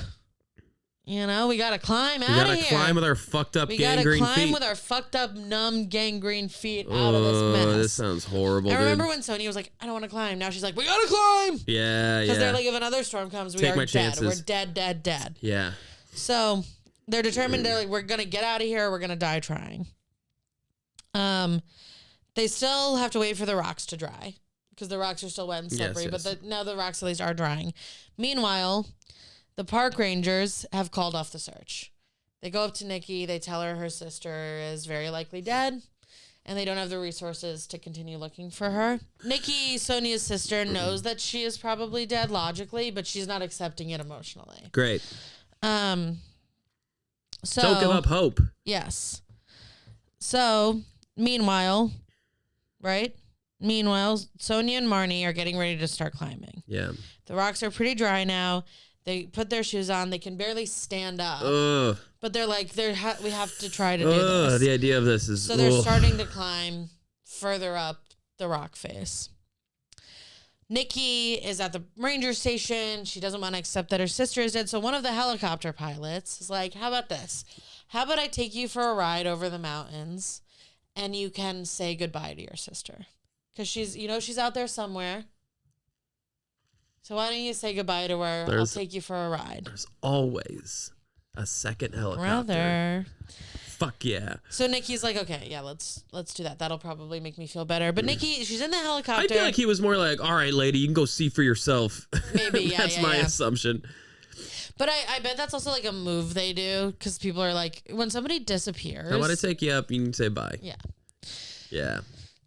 You know, we got to climb out of here. We here. got to climb with our fucked up gangrene feet. We got to climb with our fucked up, numb, gangrene feet out of this mess. This sounds horrible, I remember dude. when Sonja was like, I don't want to climb. Now she's like, we got to climb. Yeah, Because they're like, if another storm comes, we are dead. chances. We're dead. Yeah. So they're determined. They're like, we're going to get out of here. Or we're going to die trying. They still have to wait for the rocks to dry because the rocks are still wet and slippery, yes. but now the rocks at least are drying. Meanwhile, the park rangers have called off the search. They go up to Nikki. They tell her sister is very likely dead, and they don't have the resources to continue looking for her. Nikki, Sonja's sister, knows that she is probably dead logically, but she's not accepting it emotionally. Great. So Don't give up hope. Yes. So, meanwhile, Sonja and Marnie are getting ready to start climbing. Yeah. The rocks are pretty dry now. They put their shoes on. They can barely stand up. Ugh. But they're like, we have to try to do this. The idea of this is... So they're starting to climb further up the rock face. Nikki is at the ranger station. She doesn't want to accept that her sister is dead. So one of the helicopter pilots is like, how about this? How about I take you for a ride over the mountains and you can say goodbye to your sister? Because she's out there somewhere. So why don't you say goodbye to her? I'll take you for a ride. There's always a second helicopter. Brother. Fuck yeah. So Nikki's like, okay, yeah, let's do that. That'll probably make me feel better. But Nikki, she's in the helicopter. I feel like he was more like, all right, lady, you can go see for yourself. Maybe, yeah. That's my assumption. But I bet that's also like a move they do because people are like, when somebody disappears. I want to take you up. You can say bye. Yeah. Yeah.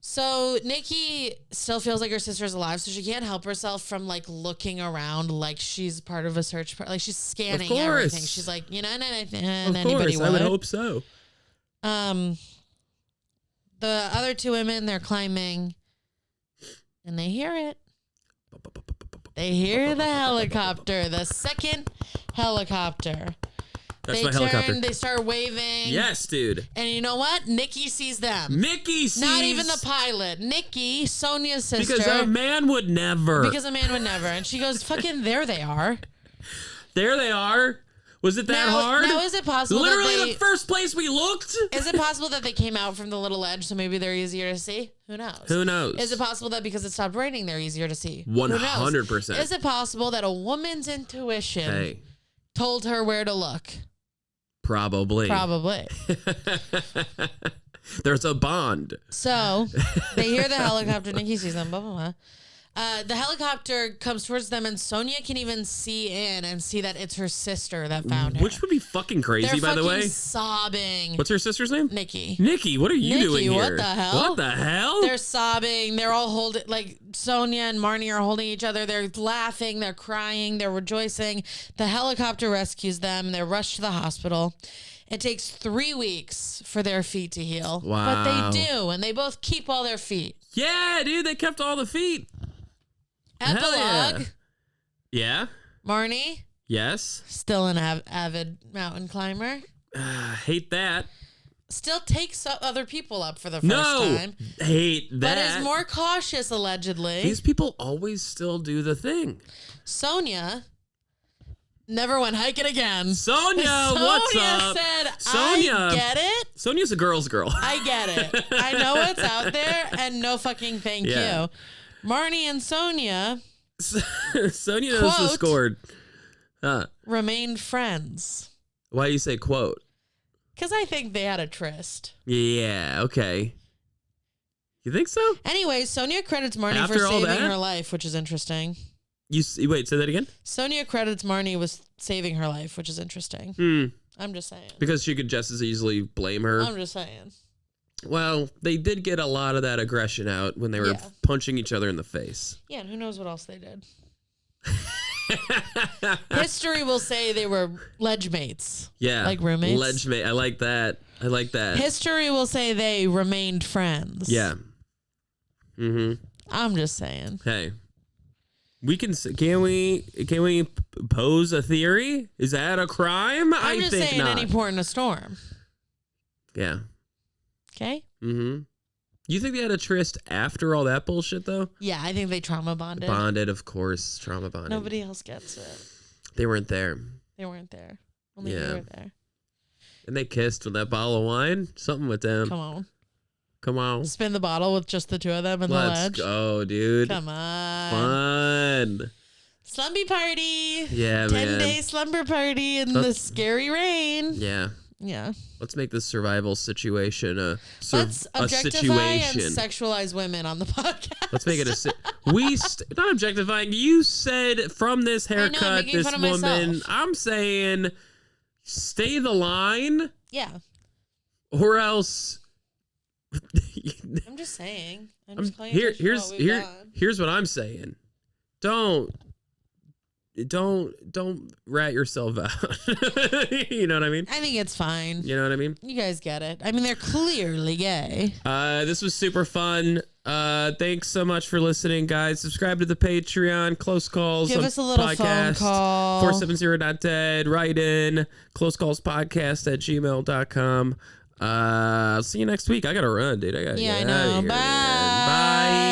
So Nikki still feels like her sister's alive, so she can't help herself from like looking around like she's part of a search. Like she's scanning everything. She's like, anybody would. I would hope so. The other two women, they're climbing, and they hear it. They hear the helicopter, the second helicopter. That's my helicopter. They start waving. Yes, dude. And you know what? Nikki sees them. Nikki sees. Not even the pilot. Nikki, Sonja's sister. Because a man would never. And she goes, fucking there they are. There they are. Was it that hard? Now, is it possible Literally the first place we looked? Is it possible that they came out from the little edge, so maybe they're easier to see? Who knows? Who knows? Is it possible that because it stopped raining, they're easier to see? 100%. Is it possible that a woman's intuition told her where to look? Probably. There's a bond. So they hear the helicopter. Nikki sees them. Blah, blah, blah. The helicopter comes towards them, and Sonja can even see in and see that it's her sister that found her. Which would be fucking crazy, by the way. Sobbing. What's her sister's name? Nikki. Nikki, what are you doing here? What the hell? What the hell? They're sobbing. They're all holding, like Sonja and Marni are holding each other. They're laughing. They're crying. They're rejoicing. The helicopter rescues them. They're rushed to the hospital. It takes 3 weeks for their feet to heal. Wow. But they do, and they both keep all their feet. Yeah, dude, they kept all the feet. Epilogue. Yeah. Marni. Yes. Still an avid mountain climber. Hate that. Still takes other people up for the first time. Hate that. But is more cautious, allegedly. These people always still do the thing. Sonja never went hiking again. Sonja, what's up? Sonja said, Sonja, I get it. Sonja's a girl's girl. I get it. I know what's out there, and no fucking thank you. Marni and Sonja. Sonja knows the score. Remained friends. Why do you say quote? Because I think they had a tryst. Yeah, okay. You think so? Anyway, Sonja credits Marni After for all saving that? her life, which is interesting. Wait, say that again? Sonja credits Marni with saving her life, which is interesting. I'm just saying. Because she could just as easily blame her. I'm just saying. Well, they did get a lot of that aggression out when they were punching each other in the face. Yeah, and who knows what else they did. History will say they were ledge mates. Yeah. Like roommates. Ledge mate. I like that. History will say they remained friends. Yeah. Mm-hmm. I'm just saying. Hey. Can we pose a theory? Is that a crime? I'm just think saying not. any port in a storm. Yeah. Okay? Mm-hmm. You think they had a tryst after all that bullshit, though? Yeah, I think they trauma bonded. Bonded, of course. Trauma bonded. Nobody else gets it. They weren't there. They weren't there. Only they were there. And they kissed with that bottle of wine. Something with them. Come on. Spin the bottle with just the two of them in the ledge. Let's go, dude. Come on. Fun. Slumby party. Yeah, 10-day slumber party in the scary rain. Yeah. Yeah. Let's make this survival situation Let's objectify and sexualize women on the podcast. Let's make it not objectifying. You said from this haircut, this woman. Myself. I'm saying, stay the line. Yeah. Or else. I'm just saying. I'm just calling here's what I'm saying. Don't rat yourself out. You know what I mean? I think it's fine. You know what I mean? You guys get it. I mean, they're clearly gay. This was super fun. Thanks so much for listening, guys. Subscribe to the Patreon. Close Calls. Give us a little podcast, phone call. 470.dead. Write in. closecallspodcast@gmail.com. I'll see you next week. I gotta run, dude. I know. Bye. Bye.